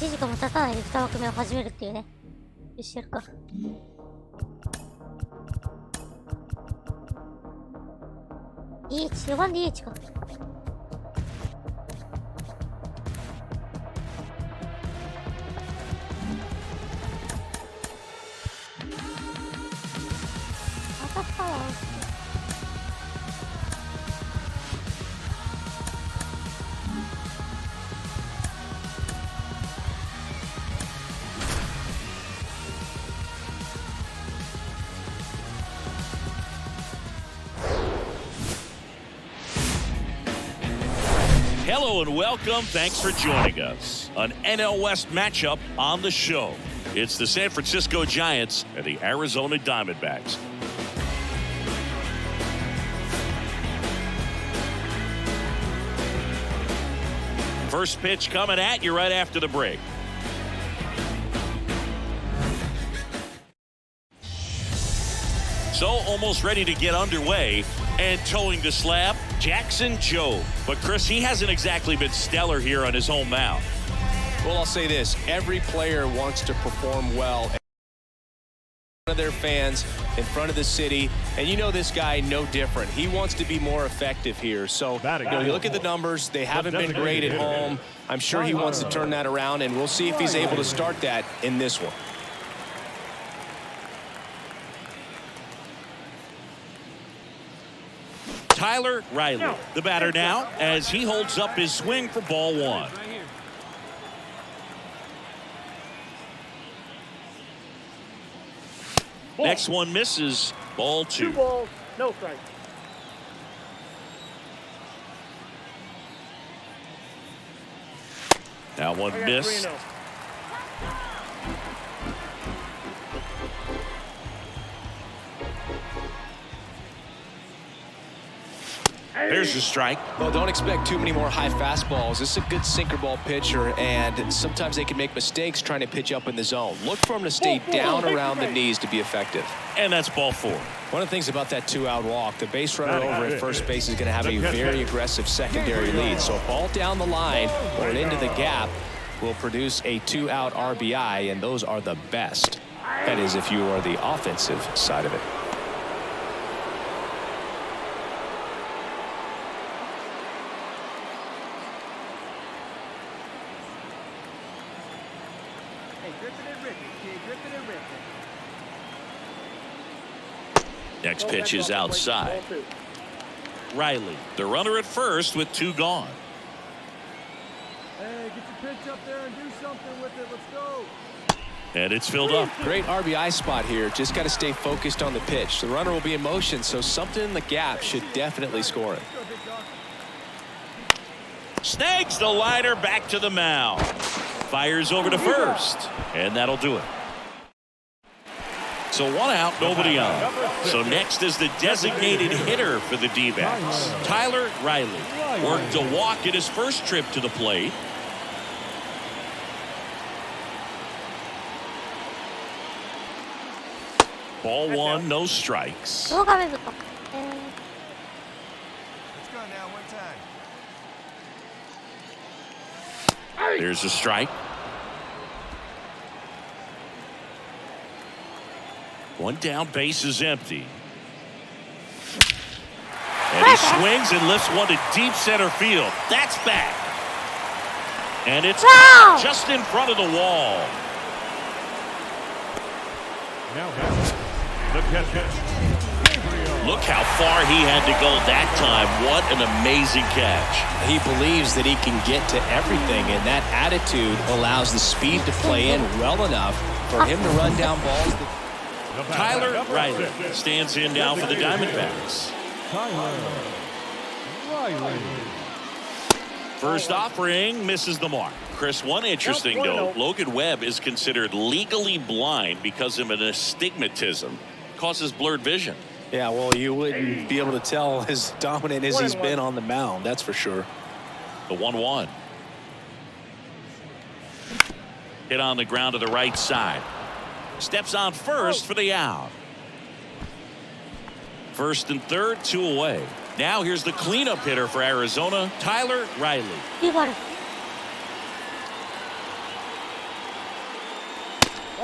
1時間も経たないで2枠目を始めるっていうね。よし、やるか。4番 DH か。当たったわ。Hello and welcome. Thanks for joining us. An NL West matchup on the show. It's the San Francisco Giants and the Arizona Diamondbacks. First pitch coming at you right after the break. So almost ready to get underway. And towing the slab, Jackson Jobe. But Chris, he hasn't exactly been stellar here on his home mound. Well, I'll say this. Every player wants to perform well in front of their fans, in front of the city. And you know this guy no different. He wants to be more effective here. So, you look at the numbers. They haven't been great at home. I'm sure he wants to turn that around, and we'll see if he's able to start that in this one. Tyler Riley, the batter now, as he holds up his swing for ball one. Next one misses, ball two. 2 balls, no strike. That one missed. There's the strike. Well, don't expect too many more high fastballs. This is a good sinker ball pitcher, and sometimes they can make mistakes trying to pitch up in the zone. Look for him to stay down around the knees to be effective. And that's ball four. One of the things about that 2-out walk, the base runner over at first base is going to have a very aggressive secondary lead. So a ball down the line or into the gap will produce a 2-out RBI, and those are the best. That is if you are the offensive side of it. Next pitch is outside. Riley, the runner at first with 2 gone. Hey, get your pitch up there and do something with it. Let's go. And it's filled up. Great RBI spot here. Just got to stay focused on the pitch. The runner will be in motion, so something in the gap should definitely score it. Snags the liner back to the mound. Fires over to first. And that'll do it. So 1 out, nobody on. So next is the designated hitter for the D-backs. Tyler Riley worked a walk in his first trip to the plate. Ball 1, no strikes. 動画ウェブか。Let's go now, one time. There's a strike. 1 down, base is empty. And he swings and lifts one to deep center field. That's back. And it's just in front of the wall. Look how far he had to go that time. What an amazing catch. He believes that he can get to everything, and that attitude allows the speed to play in well enough for him to run down balls. Tyler Riley stands in now for the Diamondbacks. First offering misses the mark. Chris, one interesting note, Logan Webb is considered legally blind because of an astigmatism. Causes blurred vision. Yeah, well, you wouldn't be able to tell as dominant as he's been on the mound, that's for sure. The 1-1. Hit on the ground to the right side. Steps on first for the out. First and third, 2 away. Now here's the cleanup hitter for Arizona, Tyler Riley.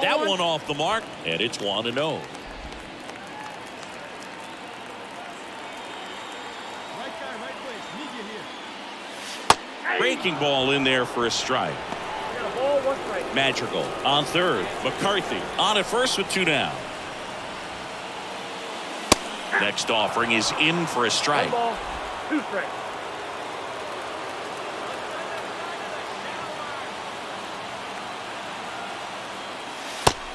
that one off the mark, and it's 1-0. Right guy, right place. Need you here. Breaking ball in there for a strike. Got a ball, 1 strike. Madrigal on third. McCarthy on at first with 2 down. Next offering is in for a strike. 1 ball, 2 strikes.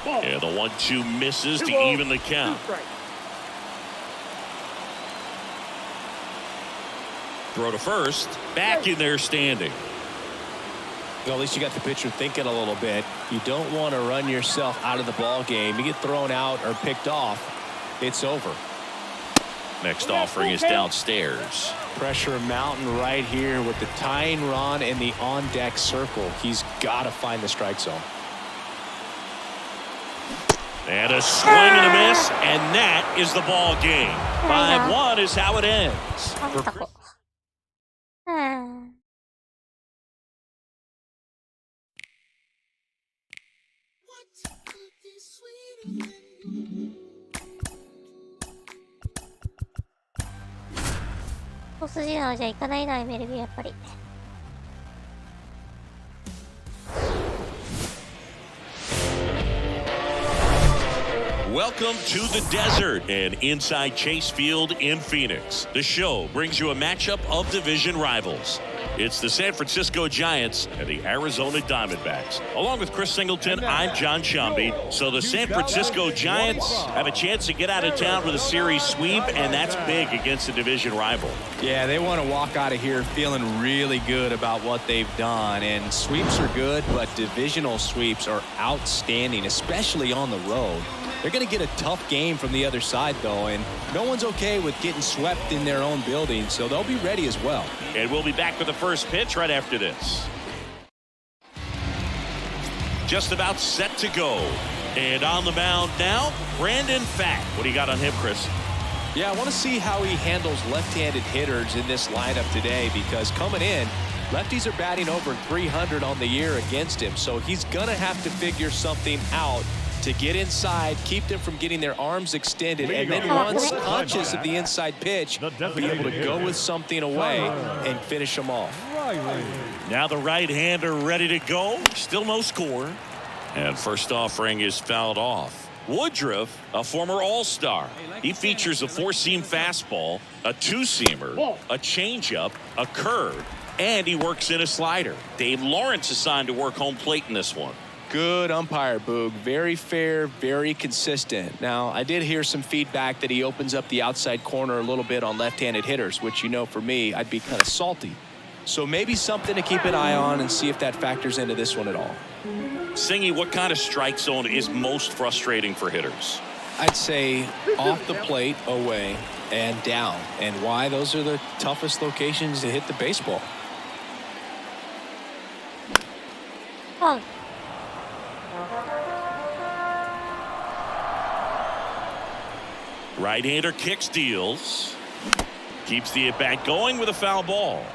And the 1-2 misses 2 to balls, even the 2 count. strikes. Throw to first. Back in there standing. Well, at least you got the pitcher thinking a little bit. You don't want to run yourself out of the ball game. You get thrown out or picked off, it's over. Next offering is downstairs. Pressure mountain right here with the tying run in the on-deck circle. He's got to find the strike zone. And a swing and a miss, and that is the ball game. 5-1 is how it ends. なんだこう。一筋縄じゃいかないな、MLB やっぱり。Welcome to the desert and inside Chase Field in Phoenix. The show brings you a matchup of division rivals. It's the San Francisco Giants and the Arizona Diamondbacks. Along with Chris Singleton, I'm John Shambi. So the San Francisco Giants have a chance to get out of town with a series sweep, and that's big against a division rival. Yeah, they want to walk out of here feeling really good about what they've done. And sweeps are good, but divisional sweeps are outstanding, especially on the road. They're going to get a tough game from the other side, though, and no one's okay with getting swept in their own building, so they'll be ready as well. And we'll be back with the first pitch right after this. Just about set to go. And on the mound now, Brandon Pfaadt. What do you got on him, Chris? Yeah, I want to see how he handles left-handed hitters in this lineup today, because coming in, lefties are batting over 300 on the year against him, so he's going to have to figure something out to get inside, keep them from getting their arms extended, and then once conscious of the inside pitch, be able to go with something away and finish them off. Now the right-hander ready to go. Still no score. And first offering is fouled off. Woodruff, a former All-Star. He features a 4-seam fastball, a 2-seamer, a changeup, a curve, and he works in a slider. Dave Lawrence assigned to work home plate in this one. Good umpire, Boog. Very fair, very consistent. Now, I did hear some feedback that he opens up the outside corner a little bit on left-handed hitters, which, you know, for me, I'd be kind of salty. So maybe something to keep an eye on and see if that factors into this one at all. Singy, what kind of strike zone is most frustrating for hitters? I'd say off the plate, away, and down. And why? Those are the toughest locations to hit the baseball. Oh. Right-hander kicks, deals. Keeps the at-bat going with a foul ball.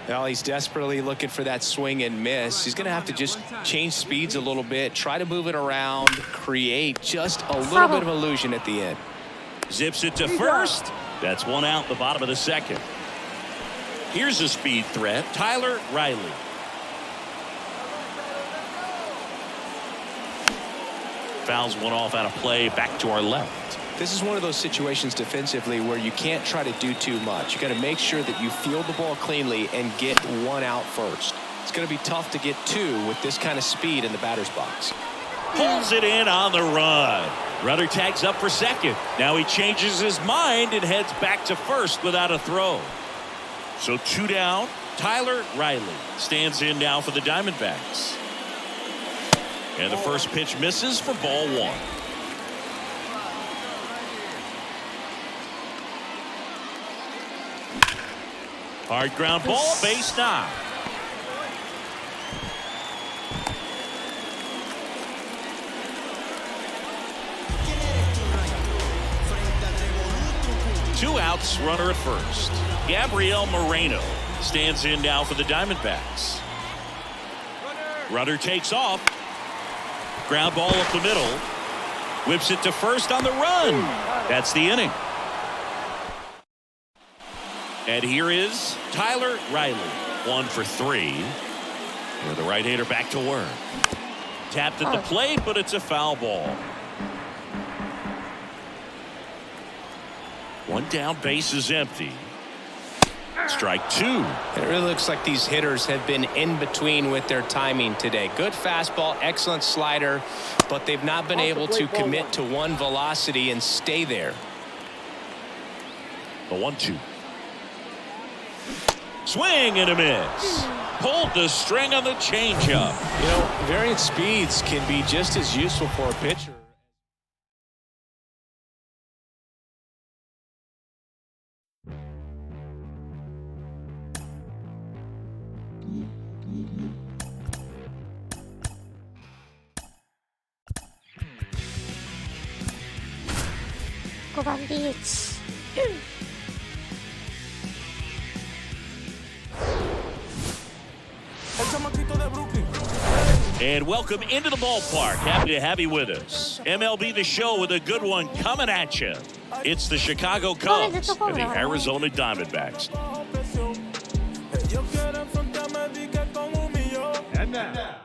Well, he's desperately looking for that swing and miss. He's going to have to just change speeds a little bit, try to move it around, create just a little bit of illusion at the end. Zips it to first. That's 1 out in the bottom of the second. Here's a speed threat, Tyler Riley. Fouls one off out of play, back to our left. This is one of those situations defensively where you can't try to do too much. You got to make sure that you field the ball cleanly and get 1 out first. It's going to be tough to get 2 with this kind of speed in the batter's box. Pulls it in on the run. Rudder tags up for second. Now he changes his mind and heads back to first without a throw. So 2 down. Tyler Riley stands in now for the Diamondbacks. And the first pitch misses for ball 1. Hard ground ball, base knock. Two outs, runner at first. Gabriel Moreno stands in now for the Diamondbacks. Runner takes off. Ground ball up the middle. Whips it to first on the run. That's the inning. And here is Tyler Riley. 1 for 3. With the right-hander back to work. Tapped at the plate, but it's a foul ball. One down, base is empty. Strike 2. It really looks like these hitters have been in between with their timing today. Good fastball, excellent slider, but they've not been able to commit to one velocity and stay there. The 1-2. Swing and a miss. Pulled the string on the changeup. You know, variant speeds can be just as useful for a pitcher.5番 DH。And welcome into the ballpark. Happy to have you with us. MLB The Show with a good one coming at you. It's the Chicago Cubs and the Arizona Diamondbacks. And now.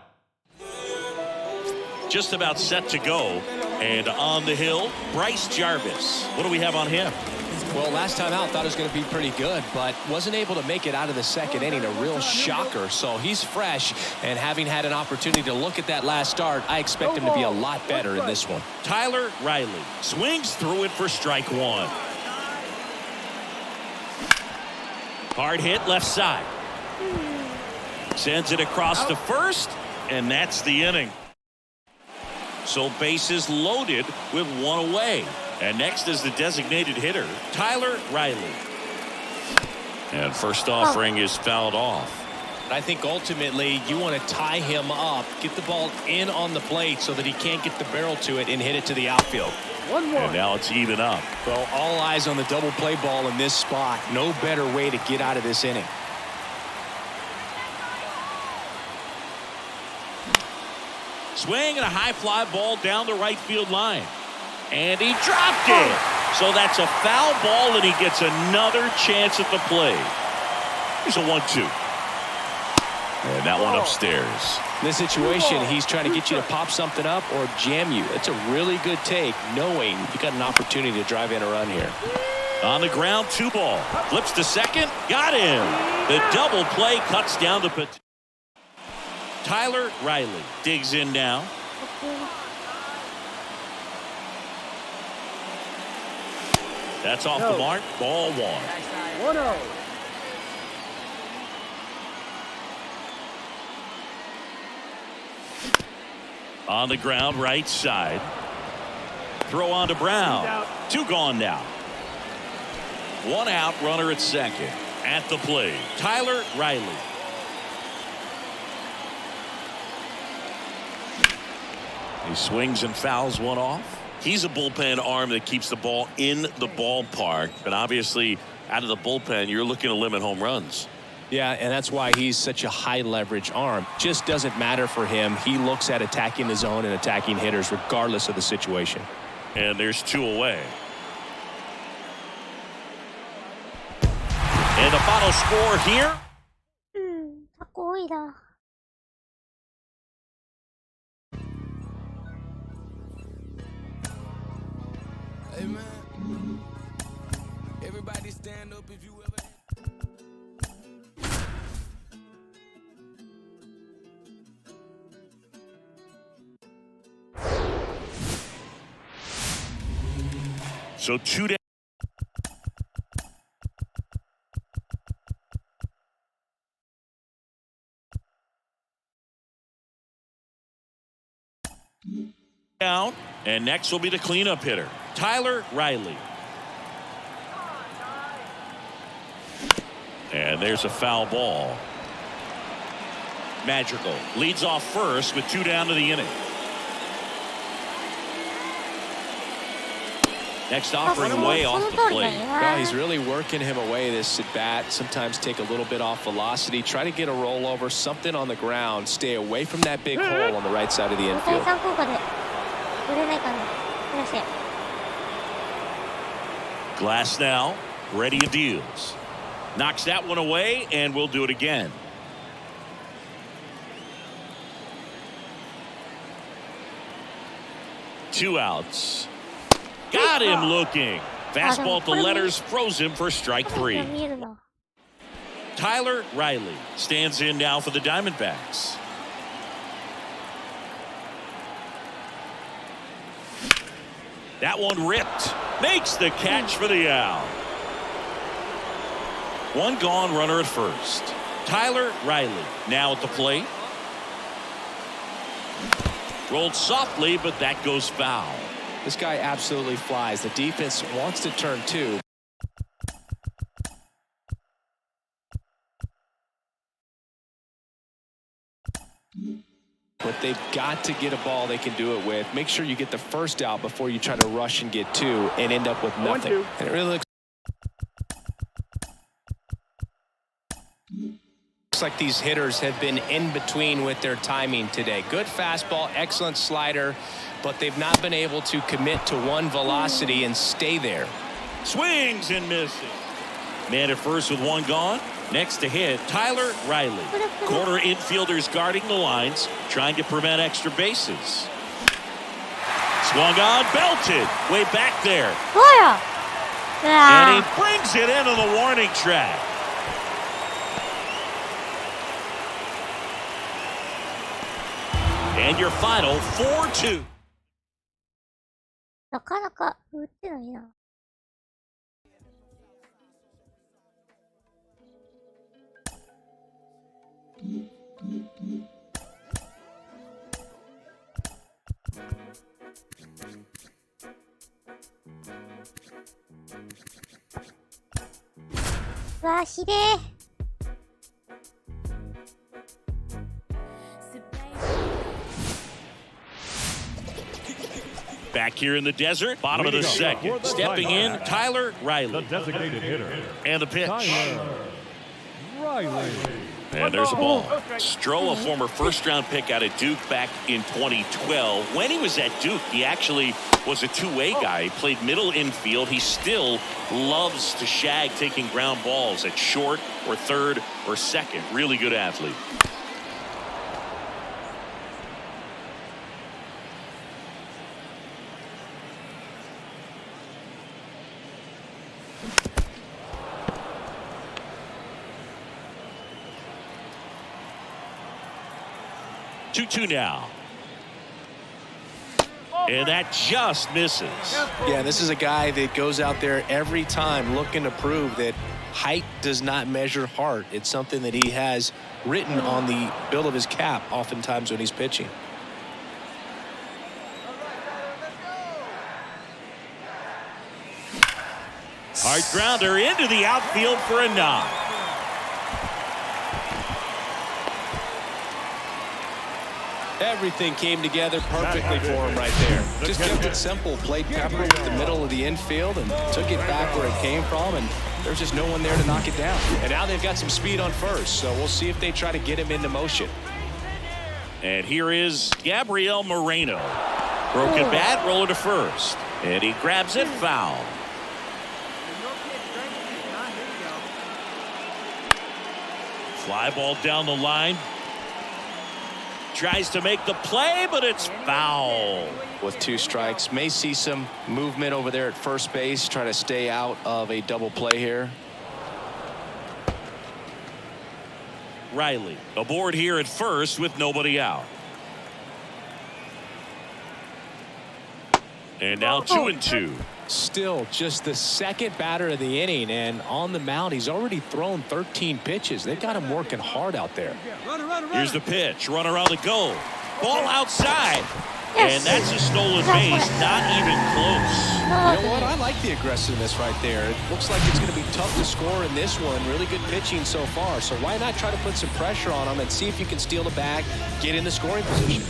Just about set to go. And on the hill, Bryce Jarvis. What do we have on him? Well, last time out, thought it was going to be pretty good, but wasn't able to make it out of the second inning. A real shocker. So he's fresh, and having had an opportunity to look at that last start, I expect him to be a lot better in this one. Tyler Riley swings through it for strike 1. Hard hit left side. Sends it across to first, and that's the inning. So bases loaded with one away. And next is the designated hitter, Tyler Riley. And first offering is fouled off. I think ultimately you want to tie him up, get the ball in on the plate so that he can't get the barrel to it and hit it to the outfield. 1-1. And now it's even up. Well, all eyes on the double play ball in this spot. No better way to get out of this inning. Swing and a high fly ball down the right field line. And he dropped it. So that's a foul ball, and he gets another chance at the plate. Here's a 1-2. And that one upstairs. In this situation, he's trying to get you to pop something up or jam you. It's a really good take, knowing you got an opportunity to drive in a run here. On the ground, 2 ball. Flips to second. Got him. The double play cuts down the potential. Tyler Riley digs in now. That's off the mark. Ball 1. 1-0. On the ground, right side. Throw on to Brown. 2 gone now. 1 out, runner at second. At the plate, Tyler Riley. He swings and fouls one off. He's a bullpen arm that keeps the ball in the ballpark. But obviously, out of the bullpen, you're looking to limit home runs. Yeah, and that's why he's such a high leverage arm. Just doesn't matter for him. He looks at attacking the zone and attacking hitters regardless of the situation. And there's 2 away. And the final score here. タコ多いな。Hey man, everybody stand up if you ever. So 2 down. Down, and next will be the cleanup hitter, Tyler Riley. And there's a foul ball. Magical leads off first with 2 down to the inning. Next offering way off the plate. Well, he's really working him away this at bat. Sometimes take a little bit off velocity. Try to get a rollover, something on the ground. Stay away from that big hole on the right side of the infield. 生産効果で売れないかな。いらっしゃい。 Glass now, ready and deals. Knocks that one away, and we'll do it again. Two outs. Got him looking. Fastball at the letters, froze him for strike three. 見えるな。 Tyler Riley stands in now for the Diamondbacks. That one ripped. Makes the catch for the out. One gone, runner at first. Tyler Riley now at the plate. Rolled softly, but that goes foul. This guy absolutely flies. The defense wants to turn two. But they've got to get a ball they can do it with. Make sure you get the first out before you try to rush and get two and end up with nothing. And it really looks like these hitters have been in between with their timing today. Good fastball, excellent slider, but they've not been able to commit to one velocity and stay there. Swings and misses. Man at first with one gone. Next to hit, Tyler Riley. Corner infielders guarding the lines, trying to prevent extra bases. Swung on, belted. Way back there. そうよ。And he brings it into the warning track. And your final 4-2. なかなか打ってないな。うわ、ひでえ。Back here in the desert, bottom of the second. Stepping in, Tyler Riley. The designated hitter. And the pitch. Tyler Riley. And there's a ball. Stroh, a former first-round pick out of Duke back in 2012. When he was at Duke, he actually was a two-way guy. He played middle infield. He still loves to shag taking ground balls at short or third or second. Really good athlete. Two now. And that just misses. Yeah, this is a guy that goes out there every time looking to prove that height does not measure heart. It's something that he has written on the bill of his cap oftentimes when he's pitching. Hard grounder into the outfield for a knock. Everything came together perfectly for him right there. Just kept it simple. Played pepper with the middle of the infield and took it back where it came from, and there's just no one there to knock it down. And now they've got some speed on first, so we'll see if they try to get him into motion. And here is Gabriel Moreno. Broken bat, roller to first. And he grabs it, foul. Fly ball down the line. Tries to make the play, but it's foul. With two strikes, may see some movement over there at first base, try to stay out of a double play here. Riley aboard here at first with nobody out. And now 2-2. Still just the second batter of the inning, and on the mound he's already thrown 13 pitches. They've got him working hard out there. Here's the pitch. Runner on the go. Ball outside. And that's a stolen base. Not even close. You know what? I like the aggressiveness right there. It looks like it's going to be tough to score in this one. Really good pitching so far. So why not try to put some pressure on him and see if you can steal the bag, get in the scoring position.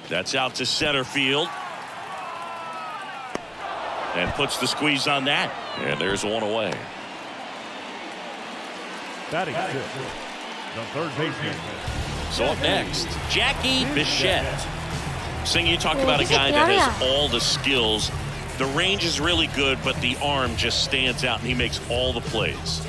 That's out to center field. And puts the squeeze on that. And there's one away. Batting fifth, the third baseman. So up next, Jackie Bichette. Sing, you talked about a guy that has all the skills. The range is really good, but the arm just stands out, and he makes all the plays.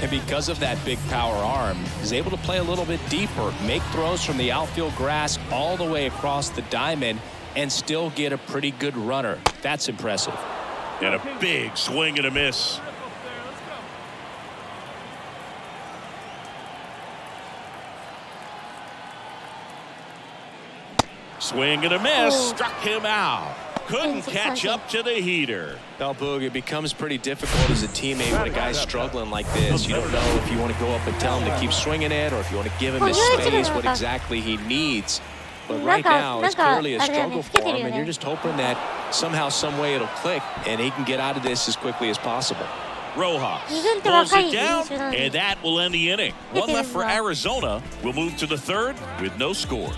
And because of that big power arm, he's able to play a little bit deeper, make throws from the outfield grass all the way across the diamond, and still get a pretty good runner. That's impressive. And a big swing and a miss. Swing and a miss. Struck him out. Couldn't catch up to the heater. Now, Boog, it becomes pretty difficult as a teammate when a guy's struggling like this. You don't know if you want to go up and tell him to keep swinging it or if you want to give him his space, what exactly he needs. But right now, it's clearly a struggle for him, and you're just hoping that somehow, some way it'll click, and he can get out of this as quickly as possible. Rojas pulls it down, and that will end the inning. One left for Arizona. We'll move to the third with no score.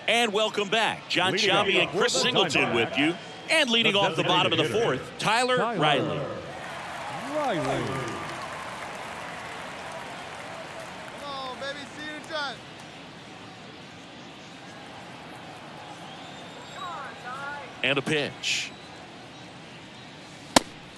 And welcome back. John Sciambi and Chris Singleton with you. And leading off the bottom of the fourth, Tyler Riley. Riley. Come on, baby, see you in time. And a pitch.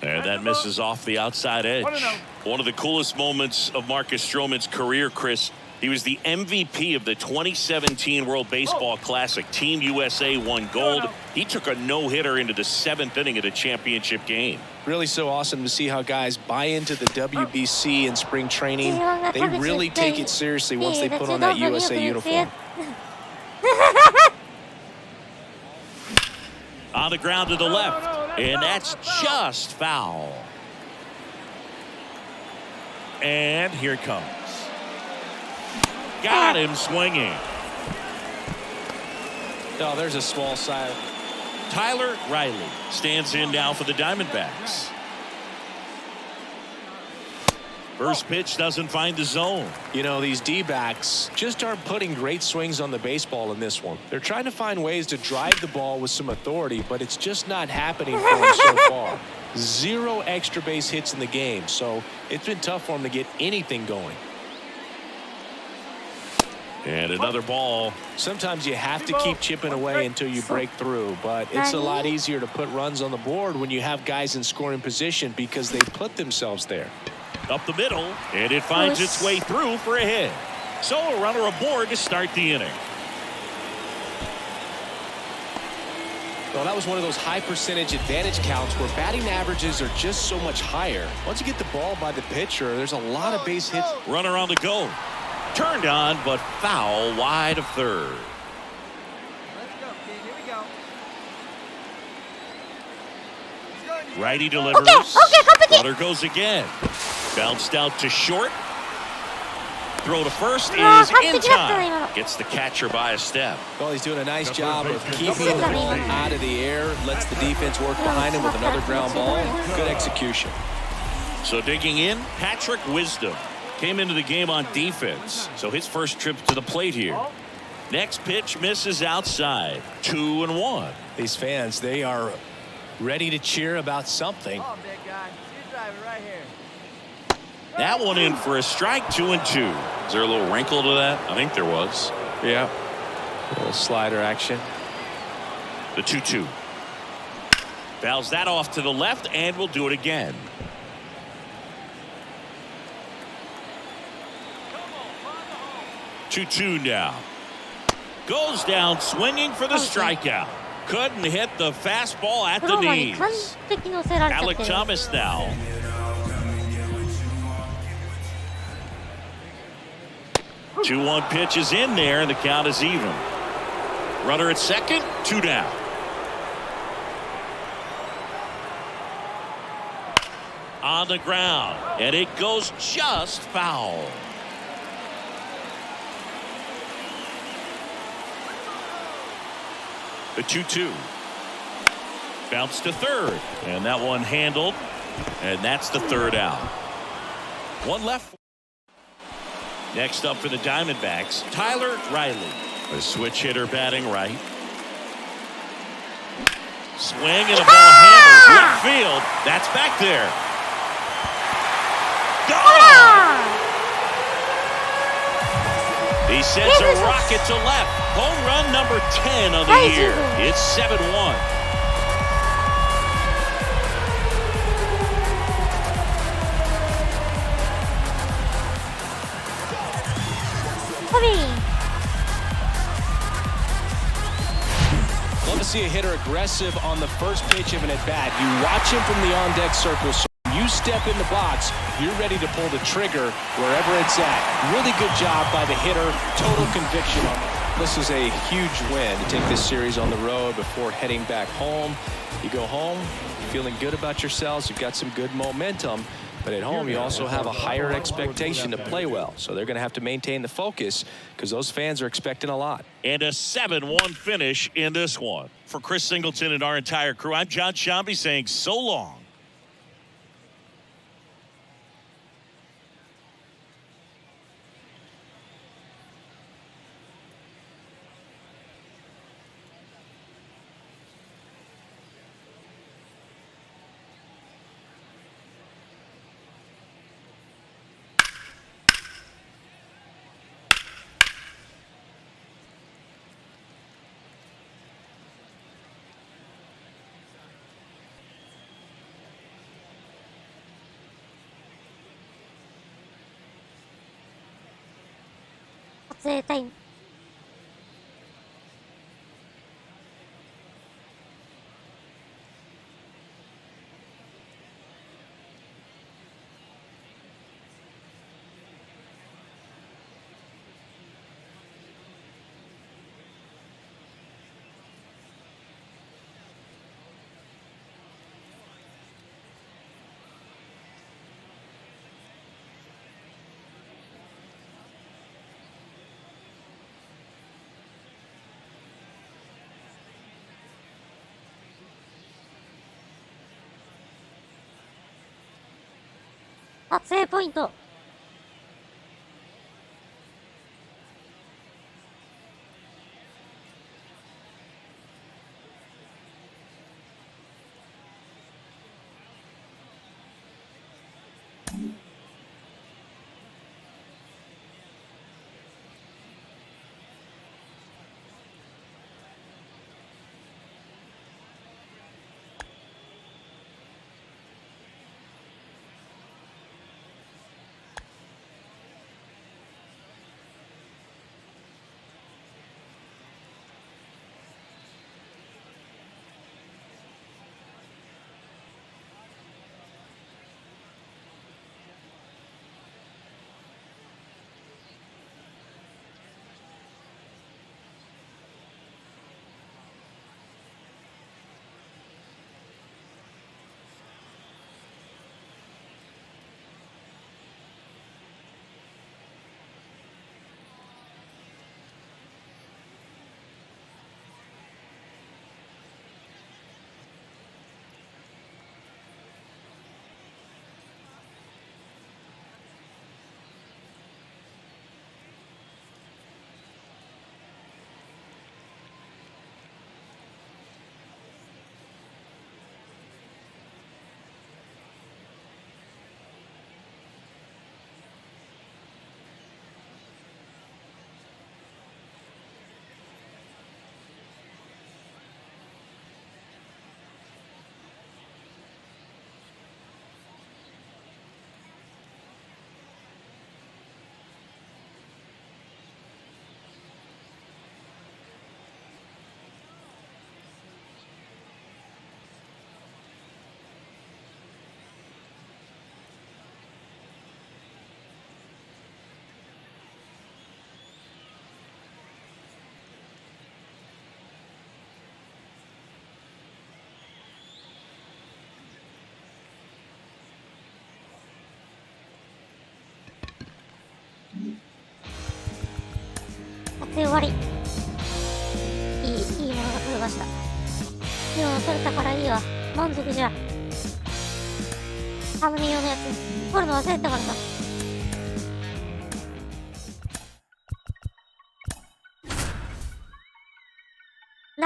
And that misses off the outside edge. One of the coolest moments of Marcus Stroman's career, Chris. He was the MVP of the 2017 World Baseball Classic. Team USA won gold. He took a no-hitter into the 7th inning of the championship game. Really so awesome to see how guys buy into the WBC in spring training. They really take it seriously once they put on that USA uniform. On the ground to the left, and that's just foul. And here it comes. Got him swinging. Oh, there's a small side. Tyler Riley stands in now for the Diamondbacks. First pitch doesn't find the zone. You know, these D-backs just aren't putting great swings on the baseball in this one. They're trying to find ways to drive the ball with some authority, but it's just not happening for them so far. 0 extra base hits in the game, so it's been tough for them to get anything going. And another ball. Sometimes you have to keep chipping away until you break through, but it's a lot easier to put runs on the board when you have guys in scoring position because they put themselves there. Up the middle, and it finds its way through for a hit. So a runner aboard to start the inning. Well, that was one of those high percentage advantage counts where batting averages are just so much higher. Once you get the ball by the pitcher, there's a lot of base hits. Runner on the go. Turned on, but foul wide of third. Let's go, kid. Here we go. Righty delivers. Runner goes again. Bounced out to short. Throw to first is in time. Gets the catcher by a step. Well, he's doing a nice job of keeping the ball out of the air. Lets the defense work behind him with another ground ball. Good execution. So digging in, Patrick Wisdom. Came into the game on defense, so his first trip to the plate here. Next pitch misses outside. 2-1. These fans, they are ready to cheer about something. Oh, big guy. You drive it right here. That one in for a strike. 2-2. Is there a little wrinkle to that? I think there was. Yeah. A little slider action. The 2-2. Fouls that off to the left, and we'll do it again. Two now. Goes down swinging for the strikeout. Couldn't hit the fastball at the knees. Alec Thomas now. The 2-1 pitch is in there, and the count is even. Runner at second, 2 down. On the ground, and it goes just foul. The 2-2. Bounce to third, and that one handled, and that's the third out. One left. Next up for the Diamondbacks, Tyler Riley. A switch hitter batting right. Swing and a ball hammers left field. That's back there. Gone! He sends a rocket to left. Home run number 10 of the year. It's 7-1. Love to see a hitter aggressive on the first pitch of an at-bat. You watch him from the on-deck circle. So when you step in the box, you're ready to pull the trigger wherever it's at. Really good job by the hitter. Total conviction on it. This is a huge win to take this series on the road before heading back home. You go home, feeling good about yourselves. You've got some good momentum. But at home, you also have a higher expectation to play well. So they're going to have to maintain the focus because those fans are expecting a lot. And a 7-1 finish in this one. For Chris Singleton and our entire crew, I'm John Shambi saying so long.撮影タイム。撮影ポイント。撮影終わり。いいものが撮れました。いいもの撮れたからいいわ。満足じゃ。サムネ用のやつ撮るの忘れてたからさ。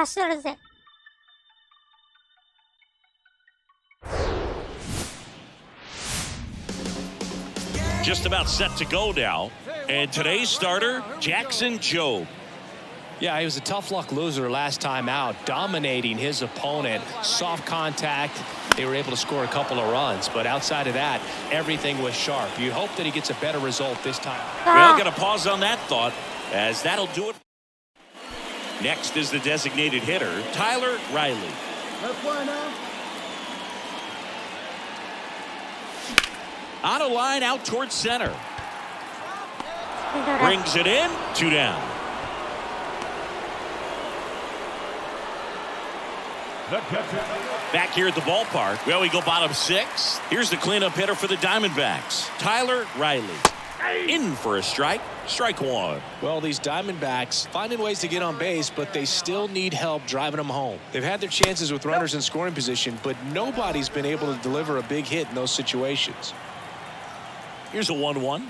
走るぜ。Just about set to go now. And today's starter, Jackson Jobe. Yeah, he was a tough luck loser last time out, dominating his opponent. Soft contact. They were able to score a couple of runs, but outside of that, everything was sharp. You hope that he gets a better result this time. Well, got to pause on that thought, as that'll do it. Next is the designated hitter, Tyler Riley. Let's play now. On a line out towards center. Brings it in, 2 down. Back here at the ballpark. Well, we go bottom 6. Here's the cleanup hitter for the Diamondbacks, Tyler Riley. In for a strike. Strike 1. Well, these Diamondbacks finding ways to get on base, but they still need help driving them home. They've had their chances with runners in scoring position, but nobody's been able to deliver a big hit in those situations. Here's a 1-1.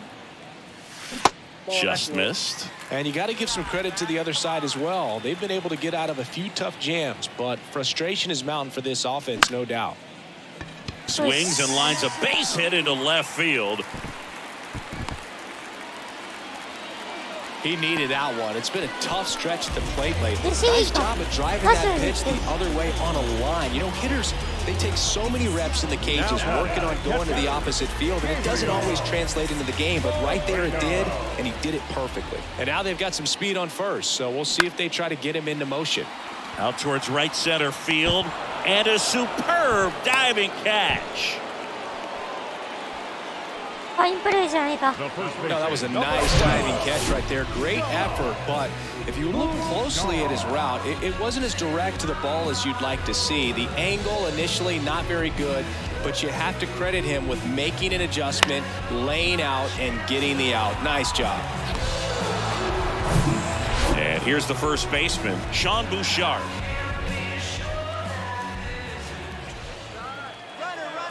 Just missed. And you got to give some credit to the other side as well. They've been able to get out of a few tough jams, but frustration is mounting for this offense, no doubt. Swings and lines a base hit into left field. He needed that one. It's been a tough stretch at the plate lately. Nice job of driving that pitch the other way on a line. You know, hitters, they take so many reps in the cages working on going to the opposite field, and it doesn't always translate into the game, but right there it did, and he did it perfectly. And now they've got some speed on first, so we'll see if they try to get him into motion. Out towards right center field, and a superb diving catch. Fine play じゃないか。 No, that was a nice diving catch right there. Great effort, but if you look closely at his route, it wasn't as direct to the ball as you'd like to see. The angle initially not very good, but you have to credit him with making an adjustment, laying out, and getting the out. Nice job. And here's the first baseman, Sean Bouchard.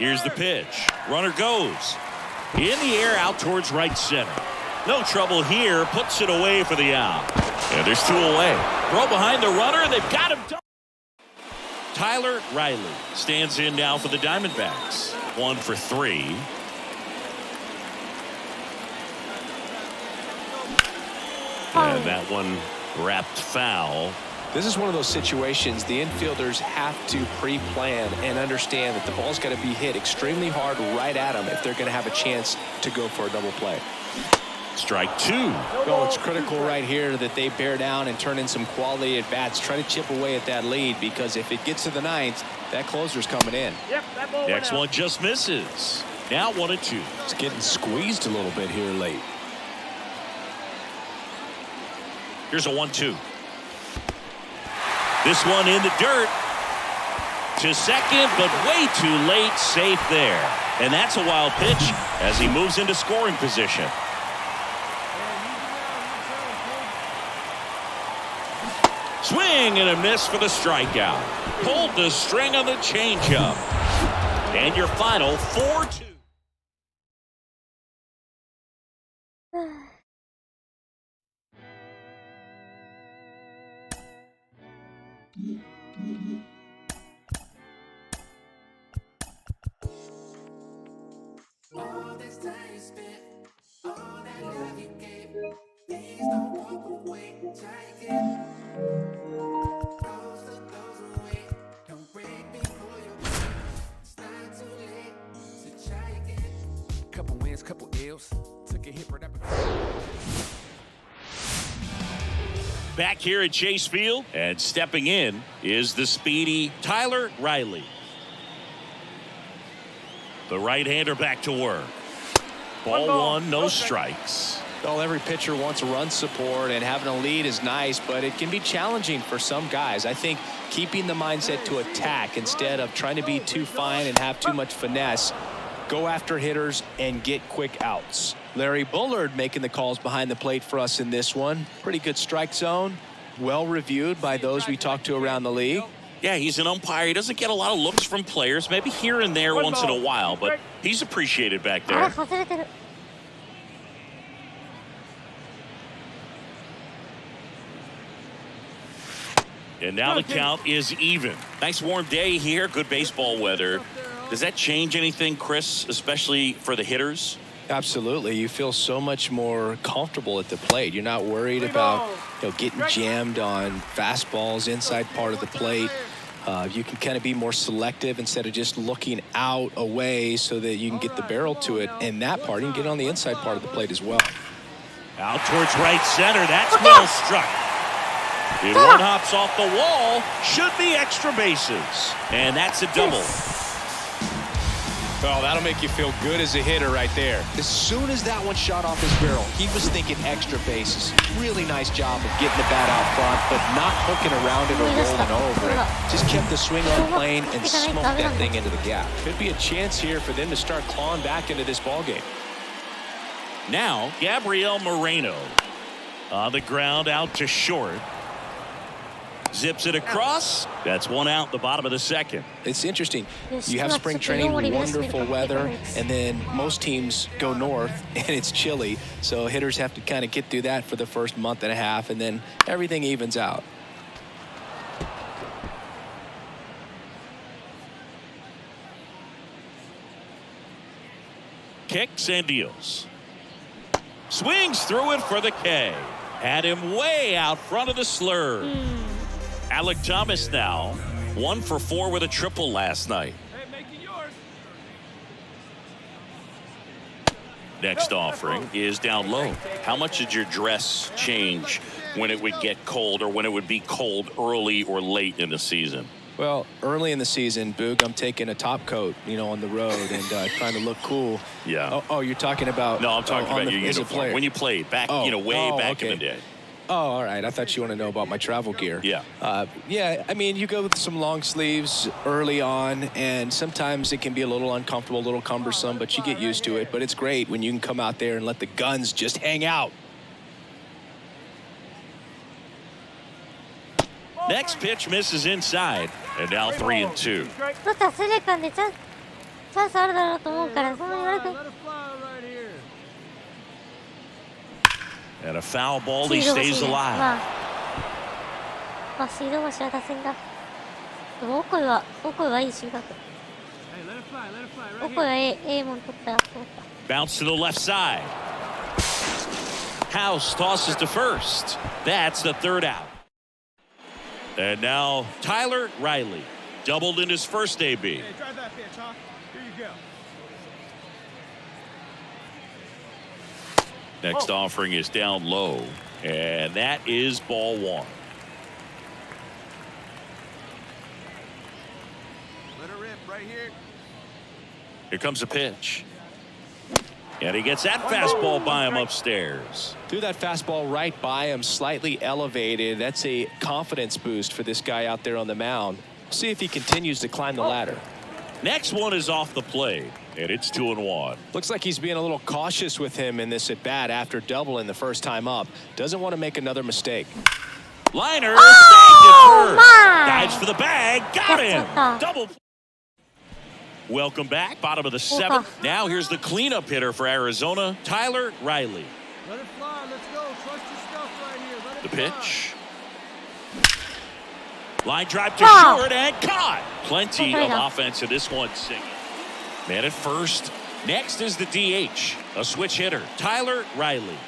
Here's the pitch. Runner goes. In the air out towards right center. No trouble here. Puts it away for the out. And there's 2 away. Throw behind the runner. They've got him done. Tyler Riley stands in now for the Diamondbacks. 1 for 3. And that one wrapped foul. This is one of those situations the infielders have to pre-plan and understand that the ball's got to be hit extremely hard right at them if they're going to have a chance to go for a double play. Strike 2. Well, it's critical right here that they bear down and turn in some quality at bats. Try to chip away at that lead, because if it gets to the 9th, that closer's coming in. Yep, that ball Next went one just misses. Now 1-2. It's getting squeezed a little bit here late. Here's a 1-2. This one in the dirt to second, but way too late. Safe there. And that's a wild pitch as he moves into scoring position. Swing and a miss for the strikeout. Pulled the string on the changeup. And your final 4-2. All this time you spent, all that love you gave, please don't walk away, try again. Goes away, don't break me for your pain. It's not too late, so try again. Couple wins, couple ills, took a hit right up. Back here at Chase Field, and stepping in is the speedy Tyler Riley. The right-hander back to work. Ball 1, no strikes. Well, every pitcher wants a run support, and having a lead is nice, but it can be challenging for some guys. I think keeping the mindset to attack instead of trying to be too fine and have too much finesse, go after hitters and get quick outs. Larry Bullard making the calls behind the plate for us in this one. Pretty good strike zone. Well reviewed by those we talked to around the league. Yeah, he's an umpire. He doesn't get a lot of looks from players, maybe here and there once in a while, but he's appreciated back あれ there. 外れてる。And now the count is even. Nice warm day here. Good baseball weather. Does that change anything, Chris, especially for the hitters? Absolutely. You feel so much more comfortable at the plate. You're not worried about getting jammed on fastballs inside part of the plate. You can kind of be more selective instead of just looking out away so that you can get the barrel to it. And that part, you can get on the inside part of the plate as well. Out towards right center. That's well struck. If one hops off the wall, should be extra bases. And that's a double. Oh, that'll make you feel good as a hitter right there. As soon as that one shot off his barrel, he was thinking extra bases. Really nice job of getting the bat out front, but not hooking around it or rolling over it. Just kept the swing on plane and smoked that thing into the gap. Could be a chance here for them to start clawing back into this ballgame. Now, Gabriel Moreno on the ground out to short. Zips it across. That's one out the bottom of the second. It's interesting. You have spring training, wonderful weather, and then most teams go north and it's chilly. So hitters have to kind of get through that for the first month and a half, and then everything evens out. Kicks and deals. Swings through it for the K. Had him way out front of the slur. Alec Thomas now 1 for 4 with a triple last night. Hey, make it yours. Next offering is down low. How much did your dress change when it would get cold or when it would be cold early or late in the season? Well, early in the season, Boog, I'm taking a top coat, on the road and trying to look cool. Yeah. Oh, you're talking about? No, I'm talking about your uniform. When you played back, way back in the day. Oh, all right. I thought you want to know about my travel gear. Yeah. Yeah, I mean, you go with some long sleeves early on, and sometimes it can be a little uncomfortable, a little cumbersome, but you get used to it. But it's great when you can come out there and let the guns just hang out. Next pitch misses inside, and now 3-2. だったらセレカンでチャンスあるだろうと思うからそう言われて Let it fly right here. And a foul ball, シ he ード stays 星ね alive. まあシード星は打線だでもオコイはいい収穫 Hey, let it fly right オコイはええもん取ったと思った Bounce to the left side. House tosses to first. That's the third out. And now Tyler Riley doubled in his first AB. Hey, drive that pitch, huh? Here you go. Next offering is down low, and that is ball 1. Let it rip right here. Here comes a pitch. And he gets that fastball by him upstairs. Threw that fastball right by him, slightly elevated. That's a confidence boost for this guy out there on the mound. See if he continues to climb the ladder. Next one is off the plate, and it's 2-1. Looks like he's being a little cautious with him in this at bat after doubling the first time up. Doesn't want to make another mistake. Liner Oh, snagged it first. my! Dives for the bag. Got him. That's Double. Welcome back. Bottom of the 7th. Now here's the cleanup hitter for Arizona, Tyler Riley. Let it fly. Let's go. Trust your stuff right here. Let it The fly. pitch. Line drive to Wow. short and caught. Plenty Okay, of now. offense in this one. Man at first. Next is the DH, a switch hitter, Tyler Riley.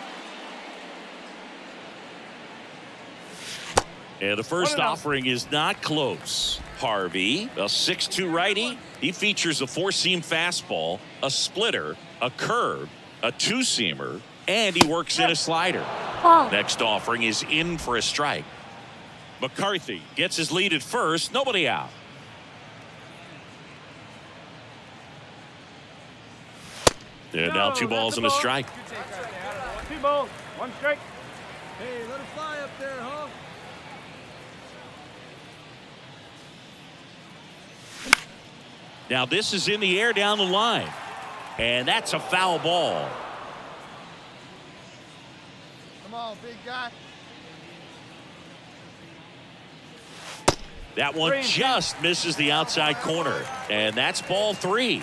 And the first offering is not close. Harvey, a 6'2 righty. He features a 4-seam fastball, a splitter, a curve, a 2-seamer, and he works in a slider. Oh. Next offering is in for a strike. McCarthy gets his lead at first. Nobody out. And now 2 balls and a strike. 2 balls, 1 strike. Hey, let it fly up there, huh? Now this is in the air down the line. And that's a foul ball. Come on, big guy. That one just misses the outside corner. And that's ball 3.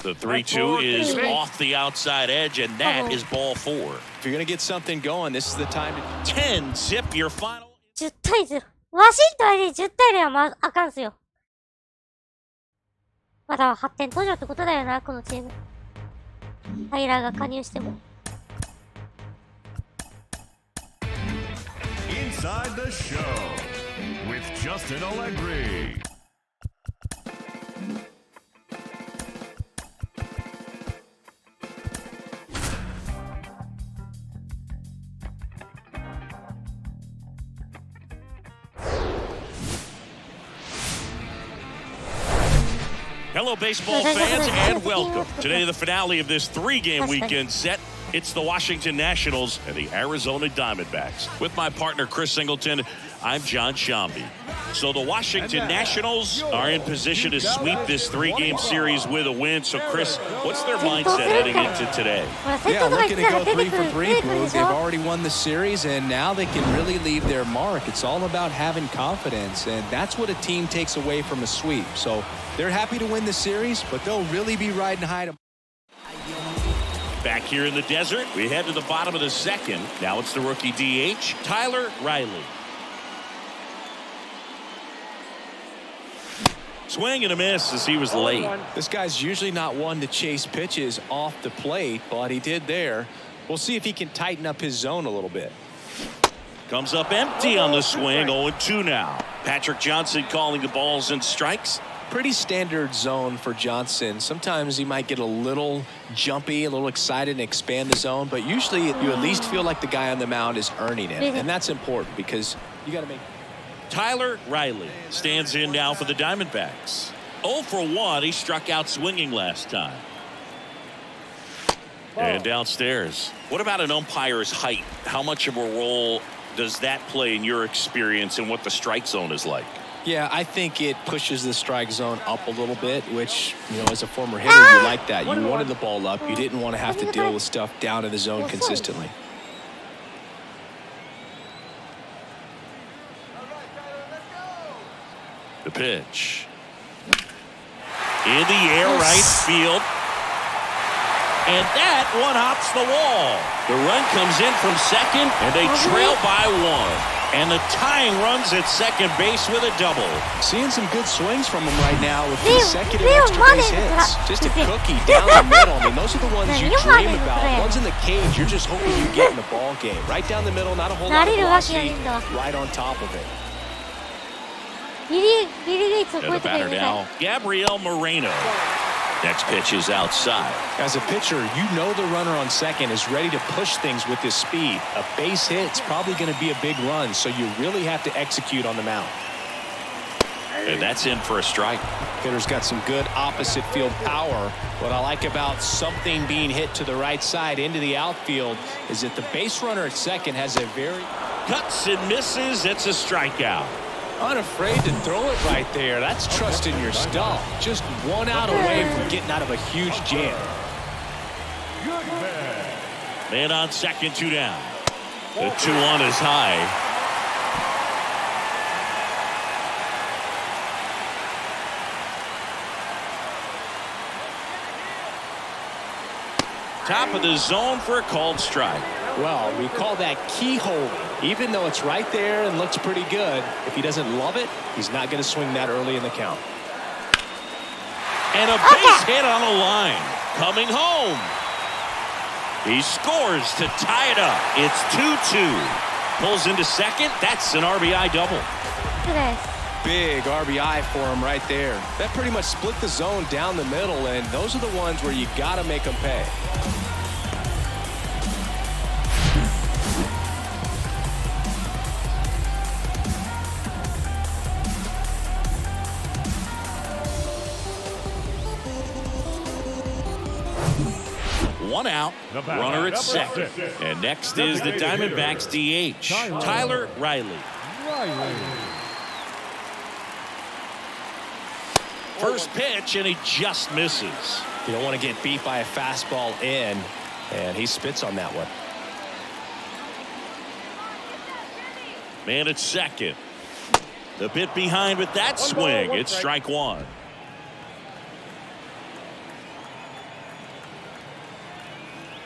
The 3-2 is off the outside edge, and that is ball 4. If you're going to get something going, this is the time to 10 zip your final. 10対0。ワシントンに10対0はあかんすよ。まだ8点途上ってことだよな、このチーム。タイラーが加入しても。Inside the Show with Justin Allegri. Hello, baseball fans, and welcome. Today, the finale of this 3-game weekend set. It's the Washington Nationals and the Arizona Diamondbacks. With my partner, Chris Singleton, I'm John Shambi. So the Washington Nationals are in position to sweep this 3-game series with a win. So, Chris, what's their mindset heading into today? Yeah, looking to go 3 for 3, Bruce. They've already won the series, and now they can really leave their mark. It's all about having confidence, and that's what a team takes away from a sweep. So they're happy to win the series, but they'll really be riding high to... Back here in the desert, we head to the bottom of the second. Now it's the rookie DH, Tyler Riley. Swing and a miss as he was late. This guy's usually not one to chase pitches off the plate, but he did there. We'll see if he can tighten up his zone a little bit. Comes up empty on the swing, 0-2 now. Patrick Johnson calling the balls and strikes. Pretty standard zone for Johnson. Sometimes he might get a little jumpy, a little excited and expand the zone, but usually you at least feel like the guy on the mound is earning it, and that's important because you got to make... Tyler Riley stands in now for the Diamondbacks. 0 for 1, he struck out swinging last time. And downstairs. What about an umpire's height? How much of a role does that play in your experience and what the strike zone is like? Yeah, I think it pushes the strike zone up a little bit, which, you know, as a former hitter, you like that. You wanted the ball up. You didn't want to have to deal with stuff down in the zone consistently. The pitch. In the air, right field. And that one hops the wall. The run comes in from second, and they trail by 1. And the tying runs at second base with a double. Seeing some good swings from him right now with consecutive extra base hits. Just a cookie down the middle. I mean, those are the ones you dream about. Ones in the cage, you're just hoping you get in the ball game. Right down the middle, not a whole lot of velocity, right on top of it. And the batter now, Gabriel Moreno. Next pitch is outside. As a pitcher, you know the runner on second is ready to push things with his speed. A base hit's probably going to be a big run, so you really have to execute on the mound. And that's in for a strike. Hitter's got some good opposite field power. What I like about something being hit to the right side into the outfield is that the base runner at second has a very... Cuts and misses. It's a strikeout. Unafraid to throw it right there. That's trusting your stuff. Just 1 out away from getting out of a huge jam. Man on second, 2 down. The 2-1 is high. Top of the zone for a called strike. Well, we call that keyhole. Even though it's right there and looks pretty good, if he doesn't love it, he's not going to swing that early in the count. And a base hit on the line. Coming home. He scores to tie it up. It's 2-2. Pulls into second. That's an RBI double. Big RBI for him right there. That pretty much split the zone down the middle, and those are the ones where you got to make them pay. One out, runner at second. And next is the Diamondbacks DH, Tyler Riley. First pitch, and he just misses. You don't want to get beat by a fastball in, and he spits on that one. Man at second. The bit behind with that swing. It's strike 1.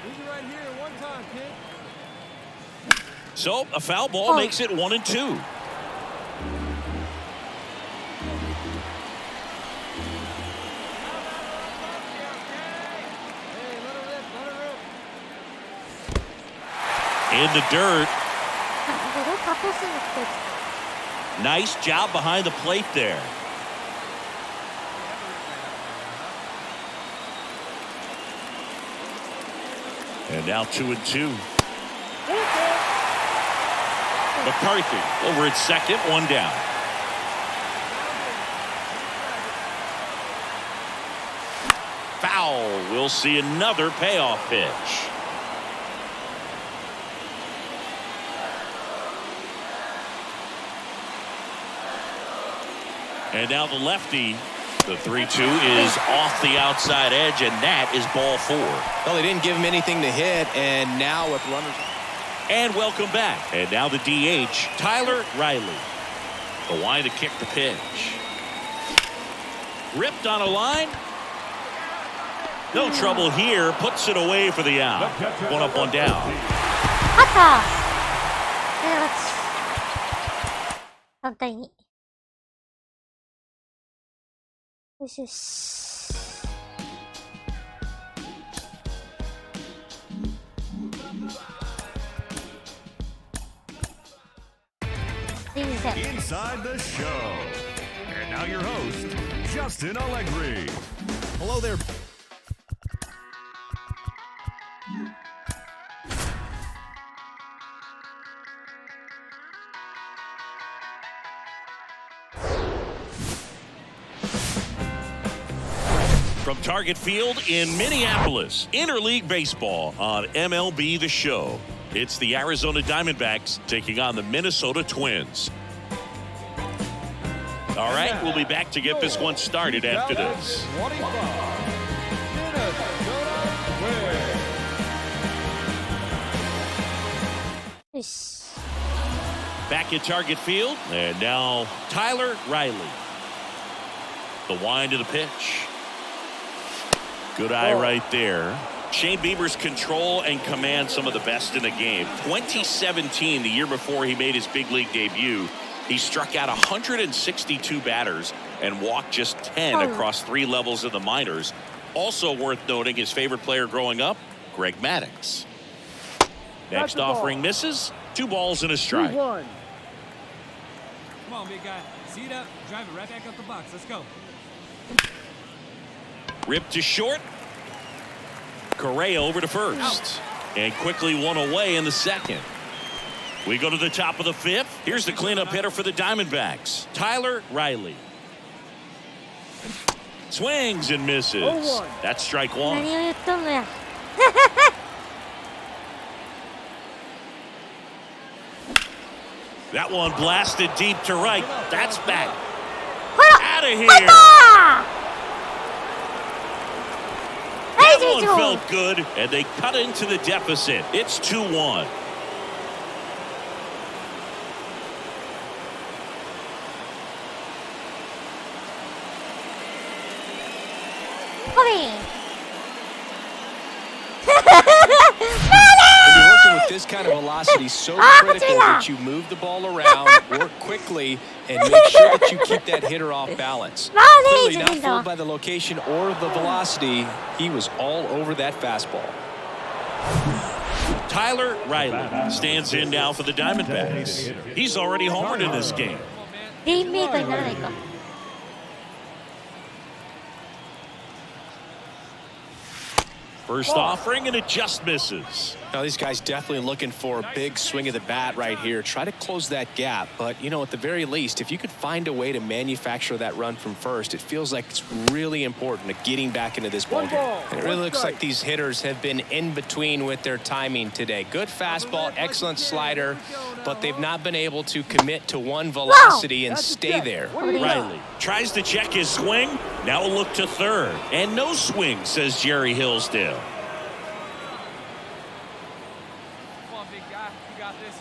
Leave it right here one time, kid. So a foul ball makes it 1-2. Hey, let her rip, let her rip. In the dirt. これをカットスイングしてる。 Nice job behind the plate there. And now 2-2. McCarthy over at second, one down. Foul. We'll see another payoff pitch. And now the lefty. The 3-2 is off the outside edge, and that is ball 4. Well, they didn't give him anything to hit, and now with runners. And welcome back. And now the DH, Tyler Riley. The line to kick the pitch. Ripped on a line. No trouble here. Puts it away for the out. One up, one down. 勝った3対2。よしよし。Inside the show. And now your host, Justin Allegri. Hello there. From Target Field in Minneapolis, Interleague Baseball on MLB The Show. It's the Arizona Diamondbacks taking on the Minnesota Twins. All right, we'll be back to get this one started after this. 25. Minnesota wins. よし。 Back at Target Field, and now Tyler Riley. The wind to the pitch. Good eye right there. Shane Bieber's control and command some of the best in the game. 2017, the year before he made his big league debut, he struck out 162 batters and walked just 10 across 3 levels of the minors. Also worth noting, his favorite player growing up, Greg Maddux. Next offering misses. 2 balls and a strike. 2-1. Come on, big guy. Seat up, drive it right back up the box. Let's go. Ripped to short. Correa over to first. And quickly one away in the second. We go to the top of the 5th. Here's the cleanup hitter for the Diamondbacks, Tyler Riley. Swings and misses. 0-1. That's strike 1. 何を言っとんのや。That one blasted deep to right. That's back. ほら Out of 入っ here. た That ー one 11号 felt good, and they cut into the deficit. It's 2-1. When you're working with this kind of velocity, so critical that you move the ball around, work quickly, and make sure that you keep that hitter off balance. Clearly not fooled by the location or the velocity. He was all over that fastball. Tyler Riley stands in now for the Diamondbacks. He's already homered in this game. レインメーカーにならないか。 First offering, and it just misses. Now, these guys definitely looking for a big swing of the bat right here. Try to close that gap. But, you know, at the very least, if you could find a way to manufacture that run from first, it feels like it's really important to getting back into this ballgame. And it really looks like these hitters have been in between with their timing today. Good fastball, excellent slider, but they've not been able to commit to one velocity and stay there. Riley tries to check his swing. Now a look to third. And no swing, says Jerry Hillsdale. Come on, big guy. You got this.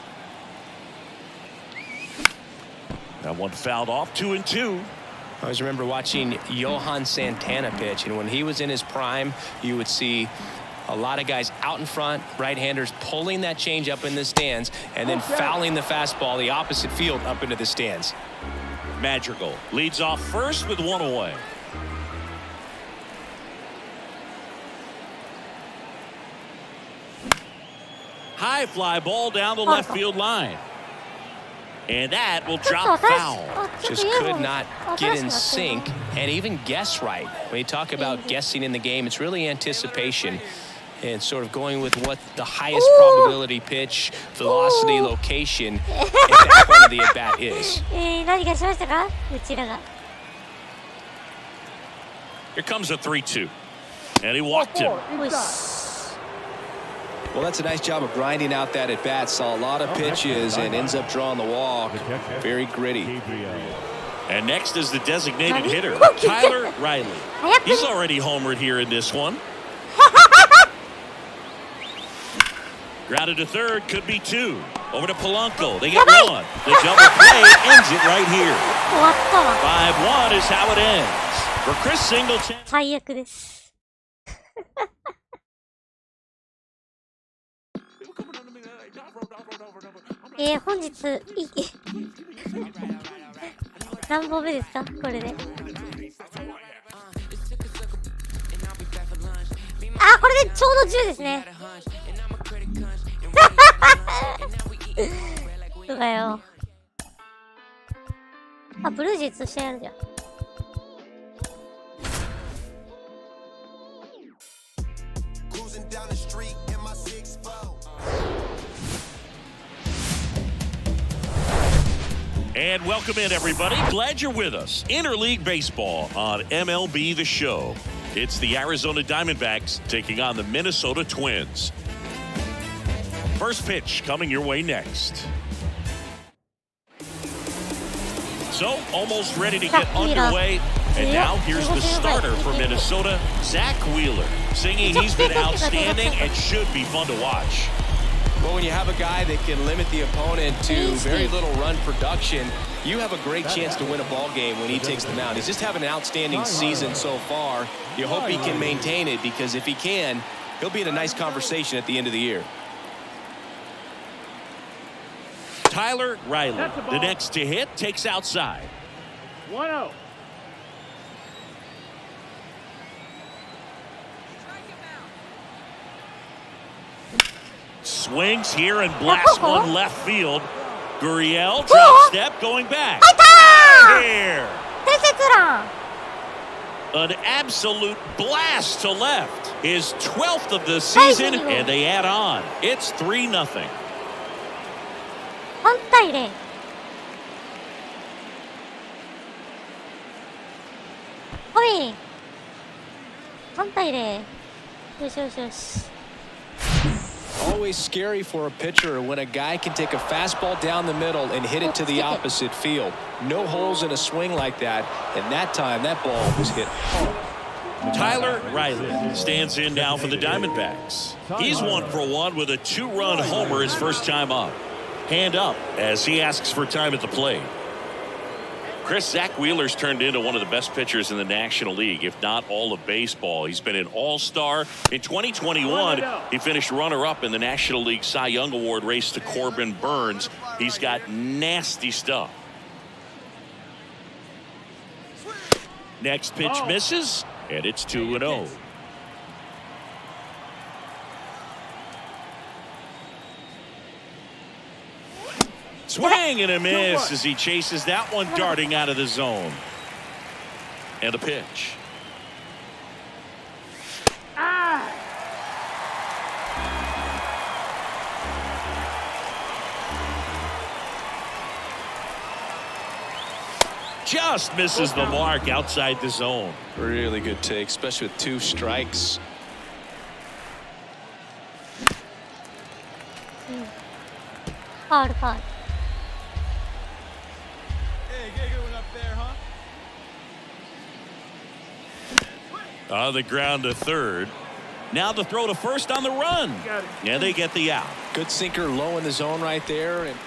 That one fouled off, 2-2. I always remember watching Johan Santana pitch, and when he was in his prime, you would see A lot of guys out in front, right-handers pulling that change up in the stands and then fouling the fastball the opposite field up into the stands. Madrigal leads off first with one away. High fly ball down the left field line. And that will drop foul. Just could not get in sync and even guess right. When you talk about guessing in the game, it's really anticipation and sort of going with what the highest probability pitch, velocity, location at that point of the at-bat is. 何かしましたか？うちらが。 Here comes a 3-2. And he walked him. Well, that's a nice job of grinding out that at-bat. Saw a lot of pitches and ends up drawing the walk. Very gritty. And next is the designated hitter, Tyler Riley. He's already homered here in this one. Grounded to third, could be two. Over to Polanco. They get one. The double play ends it right here. 終わったわ。 5-1 is how it ends. For Chris Singleton. 最悪です。本日何本目ですかこれで。あ、これでちょうど10ですね。そうだよ。あ、ブルージェイズと試合あるじゃん。And welcome in, everybody. Glad you're with us. Interleague Baseball on MLB The Show. It's the Arizona Diamondbacks taking on the Minnesota Twins. First pitch coming your way next. So, almost ready to get underway. And now here's the starter for Minnesota, Zach Wheeler. Singing he's been outstanding and should be fun to watch. Well, when you have a guy that can limit the opponent to very little run production, you have a great chance to win a ball game when he takes the mound. He's just having an outstanding season so far. You hope he can maintain it, because if he can, he'll be in a nice conversation at the end of the year. Tyler Riley, the next to hit, takes outside. 1-0. Swings here and blasts one left field. Gurriel drop step going back. Here. An absolute blast to left. His 12th of the season, and they add on. It's 3-0. 3対0。ほい。3対0。よしよしよし。 Always scary for a pitcher when a guy can take a fastball down the middle and hit it to the opposite field. No holes in a swing like that, and that time that ball was hit hard. Tyler Riley stands in now for the Diamondbacks. He's 1-for-1 with a 2-run homer his first time up. Hand up as he asks for time at the plate. Chris, Zach Wheeler's turned into one of the best pitchers in the National League, if not all of baseball. He's been an all-star. In 2021, he finished runner-up in the National League Cy Young Award race to Corbin Burns. He's got nasty stuff. Next pitch misses, and it's 2-0. Swing and a miss as he chases that one darting out of the zone. And a pitch. Just misses the mark outside the zone. Really good take, especially with 2 strikes. Foul, foul. On the ground to third. Now the throw to first on the run. Yeah, they get the out. Good sinker low in the zone right there. And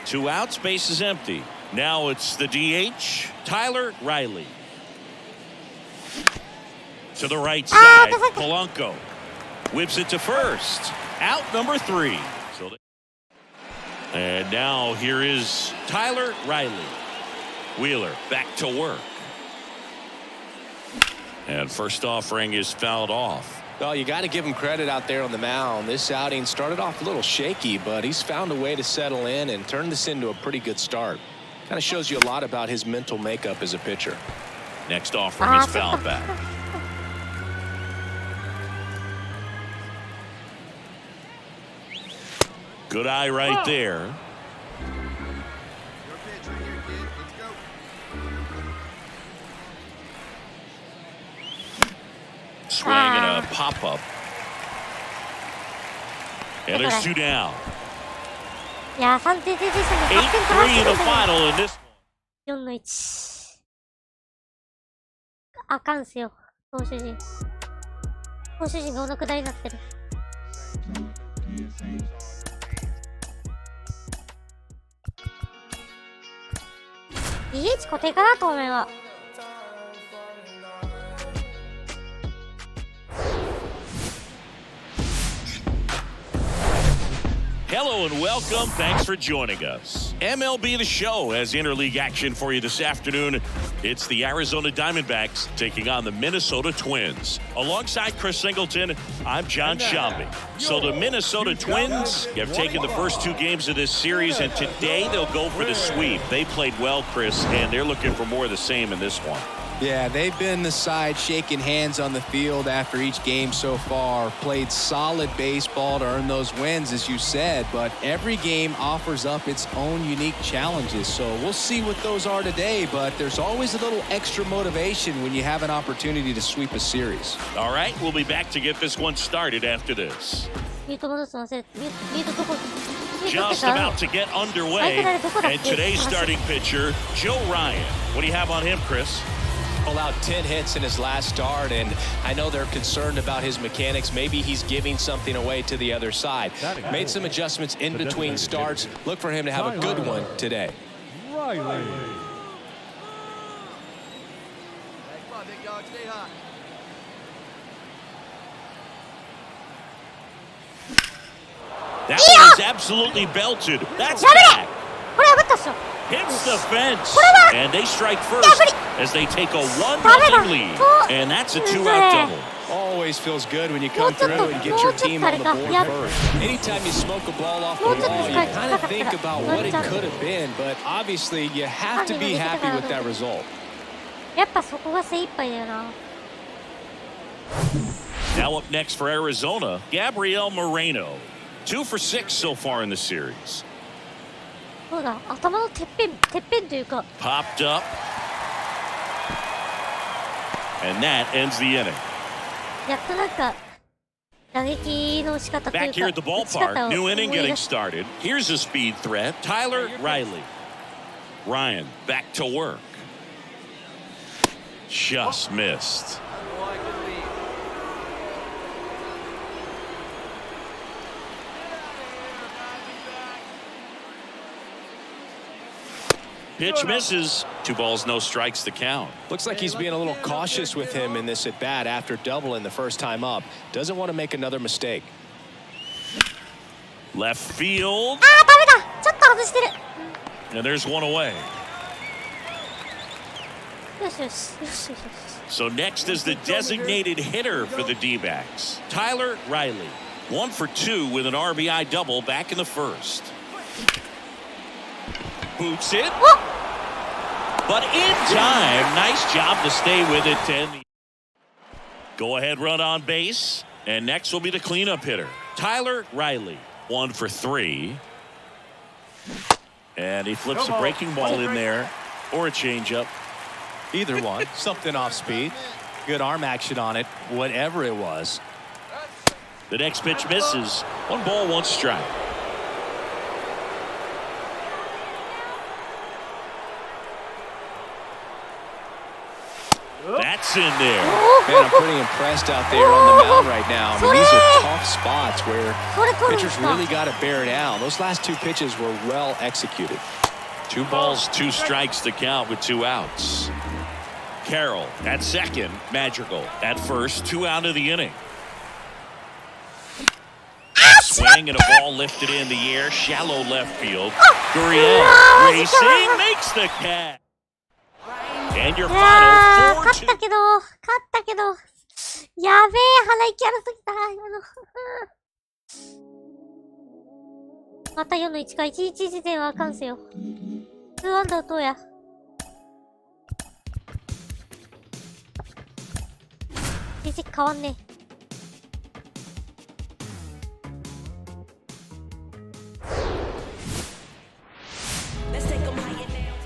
2 outs, base is empty. Now it's the DH, Tyler Riley. To the right side, Polanco. whips it to first. Out number 3. And now here is Tyler Riley. Wheeler back to work. And first offering is fouled off. Well, you got to give him credit out there on the mound. This outing started off a little shaky, but he's found a way to settle in and turn this into a pretty good start. Kind of shows you a lot about his mental makeup as a pitcher. Next offering is fouled back. Good eye right there. Your pitch right here, kid. Let's go. Swing and a pop-up. And there's 2 down. いやー、3点でしたね。 8-3 in the final in this 4の1。あかんすよ、投手陣。投手陣がお亡くなりになってる。DH 固定かな、当面は。Hello and welcome. Thanks for joining us. MLB The Show has interleague action for you this afternoon. It's the Arizona Diamondbacks taking on the Minnesota Twins. Alongside Chris Singleton, I'm John Shelby. So the Minnesota Twins have taken the first 2 games of this series, and today they'll go for the sweep. They played well, Chris, and they're looking for more of the same in this one. Yeah, they've been the side shaking hands on the field after each game so far. Played solid baseball to earn those wins, as you said, but every game offers up its own unique challenges. So we'll see what those are today, but there's always a little extra motivation when you have an opportunity to sweep a series. All right, we'll be back to get this one started after this. Just about to get underway, and today's starting pitcher, Joe Ryan. What do you have on him, Chris? Allowed 10 hits in his last start, and I know they're concerned about his mechanics. Maybe he's giving something away to the other side. Made some adjustments in between starts. Look for him to have a good one today. Riley. Hey, come on, big dog. Stay hot. That one is absolutely belted. That's back. これ破ったっしょ。 Hits the fence, and they strike first as they take a 1-0 lead, and that's a 2-out double. Always feels good when you come through and get your team on the board first. Anytime you smoke a ball off the wall, you kind of think about what it could have been, but obviously you have to be happy with that result. やっぱそこが精一杯だよな。 Now up next for Arizona, Gabriel Moreno. 2 for 6 so far in the series. そうだ、頭のてっぺんというか。 Popped up. And that ends the inning. やっとなんか打撃の仕方という Back here か at the ballpark, new inning getting started. Here's a speed threat, Tyler Riley. Ryan back to work. Just missed. Pitch misses. 2 balls, no strikes to count. Looks like he's being a little cautious with him in this at-bat after doubling the first time up. Doesn't want to make another mistake. Left field. あー、ダメだ。ちょっと外してる。 And there's one away. よしよしよしよしよし。 So next is the designated hitter for the D-backs, Tyler Riley. 1 for 2 with an RBI double back in the first. Boots it. But in time, nice job to stay with it. 10. Go ahead run on base. And next will be the cleanup hitter, Tyler Riley. 1 for 3. And he flips a breaking ball in there or a changeup. Either one. Something off speed. Good arm action on it, whatever it was. The next pitch misses. 1 ball, 1 strike. That's in there. Man, I'm pretty impressed out there on the mound right now. I mean, these are tough spots where pitchers really got to bear down. Those last 2 pitches were well executed. 2 balls, 2 strikes to count with 2 outs. Carroll at second, Madrigal at first, 2 out of the inning. Swing and a ball lifted in the air, shallow left field. Gurriel racing makes the catch. And your いやー、 final 勝った 4-2. けど、やべえ、鼻息荒すぎた、今の。また4の1か、11時点はあかんすよ。2アンダーどうや。1変わんねえ。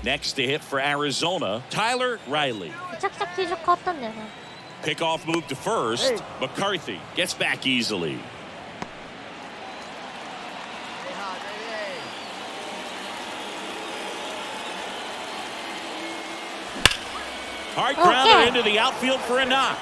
Next to hit for Arizona, Tyler Riley. めちゃくちゃ球場変わったんだよな。Pickoff move to first. McCarthy gets back easily. Hard grounder into the outfield for a knock.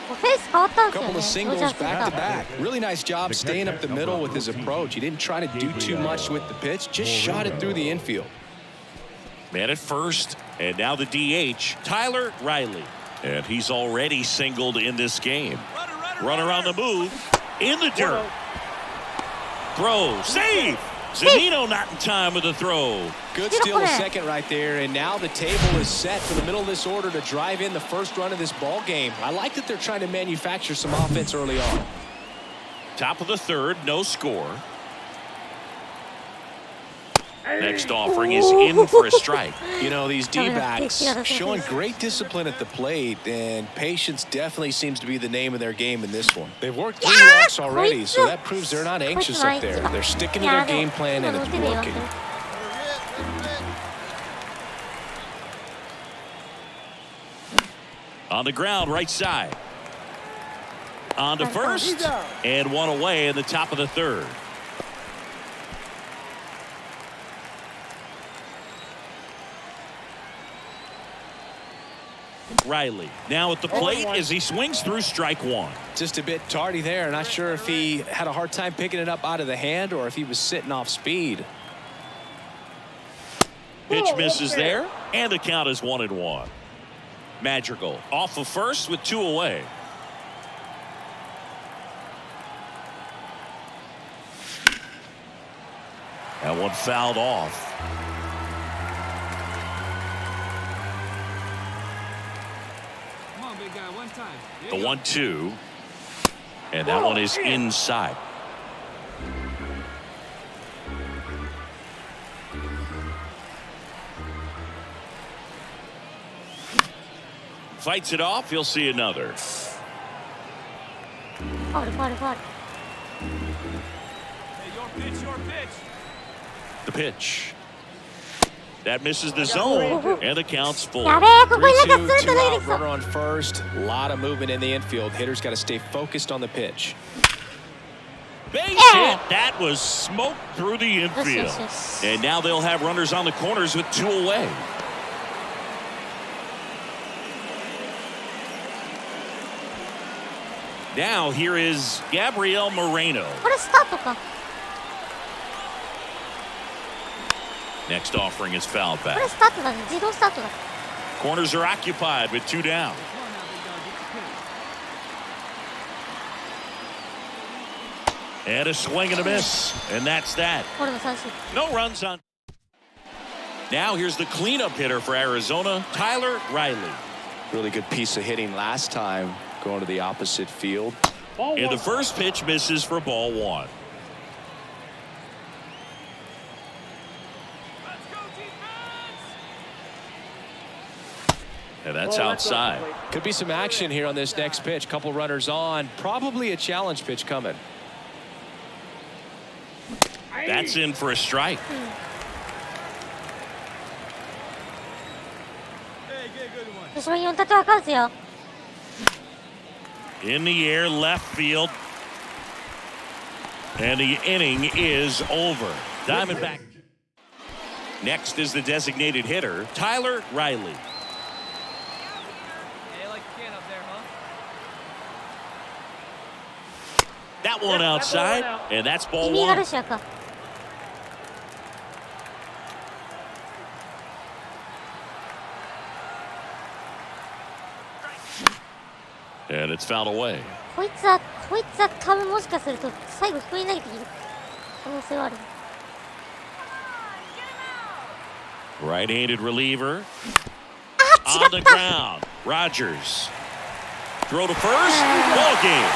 フェース変わったん A ですよ couple ね。 of singles back to back. Really nice job staying up the middle with his approach. He didn't try to do too much with the pitch, just shot it through the infield. Man at first, and now the DH, Tyler Riley. And he's already singled in this game. Runner on the move, in the dirt. Throw, save! Zunino not in time with the throw. Good steal a second right there, and now the table is set for the middle of this order to drive in the first run of this ball game. I like that they're trying to manufacture some offense early on. Top of the third, no score. Next offering is in for a strike. You know, these D-backs showing great discipline at the plate, and patience definitely seems to be the name of their game in this one. They've worked 3 walks already, so that proves they're not anxious up there. They're sticking to their game plan, and it's working. On the ground, right side. On to first, and one away in the top of the third. Riley now at the plate as he swings through strike one. Just a bit tardy there. Not sure if he had a hard time picking it up out of the hand or if he was sitting off speed. Pitch misses there, and the count is 1-1. Madrigal off of first with 2 away. That one fouled off. Come on, big guy, one time. The 1-2, and that one is inside. Fights it off. You'll see another. Far. Hey, your pitch, your pitch. The pitch. That misses the zone, and the count's full. やべえ、ここになんか 3-2, スーッと投げてき 2-out た。 runner on first. A lot of movement in the infield. Hitters got to stay focused on the pitch. Base hit. That was smoked through the infield. And now they'll have runners on the corners with 2 away. Now here is Gabriel Moreno. これスタートか。 Next offering is fouled これ back. スタートだね。自動スタートだ。 Corners are occupied with 2 down. Come on now, big dog, get the pitch. And a swing and a miss. And that's that. これも三振。 No runs on. Now here's the cleanup hitter for Arizona, Tyler Riley. Really good piece of hitting last time, going to the opposite field. And the first pitch misses for ball 1. And that's outside. Could be some action here on this next pitch. Couple runners on. Probably a challenge pitch coming. That's in for a strike. Hey, get a good one. 後ろに4タッチはあかんすよ。 In the air, left field. And the inning is over. Diamondback. Next is the designated hitter, Tyler Riley. Hey, like you can up there, huh? That one outside, and that's ball イミガル 1. シアか。 2 And it's fouled away. こいつは多分もしかすると最後低めに投げてきる可能性はある。Right-handed reliever. On the ground. Rogers. Throw to first. Ball game.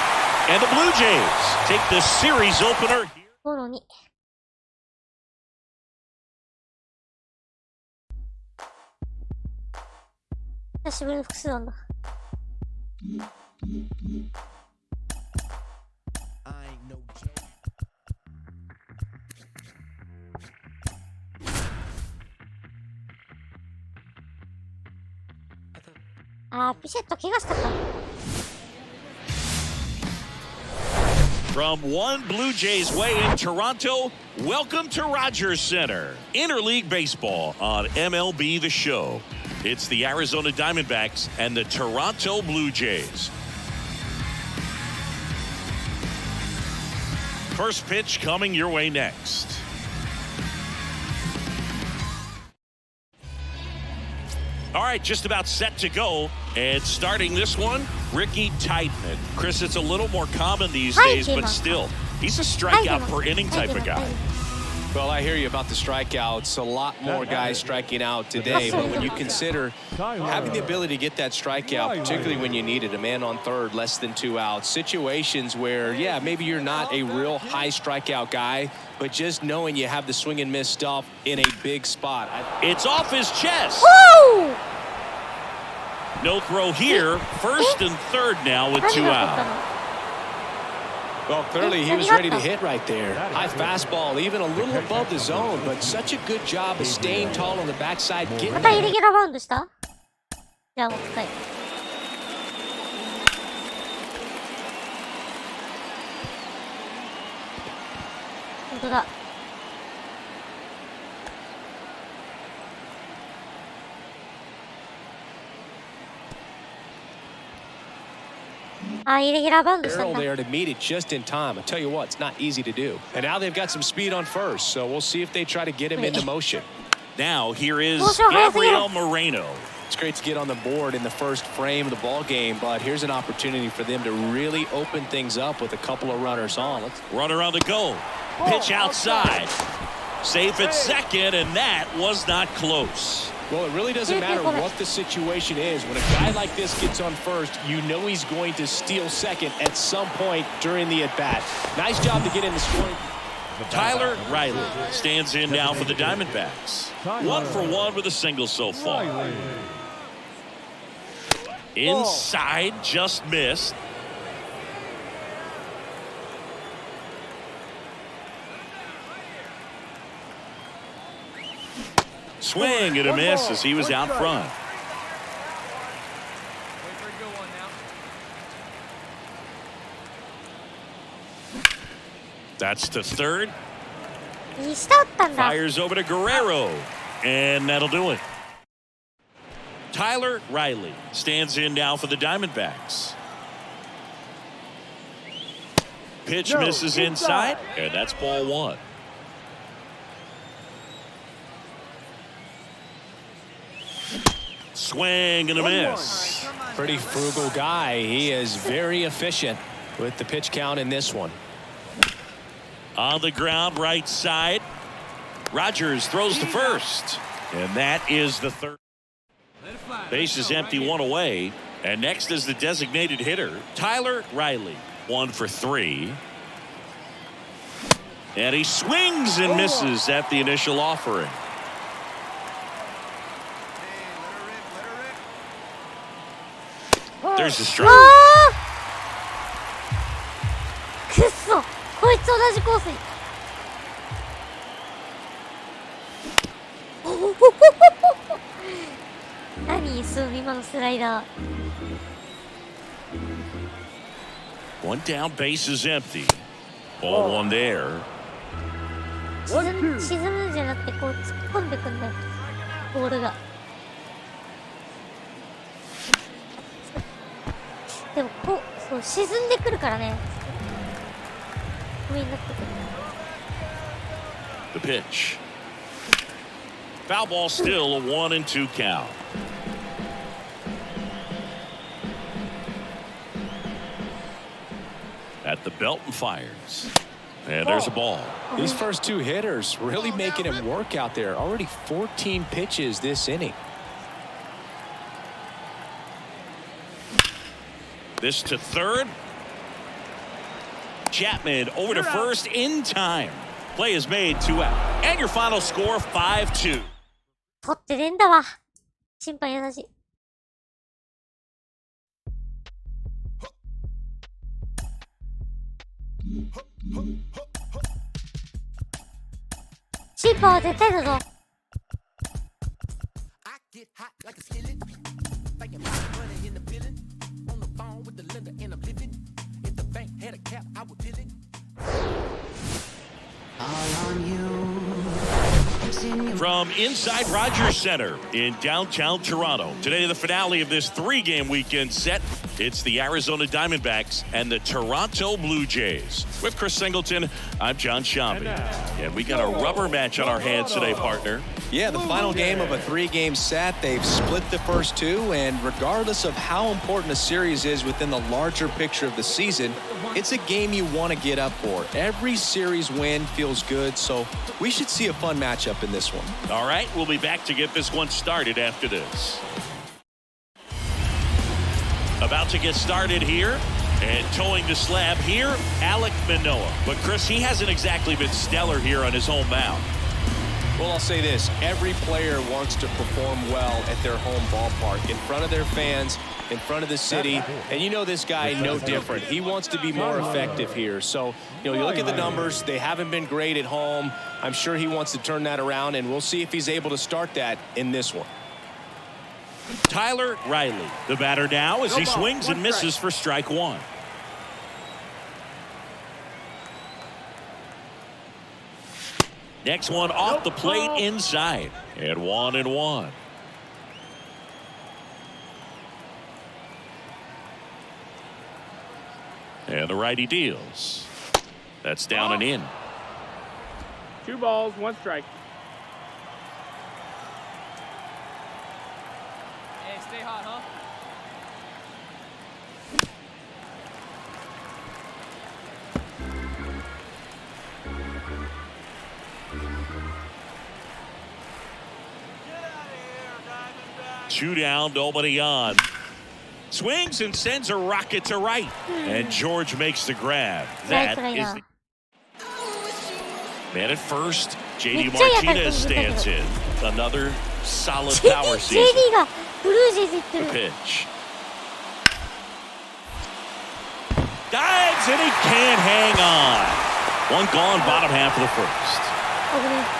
And the Blue Jays take the series opener. ゴロに。久しぶりの複数なんだ。あー、ピシェット怪我したか。From one Blue Jays way in Toronto, welcome to Rogers Center. Interleague Baseball on MLB The Show. It's the Arizona Diamondbacks and the Toronto Blue Jays. First pitch coming your way next. All right, just about set to go. And starting this one, Ricky Tiedemann. Chris, it's a little more common these days, but still, he's a strikeout per inning type of guy. Well, I hear you about the strikeouts. A lot more guys striking out today, but when you consider having the ability to get that strikeout, particularly when you need it, a man on third, less than 2 outs, situations where, yeah, maybe you're not a real high strikeout guy, but just knowing you have the swing and miss stuff in a big spot. It's off his chest. Woo! No throw here. First and third now with 2 out. Well, clearly he was ready to hit right there. High fastball, even a little above the zone, but such a good job of staying tall on the backside. またイレギュラーバウンドした？じゃあもう一回。本当だ。あ、イレギュラーバウンドしたんだ。There to meet it just in time. I tell you what, it's not easy to do. And now they've got some speed on first, so we'll see if they try to get him into motion. Now here is Gabriel Moreno. It's great to get on the board in the first frame of the ball game, but here's an opportunity for them to really open things up with a couple of runners on. Runner on the go. Pitch outside. Safe at second, and that was not close. Well, it really doesn't matter what the situation is. When a guy like this gets on first, you know he's going to steal second at some point during the at-bat. Nice job to get in the scoring. Tyler Riley stands in now for the Diamondbacks. 1 for 1 with a single so far. Inside, just missed. Swing and a miss as he was out front. That's to third. Fires over to Guerrero. And that'll do it. Tyler Riley stands in now for the Diamondbacks. Pitch misses inside. And that's ball 1. Swing and a miss. Pretty frugal guy. He is very efficient with the pitch count in this one. On the ground, right side. Rogers throws to first. And that is the third. Base is empty, 1 away. And next is the designated hitter, Tyler Riley. 1 for 3. And he swings and misses at the initial offering. There's the strike. くっそ、こいつ同じコースに。何その今のスライダー。One down, base is empty. Ball 1 there. 沈むんじゃなくてこう突っ込んでくんだよ、ボールが。でもこうそう沈んでくるからね。上になってくる。 The pitch. Foul ball, still a 1-2 count. at the belt and fires. And there's a ball. These first two hitters really making him work out there. Already 14 pitches this inning. This to third. Chapman over to first in time. Play is made, 2 out. And your final score, 5-2. 取ってねえんだわ。審判優しい。審判は絶対だぞ。I get hot like a skillet. Thinking about money in the building. On the phone with the lender and I'm living. If the bank had a cap, I would fill it. From inside Rogers Center in downtown Toronto, today the finale of this 3-game weekend set. It's the Arizona Diamondbacks and the Toronto Blue Jays. With Chris Singleton, I'm John Shambi. And we got a rubber match on our hands today, partner. Yeah, the final game of a 3-game set. They've split the first 2, and regardless of how important a series is within the larger picture of the season, it's a game you want to get up for. Every series win feels good, so we should see a fun matchup in this one. All right, we'll be back to get this one started after this. About to get started here, and towing the slab here, Alek Manoah. But Chris, he hasn't exactly been stellar here on his home mound. Well, I'll say this. Every player wants to perform well at their home ballpark, in front of their fans, in front of the city. And you know this guy no different. He wants to be more effective here. So, you look at the numbers. They haven't been great at home. I'm sure he wants to turn that around, and we'll see if he's able to start that in this one. Tyler Riley, the batter now as he swings and misses for strike 1. Next one off the plate inside. And 1-1. And the righty deals. That's down and in. 2 balls, 1 strike. Hey, stay hot, huh? Two down, nobody on. Swings and sends a rocket to right. And George makes the grab. That is the man at first. JD Martinez stands in. Another solid power season. JD がブルージェイズ行ってる。 Pitch. Dives and he can't hang on. One gone, bottom half of the first. 危ねえ。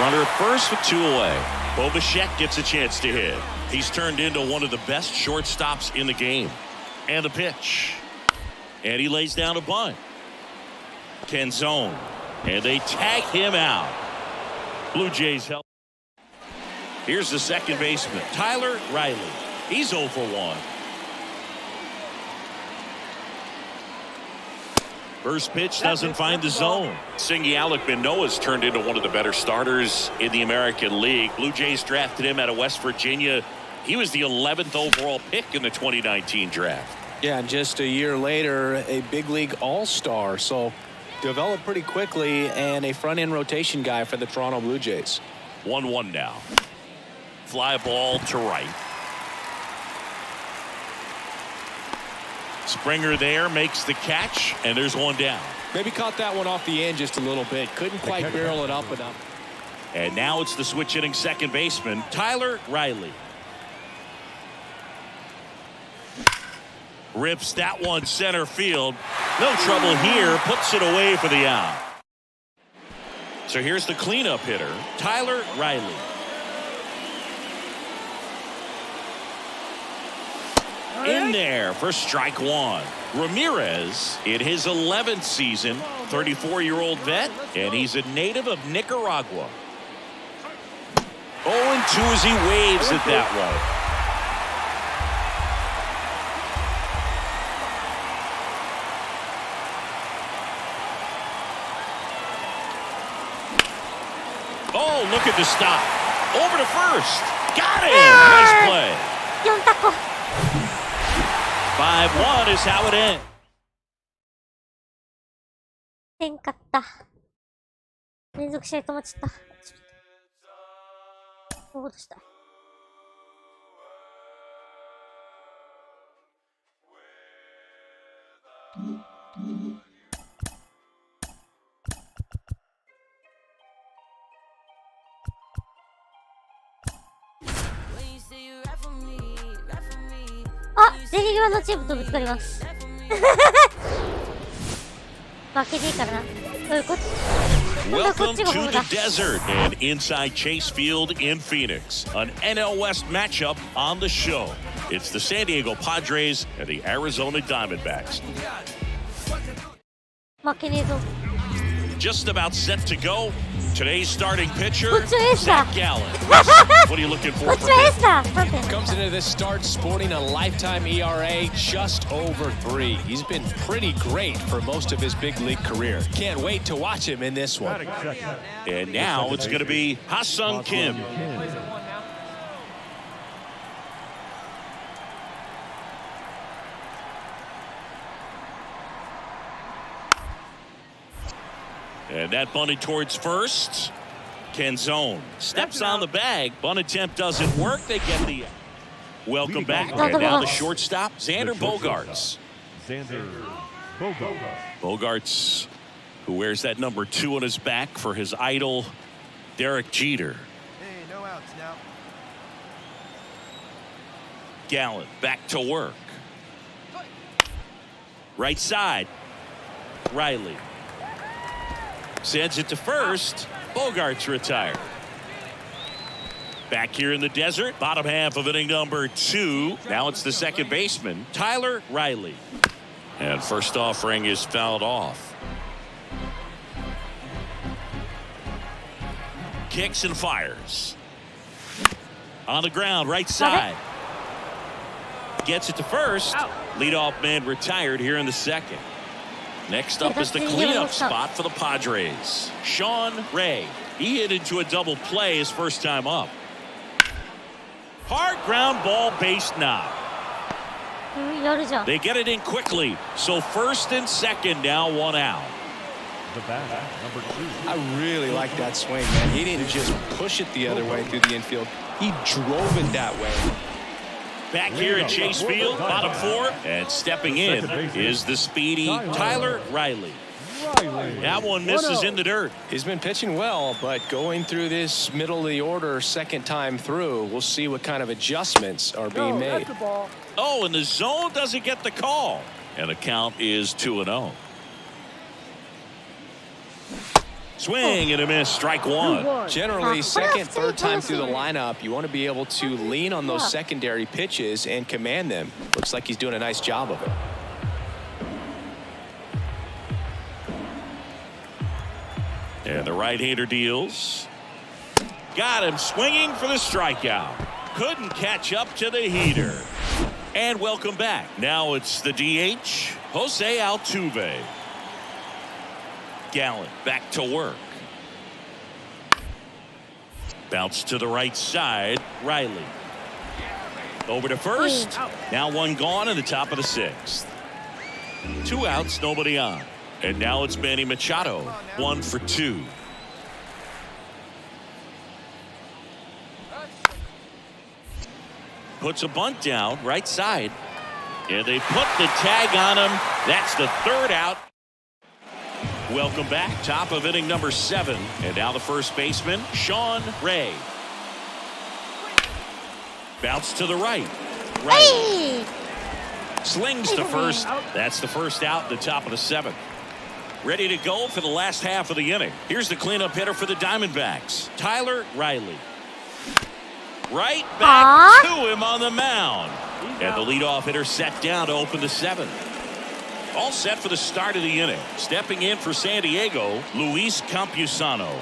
Runner at first with 2 away. Bobachek gets a chance to hit. He's turned into one of the best shortstops in the game. And the pitch. And he lays down a bunt. Canzone. And they tag him out. Blue Jays help. Here's the second baseman, Tyler Riley. He's 0 for 1. First pitch doesn't find the zone. Singy Alek Manoah's turned into one of the better starters in the American League. Blue Jays drafted him out of West Virginia. He was the 11th overall pick in the 2019 draft. Yeah, and just a year later, a big league all-star. So developed pretty quickly, and a front-end rotation guy for the Toronto Blue Jays. 1-1 now. Fly ball to right. Springer there makes the catch, and there's one down. Maybe caught that one off the end just a little bit. Couldn't quite barrel it up enough. And now it's the switch hitting second baseman, Tyler Riley. Rips that one center field. No trouble here. Puts it away for the out. So here's the cleanup hitter, Tyler Riley. In there for strike 1. Ramirez in his 11th season, 34-year-old vet, and he's a native of Nicaragua. 0-2 as he waves it that way. Oh, look at the stop. Over to first. Got him. Nice play. 4タコ。 5-1 is how it ends. せんかった。連続試合止まっちゃった。どうした。あ、ゼリー側のチームとぶつかります。負けねえからな。こっち。Welcome to the desert and inside Chase Field in Phoenix. An NL West matchup on the show. It's the San Diego Padres and the Arizona Diamondbacks. 負けねえぞ。 Just about set to go. Today's starting pitcher, こっちはエースだ。 Zach Gallen. What are you looking こ for っちはエースだ。3点。 Comes into this start sporting a lifetime ERA just over 3. He's been pretty great for most of his big league career. Can't wait to watch him in this one. And now it's going to be Ha-Sung Kim. And that bunted towards first. Canzone steps on the bag. Bunt attempt doesn't work. They get the welcome back. And now the shortstop, Xander Bogaerts. Bogaerts, who wears that number 2 on his back for his idol, Derek Jeter. Hey, no outs now. Gallen back to work. Right side. Riley sends it to first. Bogaerts retired. Back here in the desert, bottom half of inning number 2. Now it's the second baseman, Tyler Riley. And first offering is fouled off. Kicks and fires. On the ground, right side. Gets it to first. Leadoff man retired here in the second. Next up is the cleanup spot for the Padres. Sean Ray. He hit into a double play his first time up. Hard ground ball, base knock. They get it in quickly. So first and second, now 1 out. The bat, number 2. I really like that swing, man. He didn't just push it the other way through the infield. He drove it that way. Back here at Chase Field, bottom 4, and stepping in is the speedy Tyler Riley. That one misses in the dirt. He's been pitching well, but going through this middle of the order second time through, we'll see what kind of adjustments are being made. Oh, and the zone doesn't get the call. And the count is 2-0. Swing and a miss, strike 1. Generally, second, third time through the lineup, you want to be able to lean on those secondary pitches and command them. Looks like he's doing a nice job of it. And the right-hander deals. Got him swinging for the strikeout. Couldn't catch up to the heater. And welcome back. Now it's the DH, Jose Altuve. Gallen back to work. Bounce to the right side. Riley. Over to first. Now 1 gone in the top of the 6th. 2 outs, nobody on. And now it's Manny Machado. 1 for 2. Puts a bunt down, right side. And they put the tag on him. That's the 3rd out. Welcome back. Top of inning number 7. And now the first baseman, Sean Ray. Bounce to the right. Riley. Slings to first. That's the first out in the top of the 7th. Ready to go for the last half of the inning. Here's the cleanup hitter for the Diamondbacks, Tyler Riley. Right back to him on the mound. And the leadoff hitter set down to open the 7th. All set for the start of the inning. Stepping in for San Diego, Luis Campusano.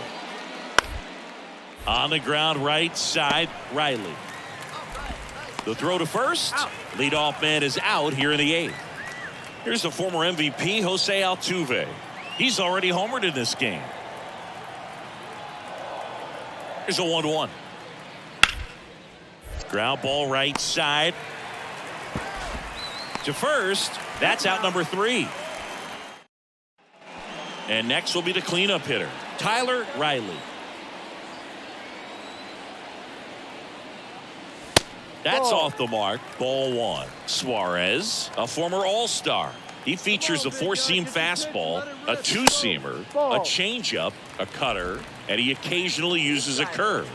On the ground, right side, Riley. The throw to first. Leadoff man is out here in the 8th. Here's the former MVP, Jose Altuve. He's already homered in this game. Here's a 1-1. Ground ball right side to first. That's out number 3. And next will be the cleanup hitter, Tyler Riley. That's off the mark. Ball 1. Suarez, a former All-Star. He features a 4-seam fastball, a 2-seamer, a changeup, a cutter, and he occasionally uses a curve.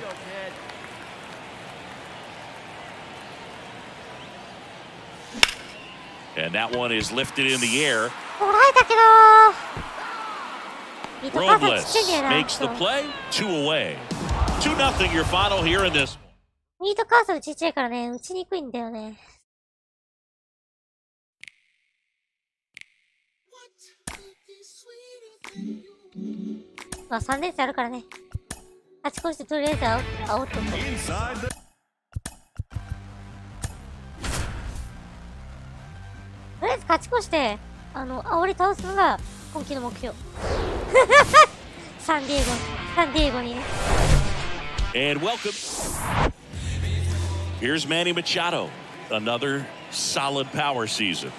And that one is lifted in the air. Robles makes the play. 2 away. 2-0 your final here in this. ミートカーソルちっちゃいからね、打ちにくいんだよね。まあ3連戦あるからね。あちこちでとりあえず煽っとく。とりあえず勝ち越して、煽り倒すのが今季の目標。サンディエゴにね。And welcome. Here's Manny Machado. Another solid power season.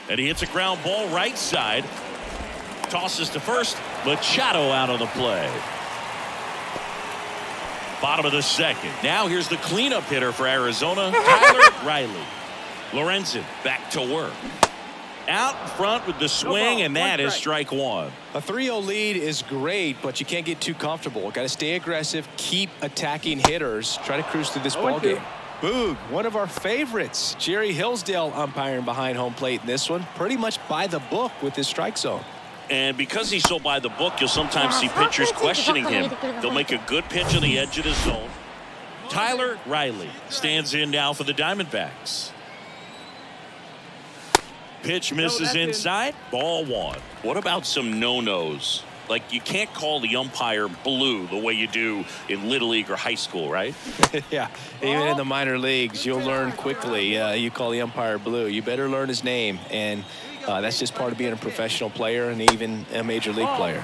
And he hits a ground ball right side. Tosses to first. Machado out of the play. Bottom of the second. Now here's the cleanup hitter for Arizona, Tyler Riley. Lorenzen back to work. Out in front with the swing, and that is strike 1. A 3-0 lead is great, but you can't get too comfortable. Got to stay aggressive, keep attacking hitters, try to cruise through this ball game. Boog, one of our favorites. Jerry Hillsdale umpiring behind home plate in this one. Pretty much by the book with his strike zone. And because he's so by the book, you'll sometimes see pitchers questioning him. They'll make a good pitch on the edge of the zone. Tyler Riley stands in now for the Diamondbacks. Pitch misses inside. Ball 1. What about some no-nos? Like, you can't call the umpire blue the way you do in Little League or high school, right? Yeah, even in the minor leagues, you'll learn quickly. You call the umpire blue. You better learn his name. And that's just part of being a professional player and even a major league player.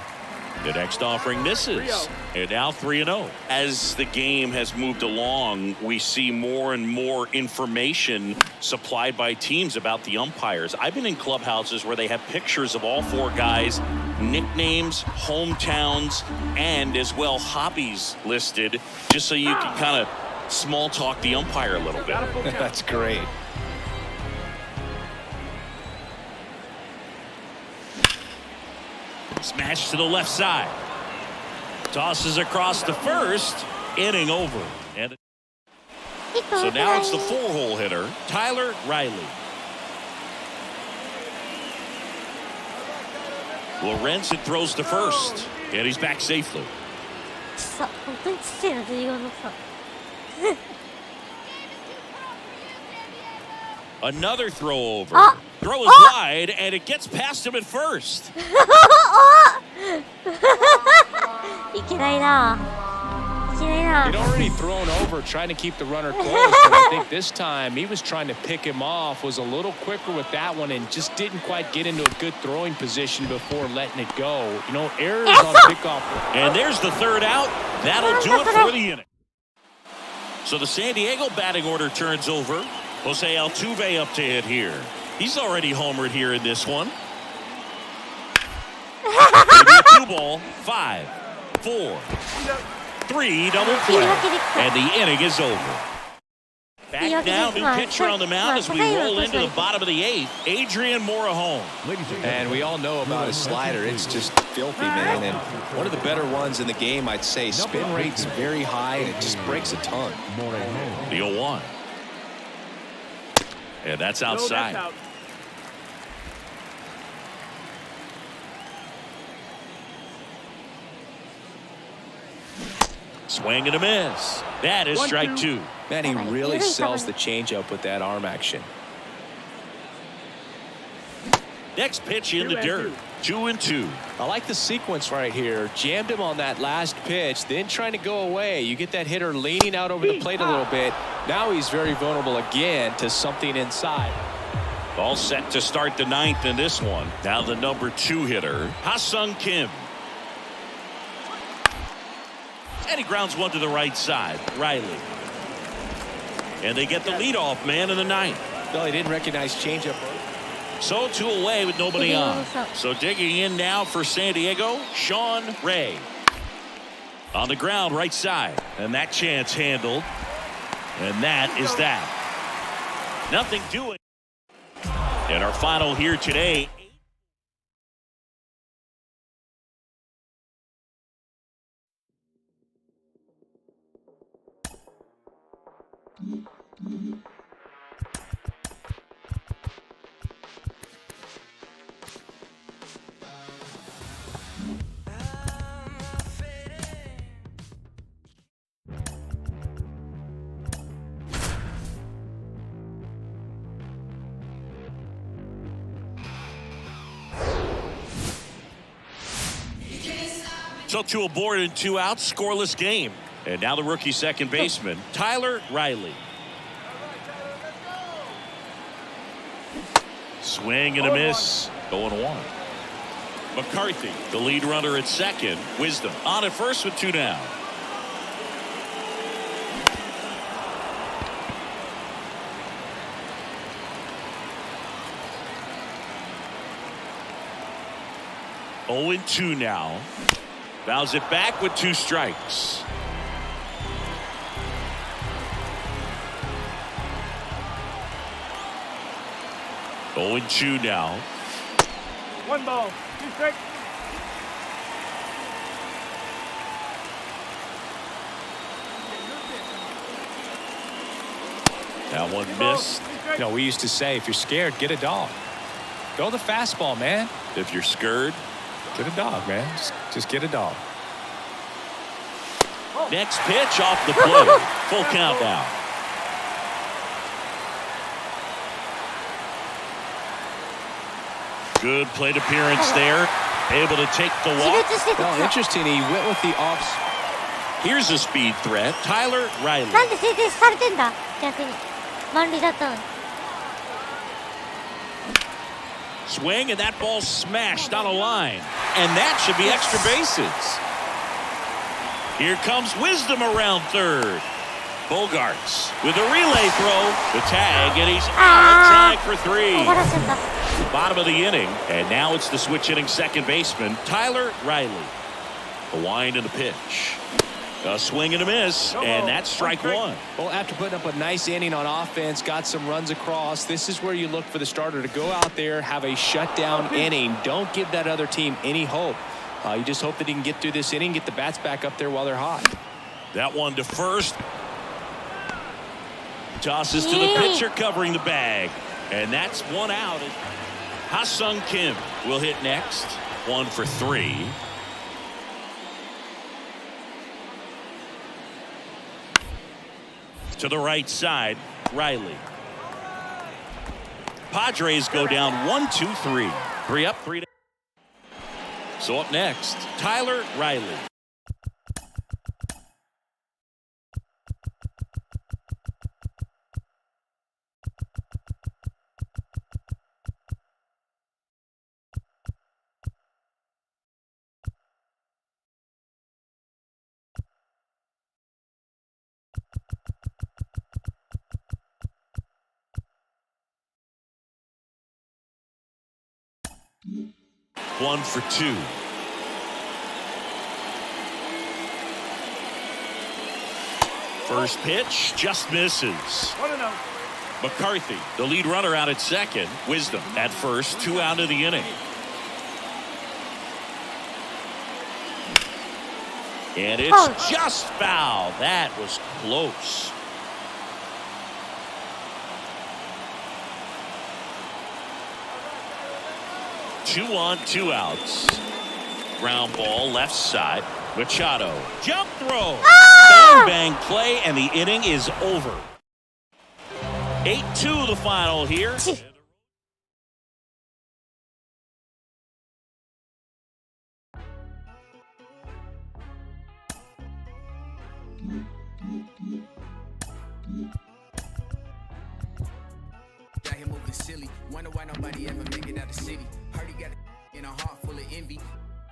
The next offering misses. And now 3-0. As the game has moved along, we see more and more information supplied by teams about the umpires. I've been in clubhouses where they have pictures of all 4 guys, nicknames, hometowns, and as well hobbies listed, just so you can kind of small talk the umpire a little bit. That's great. Smash to the left side. Tosses across to first. Inning over. And so now it's the 4-hole hitter, Tyler Riley. Lorenzen throws to first. And he's back safely. Another throw over. Throw is wide, and it gets past him at first. いけないな。いけないな。 He'd already thrown over trying to keep the runner close, but I think this time he was trying to pick him off, was a little quicker with that one, and just didn't quite get into a good throwing position before letting it go. You know, errors on pickoff. And there's the 3rd out. That'll do it for the inning. So the San Diego batting order turns over. Jose Altuve up to hit here. He's already homered here in this one. Maybe a 2-ball, 5, 4, 3 double play, and the inning is over. Back now, new pitcher on the mound as we roll into the bottom of the 8th. Adrian Morejon. And we all know about his slider. It's just filthy, man. And one of the better ones in the game, I'd say. Spin rate's very high, and it just breaks a ton. The 0-1. And that's outside. No, that's out. Swing and a miss. That is strike 2. Man, he really sells the changeup with that arm action. Next pitch in the dirt. 2-2. I like the sequence right here. Jammed him on that last pitch, then trying to go away. You get that hitter leaning out over the plate a little bit. Now he's very vulnerable again to something inside. All set to start the 9th in this one. Now the number 2 hitter, Ha-Sung Kim. And he grounds one to the right side. Riley. And they get the leadoff man in the ninth. No, he didn't recognize changeup. So 2 away with nobody on. So digging in now for San Diego, Sean Ray. On the ground, right side. And that chance handled. And that is that. Nothing doing. And our final here today. So 2 aboard and 2 out, scoreless game. And now the rookie second baseman, Tyler Riley. Swing and a miss. 0-1. McCarthy, the lead runner at second. Wisdom on at first with 2 down. Oh and 2 now. Fouls it back with 2 strikes. Oh and 2 now. 1 ball, 2 strikes. That one missed. You know, we used to say, if you're scared, get a dog. Go the fastball, man. If you're scared, get a dog, man. Just get a dog. next pitch off the plate. Full count now. Good plate appearance there. Able to take the walk. Oh, interesting. He went with the offs. Here's a speed threat. Tyler Riley. なんで制定されてんだ逆に満塁だったのに Swing, and that ball smashed on a line. And that should be extra bases. Here comes Wisdom around third. Bogarts with a relay throw. The tag, and he's out of tag for 3. 終わらせた Bottom of the inning, and now it's the switch hitting second baseman, Tyler Riley. A wind and a pitch. A swing and a miss, and that's strike 1. Well, after putting up a nice inning on offense, got some runs across, this is where you look for the starter to go out there, have a shutdown inning. Don't give that other team any hope. You just hope that he can get through this inning, get the bats back up there while they're hot. That one to first. Tosses to the pitcher covering the bag, and that's 1 out. Ha-Sung Kim will hit next. 1 for 3. To the right side, Riley. Padres go down 1-2-3. 3 up, 3 down. So up next, Tyler Riley. One for 2. First pitch just misses. 1-0. McCarthy, the lead runner out at second. Wisdom at first, 2 out of the inning. And it's just foul. That was close. Two on, 2 outs. Ground ball left side. Machado. Jump throw. Bang bang play, and the inning is over. 8-2 the final here. Got him moving silly. Wonder why nobody ever make it out of the city. Heard he got in a heart full of envy.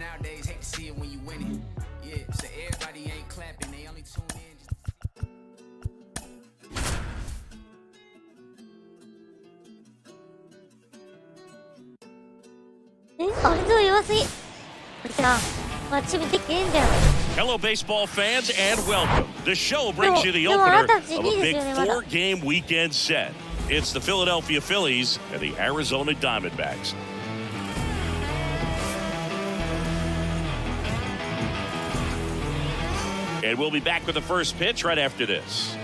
Nowadays, hate to see it when you win it. Yeah, so everybody ain't clapping, they only tune in. Hello, baseball fans, and welcome. The show brings you the opener of a big four-game weekend set. It's the Philadelphia Phillies and the Arizona Diamondbacks. And we'll be back with the first pitch right after this.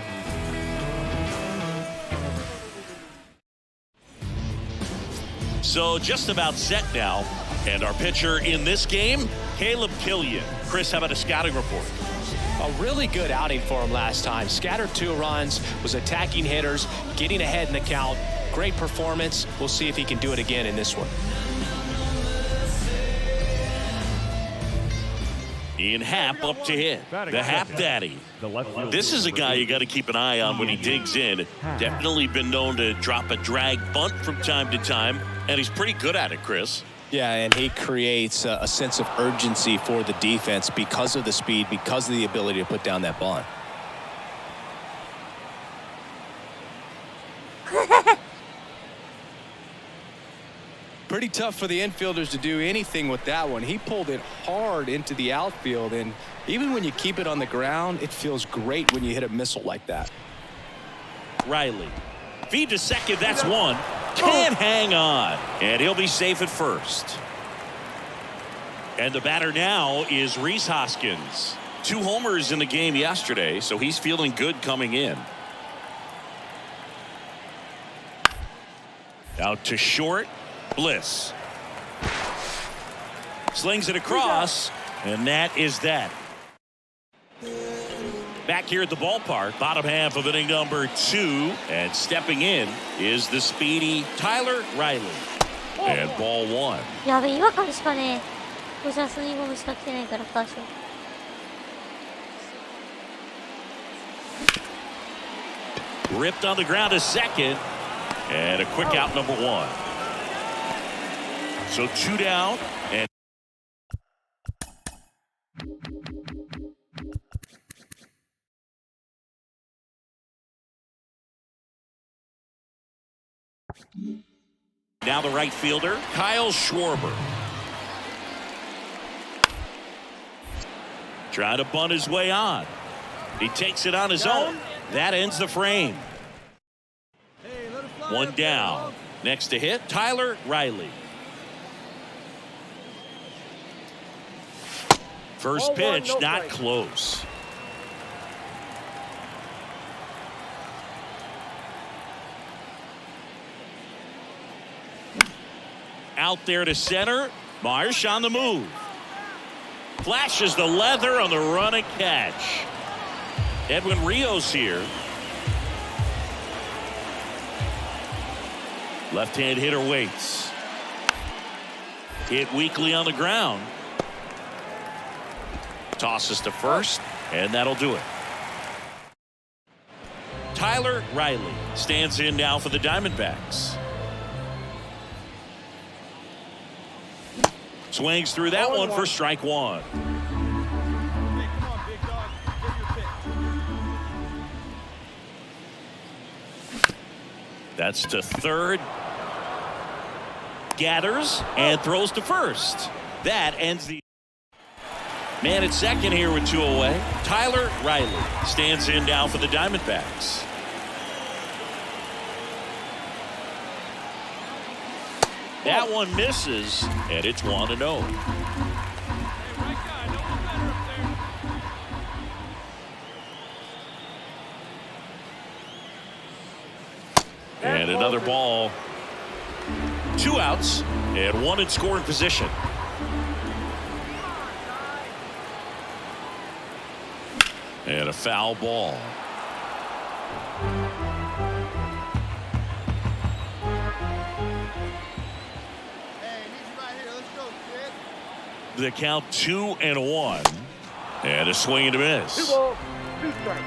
So just about set now. And our pitcher in this game, Caleb Killian. Chris, how about a scouting report? A really good outing for him last time. Scattered 2 runs, was attacking hitters, getting ahead in the count. Great performance. We'll see if he can do it again in this one. Ian Happ up to hit. The Happ Daddy. This is a guy you got to keep an eye on when he digs in. Definitely been known to drop a drag bunt from time to time, and he's pretty good at it, Chris. Yeah, and he creates a sense of urgency for the defense because of the speed, because of the ability to put down that bunt. Pretty tough for the infielders to do anything with that one. He pulled it hard into the outfield, and even when you keep it on the ground, it feels great when you hit a missile like that. Riley. Feed to second, that's one. Can't hang on. And he'll be safe at first. And the batter now is Rhys Hoskins. 2 homers in the game yesterday, so he's feeling good coming in. Out to short. Bliss. Slings it across, and that is that. Back here at the ballpark, bottom half of inning number 2, and stepping in is the speedy Tyler Riley. And ball 1. やべ、違和感しかねえ。ドジャースのユニフォームしか着てないから、多少。Ripped on the ground to second, and a quick out number 1. So 2 down, and now the right fielder, Kyle Schwarber. Trying to bunt his way on. He takes it on his own. That ends the frame. 1 down. Next to hit, Tyler Riley. First pitch, not close. Out there to center. Marsh on the move. Flashes the leather on the run and catch. Edwin Rios here. Left-hand hitter waits. Hit weakly on the ground. Tosses to first, and that'll do it. Tyler Riley stands in now for the Diamondbacks. Swings through that one for strike 1. That's to third. Gathers and throws to first. That ends the man at second here with 2 away. Tyler Riley stands in now for the Diamondbacks. That one misses, and it's 1-0. And another ball. 2 outs and 1 in scoring position. And a foul ball. The count 2-1. And a swing and a miss. 2 balls, 2 strikes.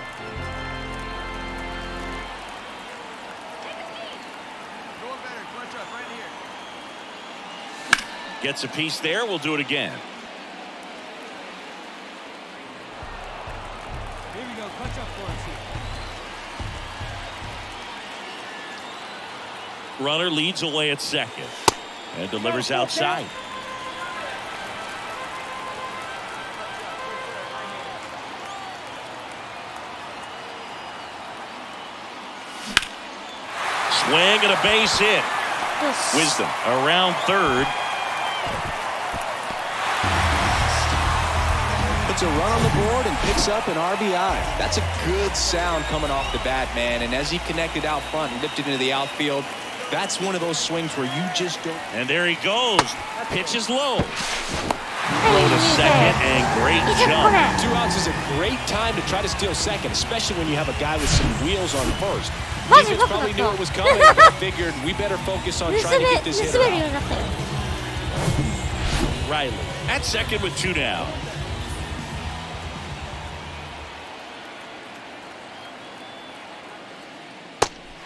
Going better. Clutch up right here. Gets a piece there. We'll do it again. clutch up for us here. Runner leads away at second and delivers outside. Swing and a base hit. Yes. Wisdom around third. Puts a run on the board and picks up an RBI. That's a good sound coming off the bat, man. And as he connected out front and lifted into the outfield, that's one of those swings where you just don't. And there he goes. Pitch is low. Throw to second and great jump. 2 outs is a great time to try to steal second, especially when you have a guy with some wheels on first. マジ Defense 僕だ probably っ knew た it was coming, but figured we better focus on 盗 trying to め get this hit 盗めるよう out. になったよ Riley at second with 2 down.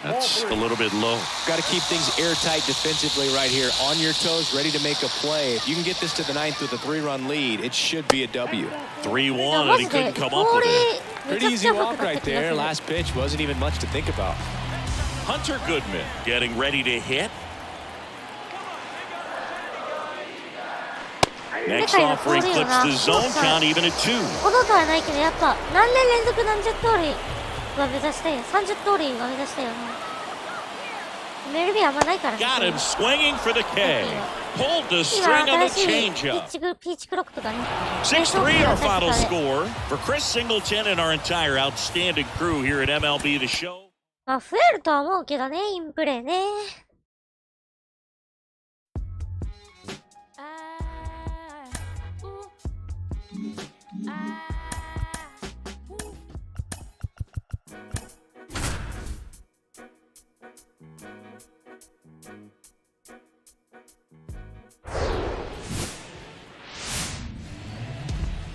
That's a little bit low. Got to keep things airtight defensively right here. On your toes, ready to make a play. If you can get this to the 9th with a 3-run lead, it should be a W. 3-1 and he couldn't come up with it. Pretty easy walk right there. Last pitch wasn't even much to think about. Hunter Goodman getting ready to hit. Next offering clips the zone count even at 2. この音はないけどやっぱ何年連続何十盗塁は目指したいよ30盗塁は目指したいよね MLB あんまないからね Got him swinging for the K. Pulled the string 今 on the 新しい changeup. ピーチクロックとかね 6-3 our final score for Chris Singleton and our entire outstanding crew here at MLB The Show. まあ増えるとは思うけどねインプレーね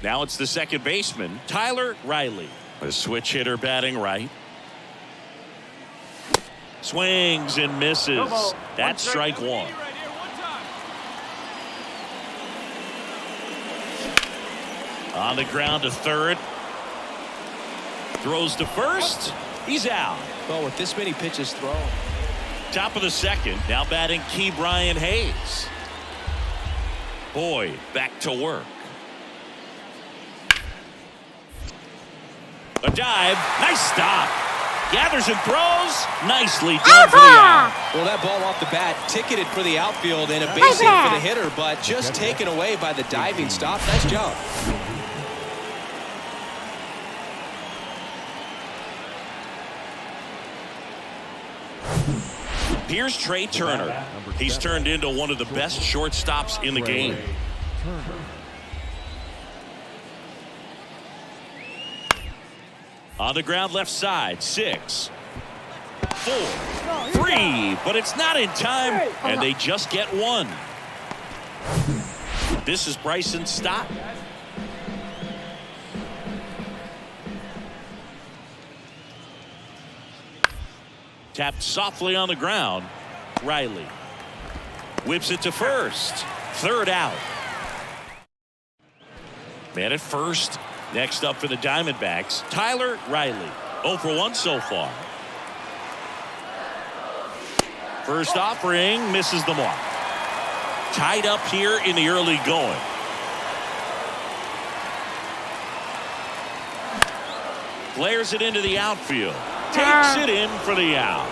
Now it's the second baseman, Tyler Riley. A switch hitter batting right. Swings and misses. That's strike 1. Right here, one time. On the ground to third. Throws to first. He's out. Well, with this many pitches thrown. Top of the second. Now batting Key Brian Hayes. Boyd back to work. A dive. Nice stop. Gathers and throws. Nicely done for the out. Well, that ball off the bat ticketed for the outfield and a base hit for the hitter, but just taken away by the diving stop. Nice job. Here's Trey Turner. He's turned into one of the best shortstops in the game. On the ground left side, 6, 4, 3, but it's not in time, and they just get 1. This is Bryson's stop. Tapped softly on the ground. Riley whips it to first. Third out. Man at first. Next up for the Diamondbacks, Tyler Riley. 0 for 1 so far. First offering misses the mark. Tied up here in the early going. Flares it into the outfield. Takes it in for the out.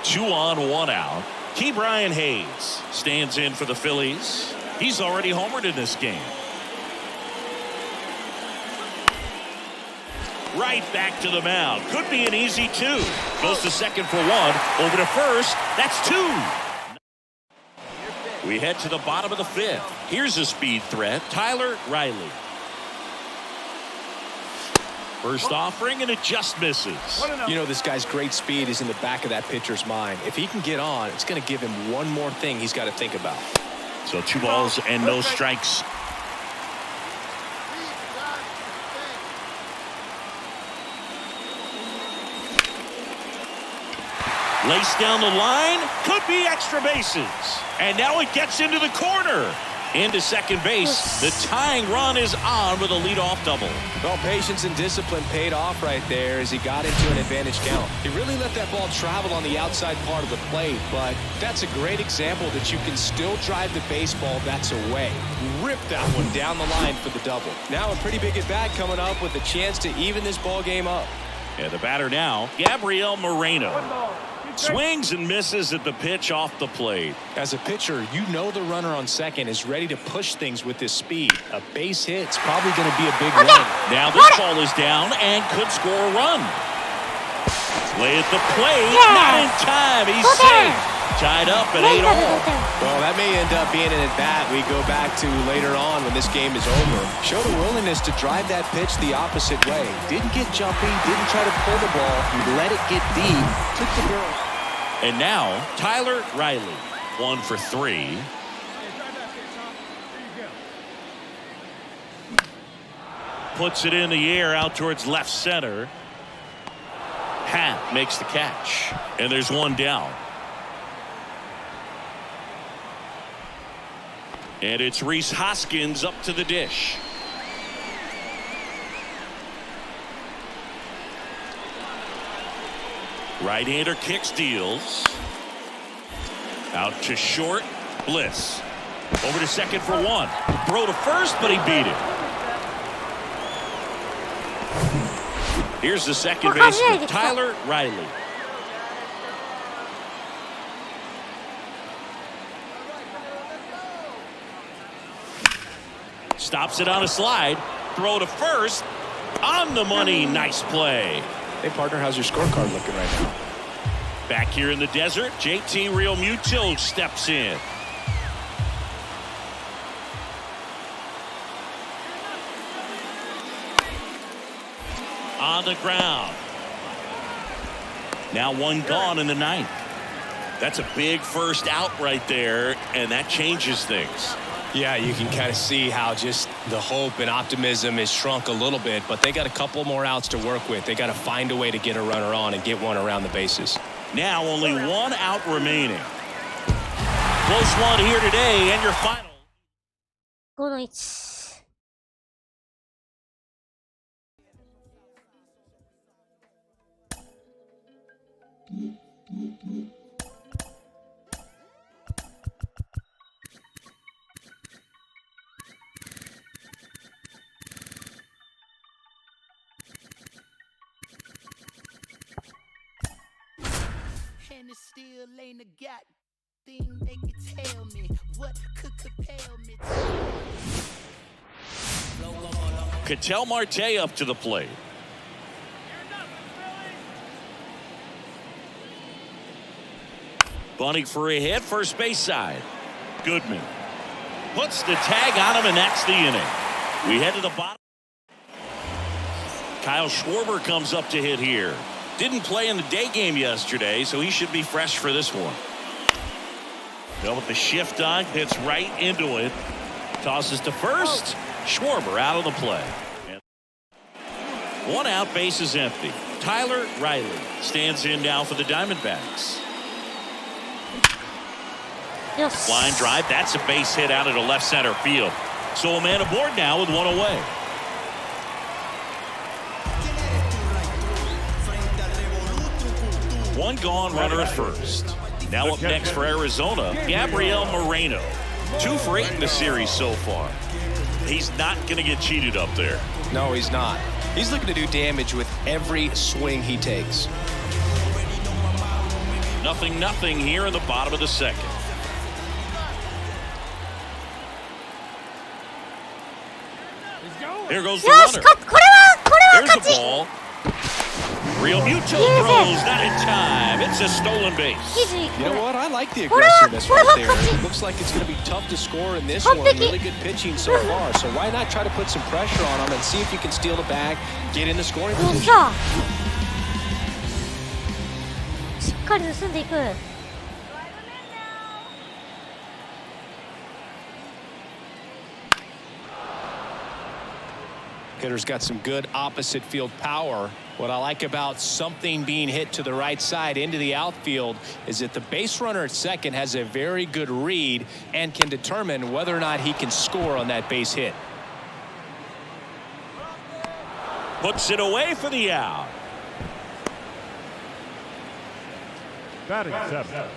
2 on, 1 out. Key Brian Hayes stands in for the Phillies. He's already homered in this game. Right back to the mound. Could be an easy 2. Goes to second for 1. Over to first. That's 2. We head to the bottom of the 5th. Here's a speed threat. Tyler Riley. First offering, and it just misses. You know, this guy's great speed is in the back of that pitcher's mind. If he can get on, it's going to give him one more thing he's got to think about. So 2 balls and no strikes. Laced down the line, could be extra bases. And now it gets into the corner. Into second base. The tying run is on with a leadoff double. Well, patience and discipline paid off right there as he got into an advantage count. He really let that ball travel on the outside part of the plate, but that's a great example that you can still drive the baseball that's away. Rip that one down the line for the double. Now a pretty big at-bat coming up with a chance to even this ball game up. And the batter now, Gabriel Moreno. One ball. Two strikes. Swings and misses at the pitch off the plate. As a pitcher, you know the runner on second is ready to push things with this speed. A base hit's probably going to be a big win. Now this ball is down and could score a run. Play at the plate, not in time. He's safe. Tied up at 8-all. Well, that may end up being an at-bat we go back to later on when this game is over. Showed a willingness to drive that pitch the opposite way. Didn't get jumpy, didn't try to pull the ball. He let it get deep, took the barrel. And now, Tyler Riley, 1 for 3. Hey, drive that pitch, huh? There you go. Puts it in the air out towards left center. Happ makes the catch. And there's one down. And it's Rhys Hoskins up to the dish. Right-hander kicks, deals. Out to short, Bliss. Over to second for 1. Throw to first, but he beat it. Here's the second baseman, Tyler Riley. Stops it on a slide. Throw to first. On the money. Nice play. Hey, partner, how's your scorecard looking right now? Back here in the desert, JT Realmuto steps in. On the ground. Now one gone in the ninth. That's a big first out right there, and that changes things. Yeah, you can kind of see how just the hope and optimism is shrunk a little bit, but they got a couple more outs to work with. They got to find a way to get a runner on and get one around the bases. Now only one out remaining. Close one here today, and your final. 5-1。And it still ain't a god thing they can tell me. What could compel me to Ketel Marte up to the plate. Bunting for a hit, first base side. Goodman puts the tag on him, and that's the inning. We head to the bottom. Kyle Schwarber comes up to hit here. Didn't play in the day game yesterday, so he should be fresh for this one. Well, with the shift on, hits right into it. Tosses to first. Schwarber out of the play. One out, base is empty. Tyler Riley stands in now for the Diamondbacks. Line drive, that's a base hit out into left center field. So a man aboard now with one away. One gone, runner at first. Now up next for Arizona, Gabriel Moreno. 2 for 8 in the series so far. He's not going to get cheated up there. No, he's not. He's looking to do damage with every swing he takes. 0-0 here in the bottom of the second. Here goes the runner. There's a ball. Realmuto throws, not in time. It's a stolen base. You know what? I like the aggressiveness right there. It looks like it's going to be tough to score in this one. Really good pitching so far. So why not try to put some pressure on him and see if you can steal the bag, get in the scoring position. しっかり盗んでいく。Hitter's got some good opposite field power. What I like about something being hit to the right side into the outfield is that the base runner at second has a very good read and can determine whether or not he can score on that base hit. Puts it away for the out. Batting seventh,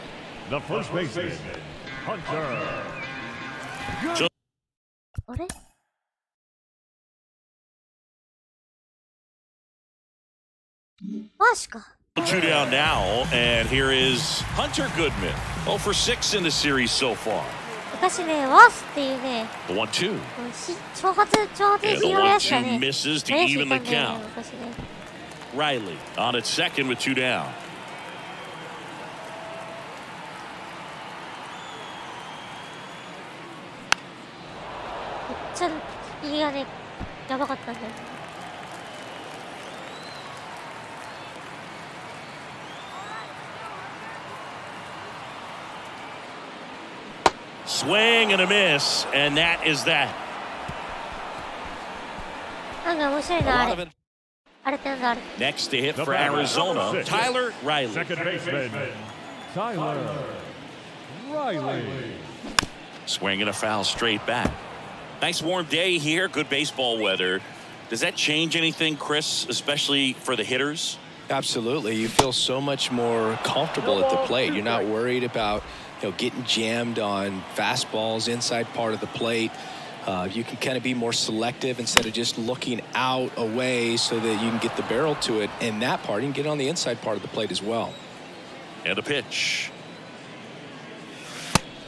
the first baseman, Hunter. あれマジか。 2 down now, and here is Hunter Goodman. 0 for 6 in the series so far. 昔ね、ワースっていうね、 The 1-2. 挑発で And 使 the 用やつが 1-2 ね、 misses to 林 even さ the んでね count. 昔ね。 Riley on at second with 2 down. めっちゃ右がね、やばかったんだよね。Swing and a miss, and that is that. なんか面白い A な、あ lot of れ。 it. あれってなんだ、あれ。 Next to hit The for batter, Arizona, number 6. Tyler Riley. Second baseman, Tyler Riley. Swing and a foul straight back. Nice warm day here, good baseball weather. Does that change anything, Chris, especially for the hitters? Absolutely. You feel so much more comfortable at the plate. You're not worried about, getting jammed on fastballs inside part of the plate. You can kind of be more selective instead of just looking out away so that you can get the barrel to it. In that part, you can get on the inside part of the plate as well. And a pitch.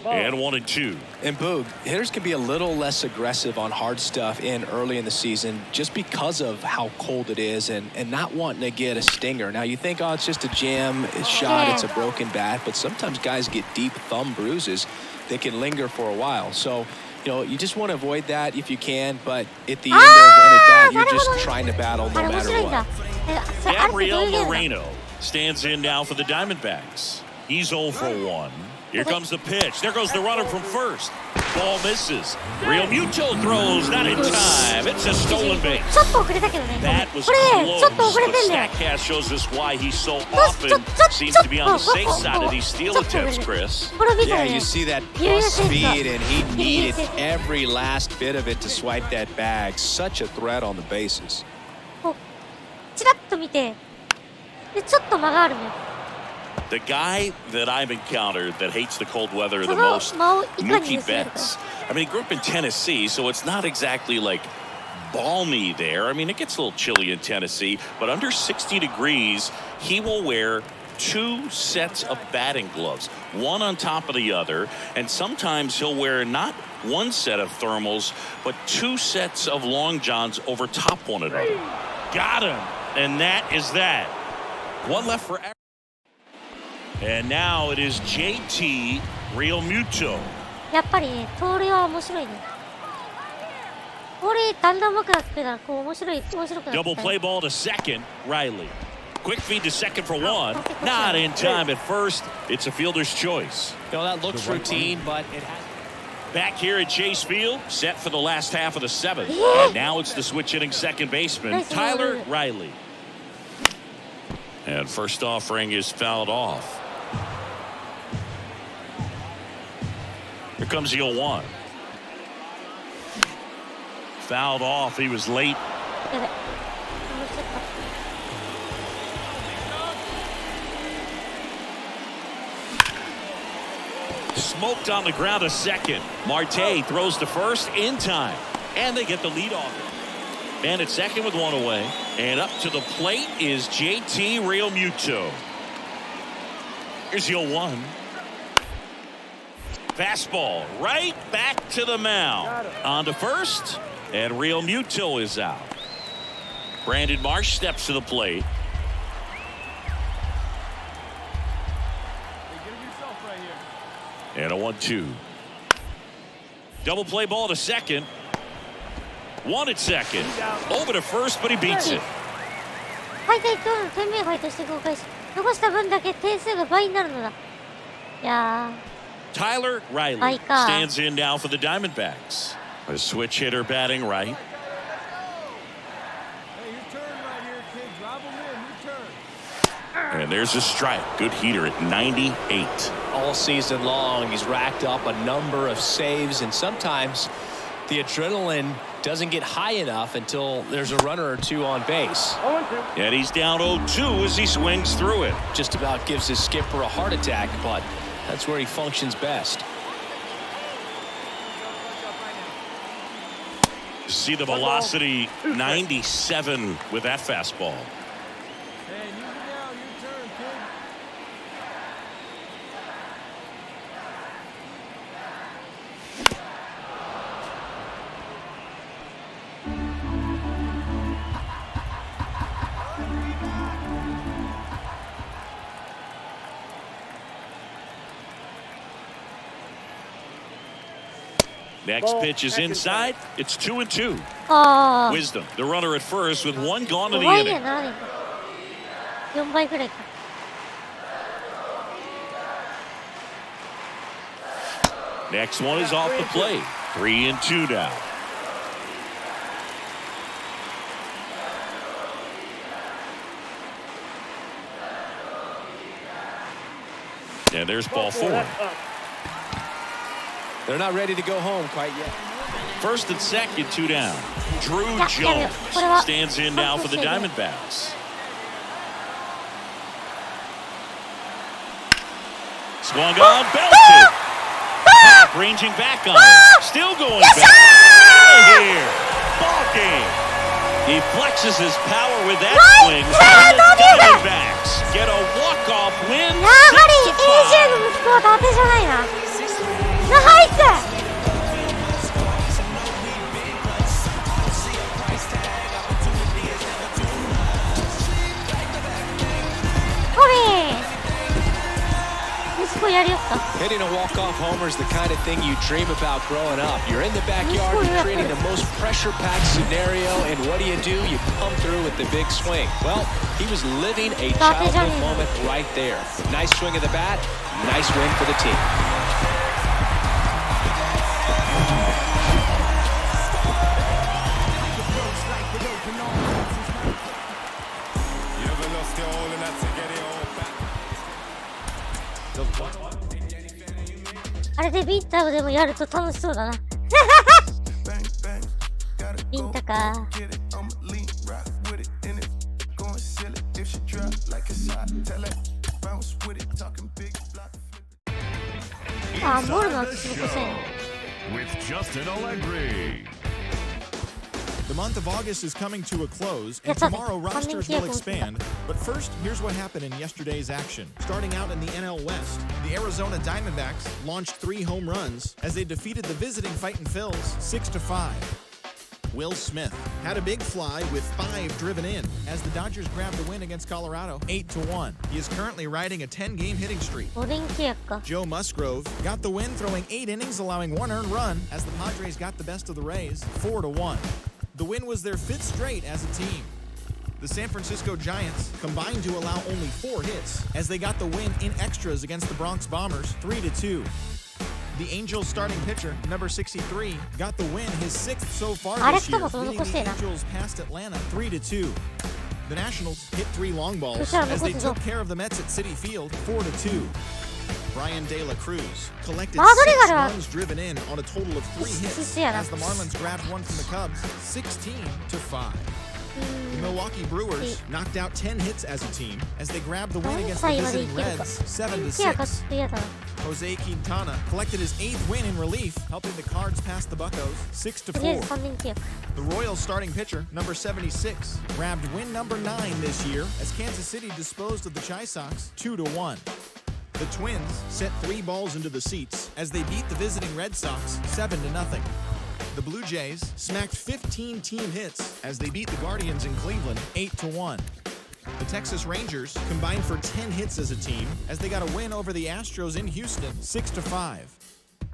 And 1-2. And Boog, hitters can be a little less aggressive on hard stuff early in the season just because of how cold it is and not wanting to get a stinger. Now you think, oh, it's just a jam, it's shot, it's a broken bat, but sometimes guys get deep thumb bruises that can linger for a while. So, you just want to avoid that if you can, but at the end of an at-bat, you're just trying to battle no あれ面 matter 白いんだ what.。それあれってどう Gabriel いうゲームだ Moreno stands in now for the Diamondbacks. He's 0 for 1. Here comes the pitch. There goes the runner from first. Ball misses. Real Muto throws, not in time. It's a stolen base. ちょっと遅れたけどね。 That was これ、ちょっと close, 遅れ but てんだよ。 StatCast shows us why he so often seems to be on the safe side of these steal attempts, Chris. これ見た Yeah, らね you。see that Yeah, plus yeah, speed, yeah. and he needed Yeah. every last bit of it to swipe that bag. Such a threat on the bases. こうチラッと見て、でちょっと間があるのよ。 The guy that I've encountered that hates the cold weather the その most, 間をいかに Mookie 寄せるか。 Betts. I mean, he grew up in Tennessee, so it's not exactly like balmy there. I mean, it gets a little chilly in Tennessee, but under 60 degrees, he will wear 2 sets of batting gloves, one on top of the other, and sometimes he'll wear not 1 set of thermals, but 2 sets of long johns over top one another. Got him, and that is that. One left for. And now it is JT Real Muto. やっぱりね、盗塁は面白いね。盗塁だんだん上手くなってから、こう面白くなってき Double た play ね。 ball to second. Riley. Quick feed to second for 1. Not in time at first. It's a fielder's choice. That looks routine, but it has. Back here at Chase Field, set for the last half of the 7th. And now it's the switch hitting second baseman, Tyler Riley. And first offering is fouled off. Here comes the 0-1. Fouled off. He was late. やべ。面白かっ Smoked on the ground to second. Marte throws to first in time. And they get the lead off. And at second with 1 away. And up to the plate is JT Real Muto. Here's the 0-1. Fastball right back to the mound. On to first. And Real Muto is out. Brandon Marsh steps to the plate. Hey, get it yourself right here. And a 1-2. Double play ball to second. 1 at second. Over to first, but he beats it. ファイト1分、懸命ファイトして公開し、残した分だけ点数が倍になるのだ。いや Tyler Riley Ay, ka. stands in now for the Diamondbacks. A switch hitter batting right. Hey, your turn right here, kid. Drive 'em And there's a strike. Good heater at 98. All season long, he's racked up a number of saves, and sometimes the adrenaline doesn't get high enough until there's a runner or two on base. And he's down 0-2 as he swings through it. Just about gives his skipper a heart attack, but that's where he functions best. See the velocity, 97 with that fastball. Hey, use it now. Your turn, kid. Next pitch is inside. It's 2-2. ああ Wisdom, the runner at first with one gone to the 怖いや inning. な4倍くらいか Next one is off the plate. 3-2 now. And there's ball 4. They're not ready to go home quite yet. First and second, 2 down. Drew Yeah, Jones yeah. stands in now for the Diamondbacks. Swung on, belted. Back, ranging back on it. Still going back. Out here. Ball game. He flexes his power with that swing. And the Diamondbacks get a walk-off win. やはり AJ の 6-5. 息子は伊達じゃないなナイスコビー息子やりよった Hitting a walk-off homer is the kind of thing you dream about growing up. You're in the backyard, you're creating the most pressure-packed scenario, and what do? You come through with the big swing. Well, he was living a childhood moment right there. Nice swing of the bat, nice win for the team. You ever lost your all and had to get it all back? あれでビンタでもやると楽しそうだなビンタかあ、ボールの私もせん With Justin Allegri. The month of August is coming to a close, and Yes, okay. tomorrow rosters will expand. But first, here's what happened in yesterday's action. Starting out in the NL West, the Arizona Diamondbacks launched 3 home runs as they defeated the visiting Fightin' Phils 6-5. Will Smith had a big fly with 5 driven in as the Dodgers grabbed the win against Colorado 8-1. He is currently riding a 10-game hitting streak. 5連契約か Joe Musgrove got the win throwing 8 innings, allowing 1 earned run as the Padres got the best of the Rays 4-1. The win was their 5th straight as a team. The San Francisco Giants combined to allow only 4 hits as they got the win in extras against the Bronx Bombers 3-2. The Angels starting pitcher, number 63, got the win, his 6th so far this year, leading the Angels past Atlanta 3-2. The Nationals hit 3 long balls as they took care of the Mets at Citi Field 4-2. Brian De La Cruz collected 6 runs driven in on a total of 3 hits as the Marlins grabbed one from the Cubs 16-5. The Milwaukee Brewers knocked out 10 hits as a team as they grabbed the win against the visiting Reds 7-6. Jose Quintana collected his 8th win in relief, helping the Cards pass the Buccos 6-4. The Royals starting pitcher, number 76, grabbed win number 9 this year as Kansas City disposed of the Chi Sox 2-1. The Twins sent 3 balls into the seats as they beat the visiting Red Sox 7-0. The Blue Jays smacked 15 team hits as they beat the Guardians in Cleveland 8-1. The Texas Rangers combined for 10 hits as a team as they got a win over the Astros in Houston 6-5.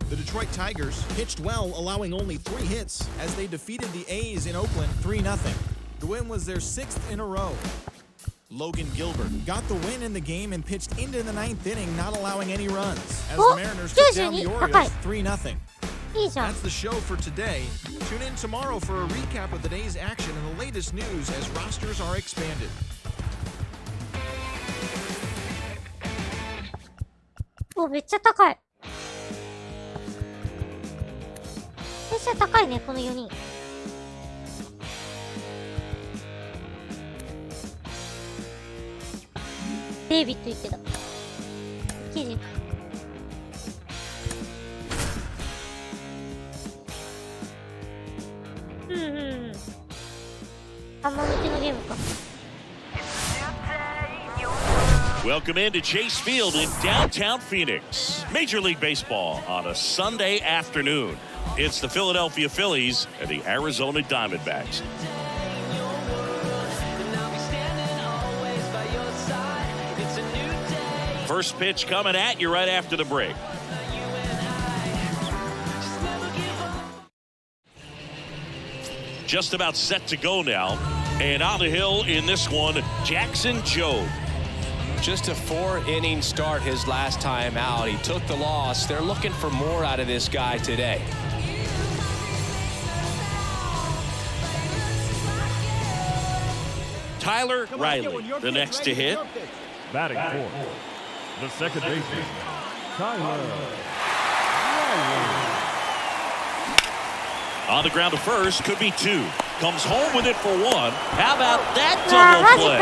The Detroit Tigers pitched well, allowing only 3 hits as they defeated the A's in Oakland 3-0. The win was their 6th in a row. Logan Gilbert got the win in the game and pitched into the 9th inning, not allowing any runs as the Mariners took down the Orioles 3-0. That's the show for today. Tune in tomorrow for a recap of the day's action and the latest news as rosters are expanded. お、めっちゃ高い。めっちゃ高いね、この4人。デイビッド言ってた。記事か。あんま向きのゲームか。Welcome into Chase Field in downtown Phoenix. Major League Baseball on a Sunday afternoon. It's the Philadelphia Phillies and the Arizona Diamondbacks. First pitch coming at you right after the break. Just about set to go now. And on the hill in this one, Jackson Jobe. Just a 4-inning start his last time out. He took the loss. They're looking for more out of this guy today. Tyler Riley, the next to hit. Batting fourth, the second baseman, Tyler Riley. On the ground to first, could be two. Comes home with it for one. How about that double play?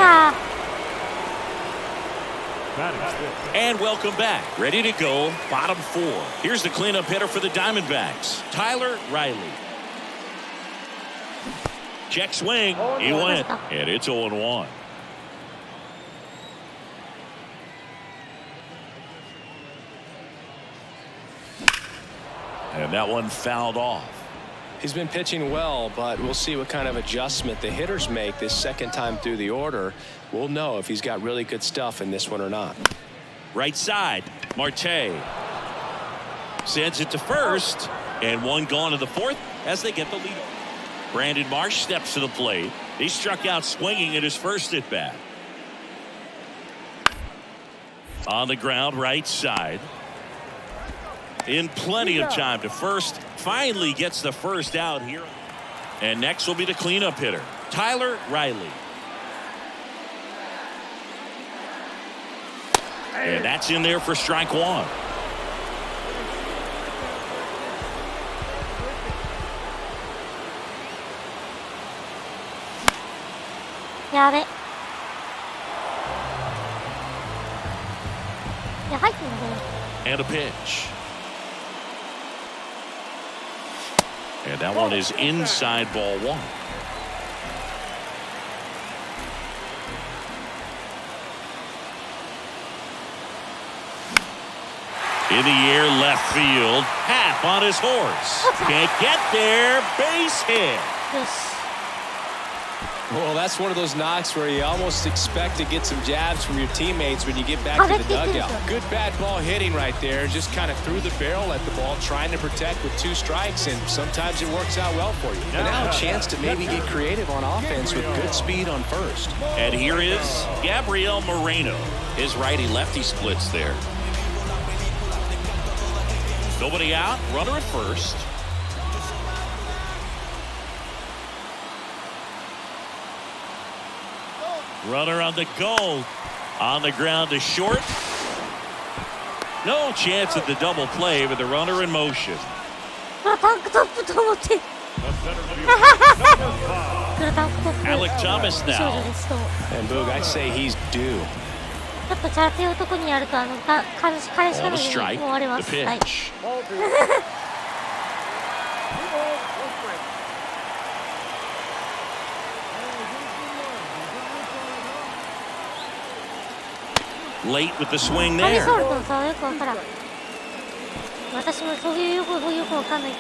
And welcome back. Ready to go, bottom four. Here's the cleanup hitter for the Diamondbacks, Tyler Riley. Check swing. He went, and it's 0-1. And that one fouled off. He's been pitching well, but we'll see what kind of adjustment the hitters make this second time through the order. We'll know if he's got really good stuff in this one or not. Right side, Marte sends it to first, and one gone to the fourth as they get the lead. Brandon Marsh steps to the plate. He struck out swinging at his first at bat. On the ground, right side. In plenty of time to first. Finally gets the first out here. And next will be the cleanup hitter, Tyler Riley. And that's in there for strike one. Yeah, it. Yeah, hi, and a pitch. And that one is inside, ball one. In the air, left field. Hap on his horse. Can't get there. Base hit. Yes. Well, that's one of those knocks where you almost expect to get some jabs from your teammates when you get back to the dugout. Good bat ball hitting right there. Just kind of threw the barrel at the ball, trying to protect with 2 strikes, and sometimes it works out well for you. But now a chance to maybe get creative on offense with good speed on first. And here is Gabriel Moreno. His righty-lefty splits there. Nobody out, runner at first. Runner on the go. On the ground to short. No chance at the double play with the runner in motion. Alec Thomas now. And Boog, I'd say he's due. On the strike, the pitch. Late with the swing there. 私もそういうよくわかんないけ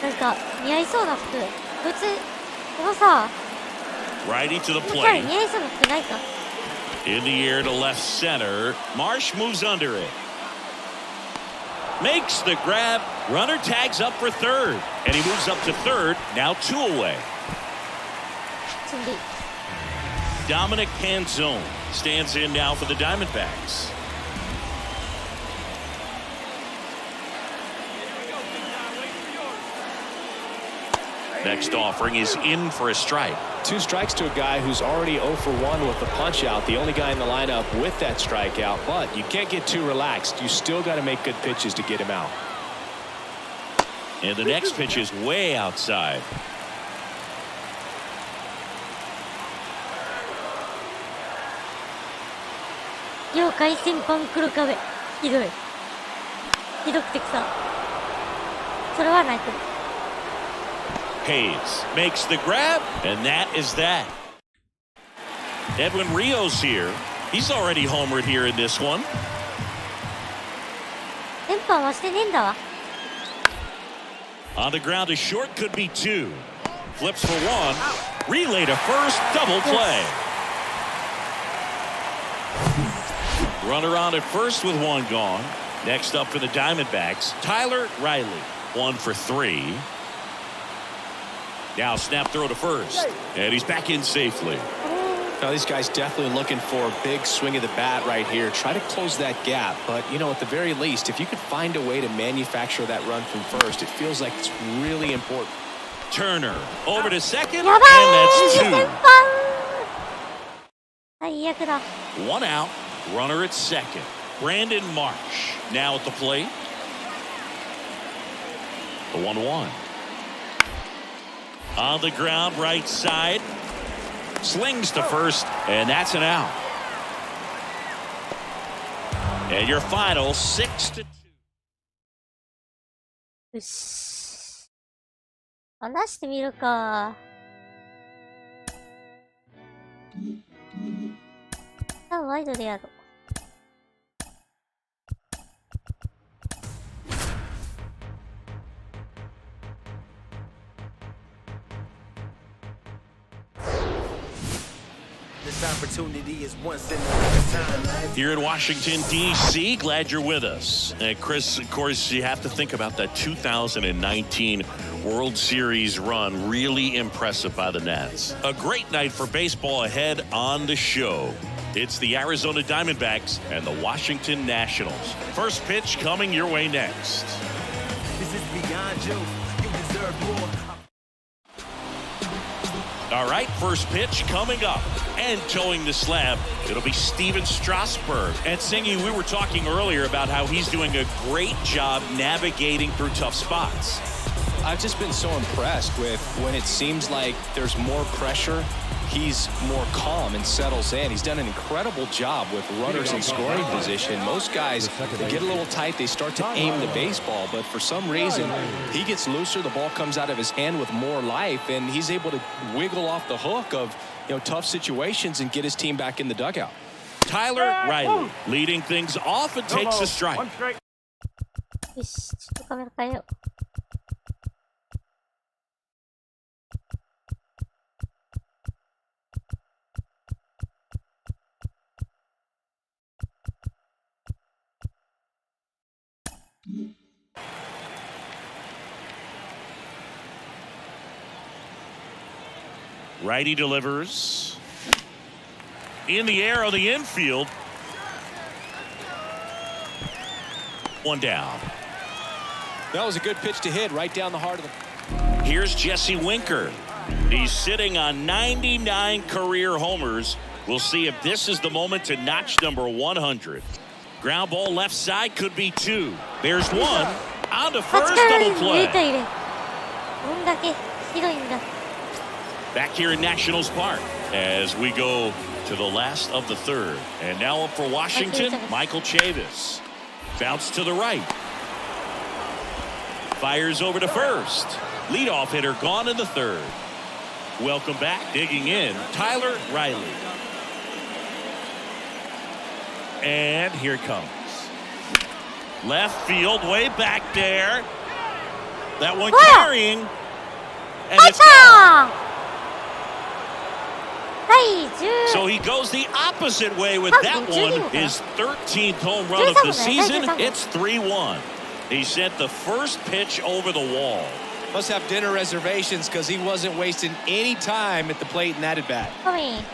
ど、なんか似合いそうな服。こいつこのさ、 Righty to the このキャラ plate. 似合いそうな服ないか？ In the air to left center. Marsh moves under it. Makes the grab. Runner tags up for third. And he moves up to third. Now 2 away. Dominic Canzone stands in now for the Diamondbacks. Next offering is in for a strike. 2 strikes to a guy who's already 0 for 1 with the punch out. The only guy in the lineup with that strikeout. But you can't get too relaxed. You still got to make good pitches to get him out. And the next pitch is way outside. Yo, 海鮮パン黒壁。ひどい。ひどくてさ。それはないけど。Hayes makes the grab, and that is that. Edwin Rios here. He's already homered here in this one. 連覇はしてねえんだわ。On the ground to short, could be 2. Flips for 1. Relay to first, double play. Runner on at first with 1 gone. Next up for the Diamondbacks, Tyler Riley. 1 for 3. Now snap throw to first. And he's back in safely. Now these guys definitely looking for a big swing of the bat right here. Try to close that gap. But, you know, at the very least, if you could find a way to manufacture that run from first, it feels like it's really important. Turner over to second, やばい and that's 先 2. 輩最悪だ。 1 out, runner at second. Brandon Marsh now at the plate. The 1-1. On the ground, right side. Slings to first, and that's an out. And your final 6-2. よし。話してみるか。多分ワイドでやろう。Here in Washington, D.C., glad you're with us. And Chris, of course, you have to think about that 2019 World Series run. Really impressive by the Nats. A great night for baseball ahead on the show. It's the Arizona Diamondbacks and the Washington Nationals. First pitch coming your way next. This is beyond you. You deserve more. All right, first pitch coming up. And towing the slab, it'll be Steven Strasburg. And Singy, we were talking earlier about how he's doing a great job navigating through tough spots. I've just been so impressed with when it seems like there's more pressure, he's more calm and settles in. He's done an incredible job with runners in scoring position. Most guys, they get a little tight, they start to aim the baseball, but for some reason, he gets looser, the ball comes out of his hand with more life, and he's able to wiggle off the hook of, you know, tough situations and get his team back in the dugout. Tyler Riley leading things off and takes a strike. よし、ちょっとカメラ変えよう。Righty delivers. In the air on the infield. 1 down. That was a good pitch to hit right down the heart of the... Here's Jesse Winker. He's sitting on 99 career homers. We'll see if this is the moment to notch number 100. Ground ball left side, could be 2. There's 1. On to first, double play. どんだけ広いんだ。 Back here in Nationals Park as we go to the last of the 3rd. And now up for Washington, Michael Chavis. Bounce to the right. Fires over to first. Leadoff hitter gone in the 3rd. Welcome back, digging in, Tyler Riley. And here it comes. Left field, way back there. That one carrying. And it's gone. So he goes the opposite way with that one. His 13th home run of the season. It's 3-1. He sent the first pitch over the wall. Must have dinner reservations because he wasn't wasting any time at the plate in that at bat. Come here.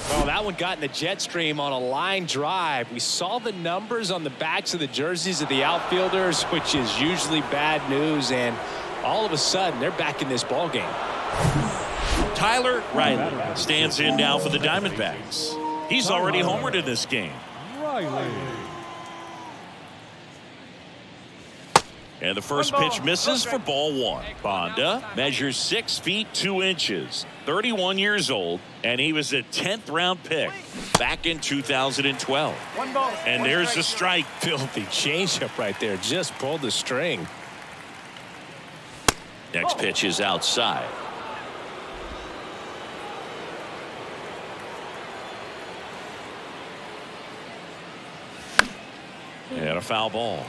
Well, that one got in the jet stream on a line drive. We saw the numbers on the backs of the jerseys of the outfielders, which is usually bad news, and all of a sudden they're back in this ball game. Tyler Riley stands in now for the Diamondbacks. He's already homered in this game. Riley. And the first pitch misses for ball one. Bonda measures 6 feet 2 inches, 31 years old, and he was a 10th round pick back in 2012. And there's the strike. Filthy changeup right there. Just pulled the string. Next pitch is outside. And a foul ball.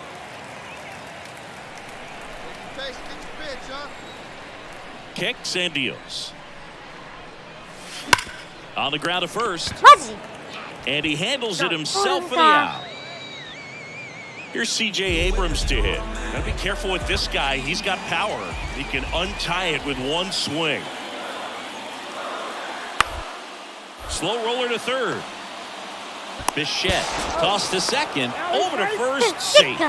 Chase, get your pitch, huh? Kicks and deals. On the ground at first. And he handles it himself for the out. Here's C.J. Abrams to hit. Gotta be careful with this guy. He's got power. He can untie it with one swing. Slow roller to third. Bichette tossed to second. Over to first. Safe.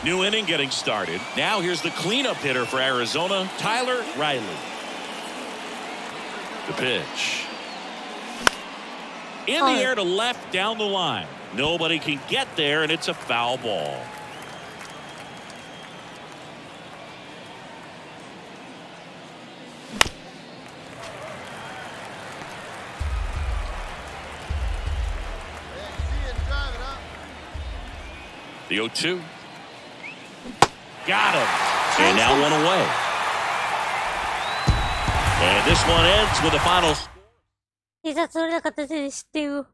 New inning getting started. Now here's the cleanup hitter for Arizona, Tyler Riley. The pitch. In the air to left down the line. Nobody can get there, and it's a foul ball. The 0-2. Got him. And now one away. And this one ends with a final. いざ取れなかったせいで失点を。ち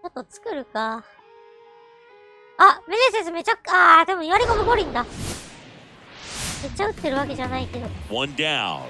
ょっと作るか。あ、メネセスめちゃでもやり込む五輪だ。めっちゃ打ってるわけじゃないけど。One down.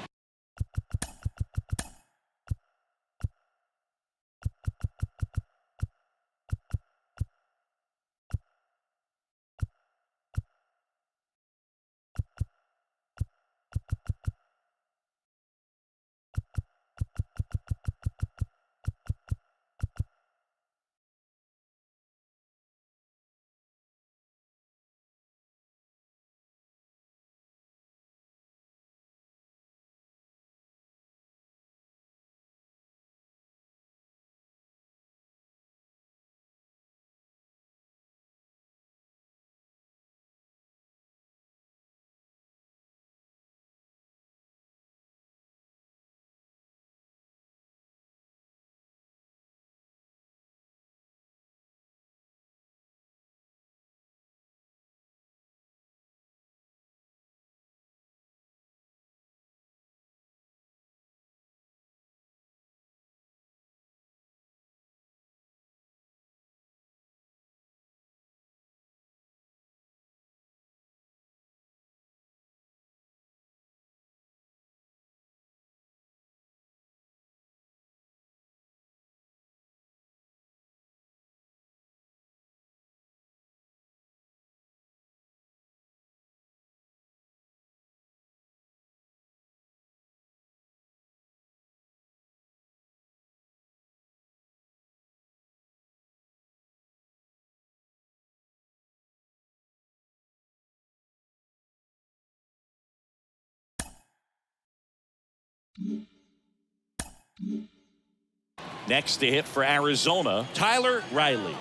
Next to hit for Arizona, Tyler Riley.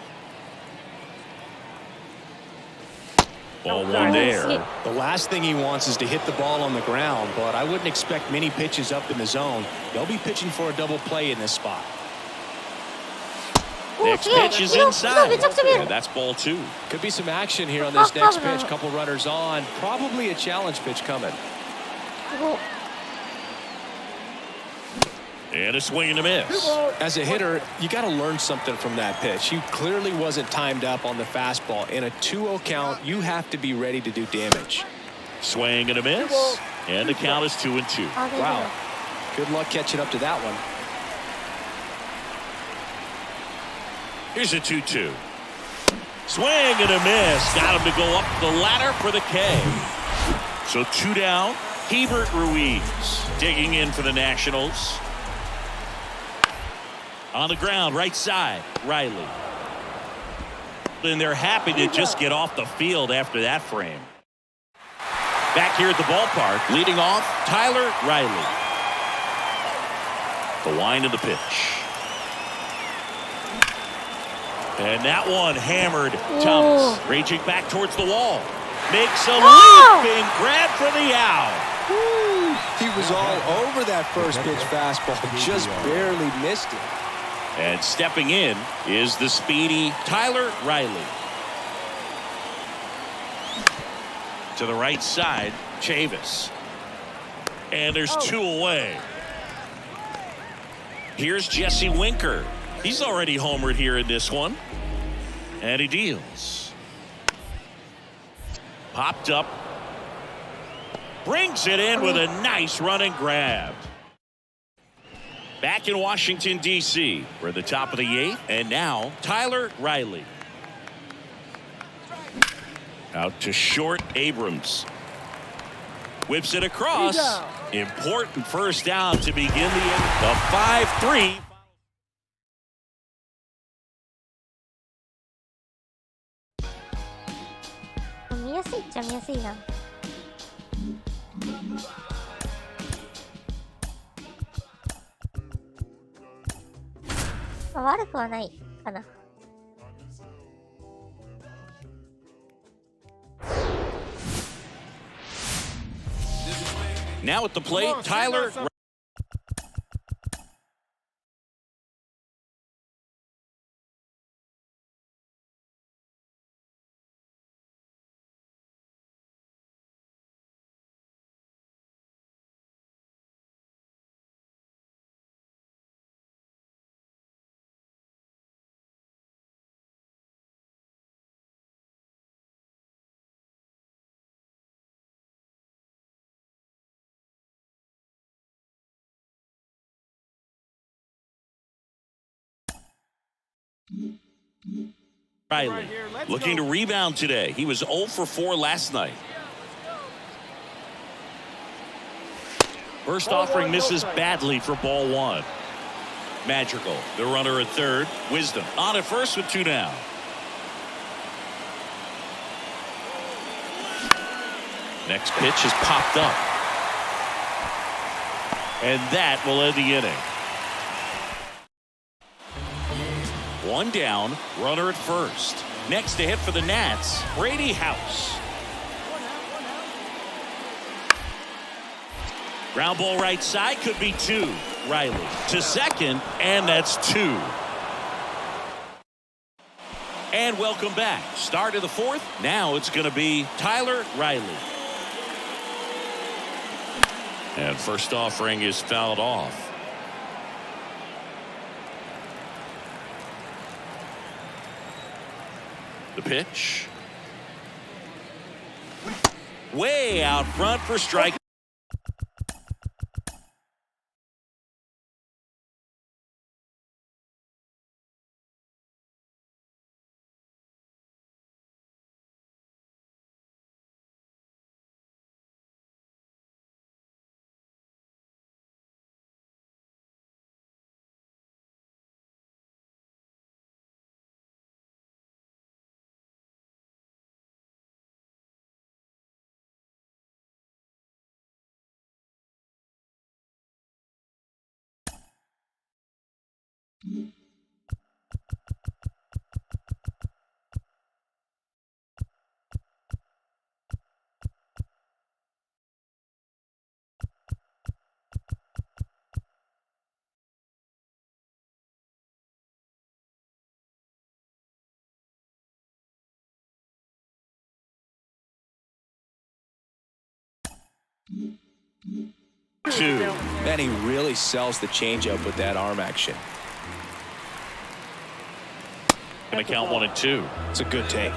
Ball one there. The last thing he wants is to hit the ball on the ground, but I wouldn't expect many pitches up in the zone. They'll be pitching for a double play in this spot. Next pitch is inside. And that's ball two. Could be some action here on this next pitch. Couple runners on. Probably a challenge pitch coming. And a swing and a miss. As a hitter, you got to learn something from that pitch. He clearly wasn't timed up on the fastball. In a 2-0 count, you have to be ready to do damage. Swing and a miss. And the count is 2-2. Wow. Good luck catching up to that one. Here's a 2-2. Swing and a miss. Got him to go up the ladder for the K. So 2 down. Hebert Ruiz digging in for the Nationals. On the ground, right side, Riley. And they're happy to just get off the field after that frame. Back here at the ballpark, leading off, Tyler Riley. The wind of the pitch. And that one hammered Thomas. Raging back towards the wall. Makes a leaping grab for the out. He was all over that first pitch fastball, just barely missed it. And stepping in is the speedy Tyler Riley. To the right side, Chavis. And there's 2 away. Here's Jesse Winker. He's already homered here in this one. And he deals. Popped up. Brings it in with a nice running grab. Back in Washington, D.C. We're at the top of the 8th. And now, Tyler Riley. Out to short, Abrams. Whips it across. Important first down to begin the inning. The 5-3. Now at the plate, Tyler. Riley looking to rebound today. He was 0 for 4 last night. First offering misses badly for ball 1. Magical, the runner at third. Wisdom on at first with 2 down. Next pitch is popped up. And that will end the inning. 1 down, runner at first. Next to hit for the Nats, Brady House. Ground ball right side, could be 2. Riley to second, and that's 2. And welcome back. Start of the 4th. Now it's going to be Tyler Riley. And first offering is fouled off. The pitch. Way out front for strike. Two. And he really sells the changeup with that arm action. Gonna count 1 and 2. It's a good take.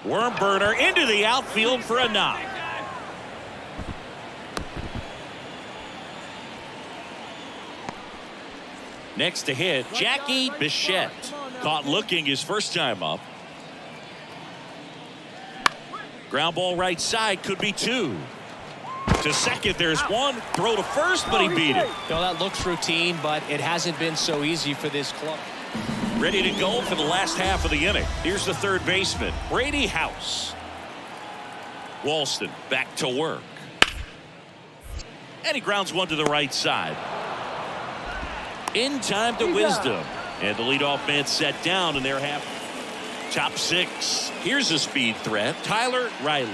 Worm burner into the outfield for a knock. Next to hit, Jackie Bichette. Caught looking his first time up. Ground ball right side, could be two. To second, there's one. Throw to first, but he beat it. No, that looks routine, but it hasn't been so easy for this club. Ready to go for the last half of the inning. Here's the third baseman, Brady House. Walston back to work. And he grounds one to the right side. In time to Wisdom. And the leadoff man set down in their half. Top six. Here's a speed threat, Tyler Riley.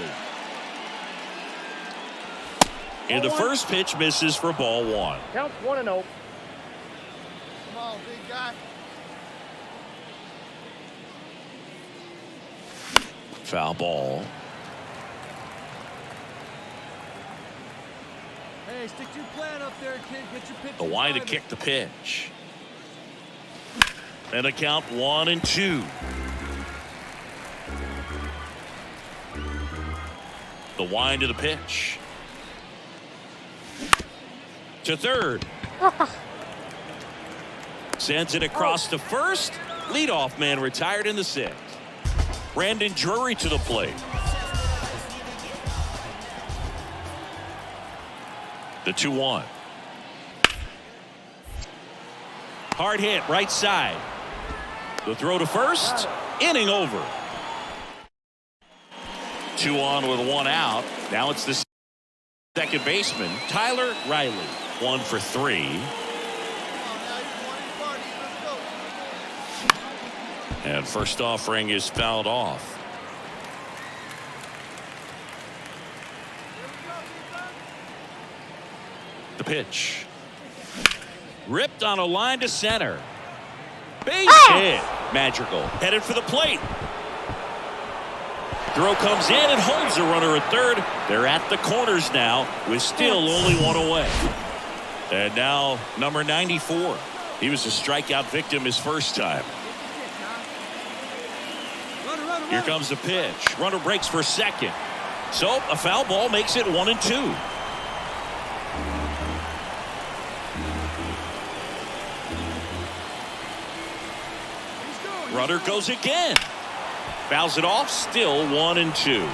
And the first pitch misses for ball one. Count 1-0. Come on, big guy. Foul ball. Hey, stick to your plan up there, kid. Get your pitch. The wind to kick the pitch. And a count 1-2. The wind to the pitch. To third. Sends it across to first. Leadoff man retired in the sixth. Brandon Drury to the plate. The 2-1. Hard hit right side. The throw to first. Inning over. 2 on with 1 out. Now it's the second baseman, Tyler Riley. 1 for 3. And first offering is fouled off. The pitch. Ripped on a line to center. Base hit. Magical. Headed for the plate. Throw comes in and holds the runner at third. They're at the corners now with still only 1 away. And now number 94. He was a strikeout victim his first time. Here comes the pitch. Runner breaks for second. So a foul ball makes it 1-2. Runner goes again. Fouls it off. Still 1-2.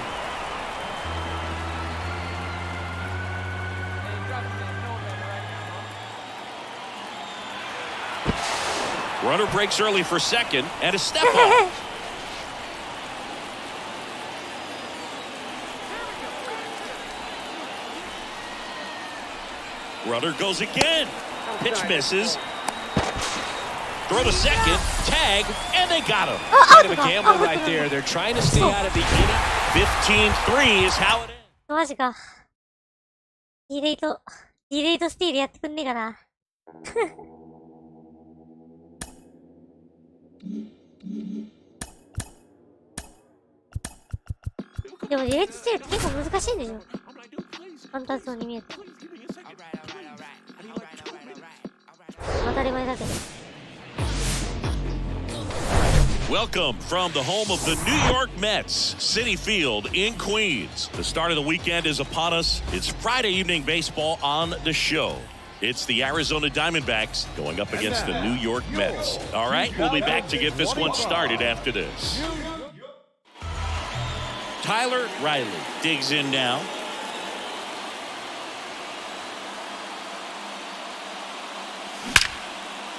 Runner breaks early for second and a step off. Runner goes again. Pitch misses. Throw to second. Tag. And they got him. Kind of a gamble right there. They're trying to stay out of the inning. 15-3 is how it ends. マジか。ディレイトスティールやってくんねえかな。でもディレイトスティールって結構難しいんでしょ。簡単そうに見えて。当たり前だけど。Welcome from the home of the New York Mets, Citi Field in Queens. The start of the weekend is upon us. It's Friday evening baseball on the show. It's the Arizona Diamondbacks going up against the New York Mets. All right, we'll be back to get this one started after this. Tyler Riley digs in now.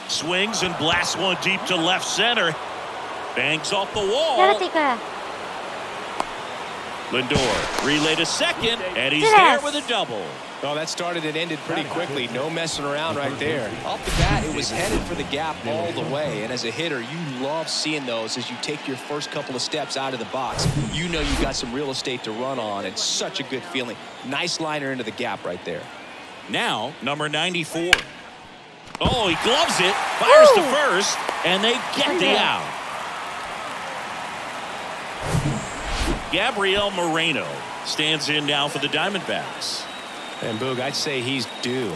Swings and blasts one deep to left center. Bangs off the wall. Lindor relay to second, and he's there with a double. Well, that started and ended pretty quickly. No messing around right there. Off the bat, it was headed for the gap all the way. And as a hitter, you love seeing those as you take your first couple of steps out of the box. You know you've got some real estate to run on. It's such a good feeling. Nice liner into the gap right there. Now, number 94. Oh, he gloves it, fires to first, and they get the out. Gabriel Moreno stands in now for the Diamondbacks. And Boog, I'd say he's due.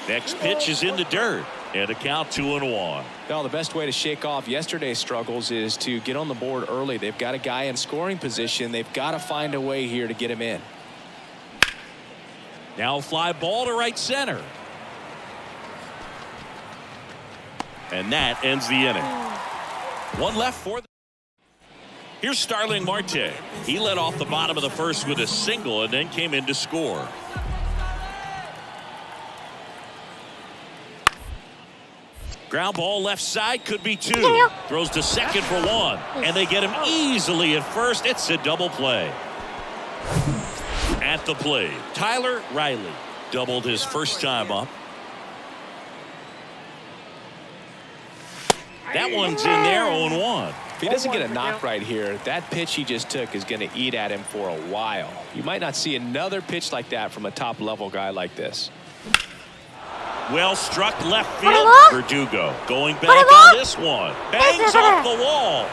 Next pitch is in the dirt, and a count 2-1. Well, the best way to shake off yesterday's struggles is to get on the board early. They've got a guy in scoring position. They've got to find a way here to get him in. Now fly ball to right center. And that ends the inning. One left for the... Here's Starling Marte. He led off the bottom of the first with a single and then came in to score. Ground ball left side, could be two. Throws to second for one. And they get him easily at first. It's a double play. At the plate, Tyler Riley doubled his first time up. That one's in there, 0-1. If he doesn't get a knock right here, that pitch he just took is going to eat at him for a while. You might not see another pitch like that from a top-level guy like this. Well struck left field. Verdugo going back on this one. Bangs off the wall.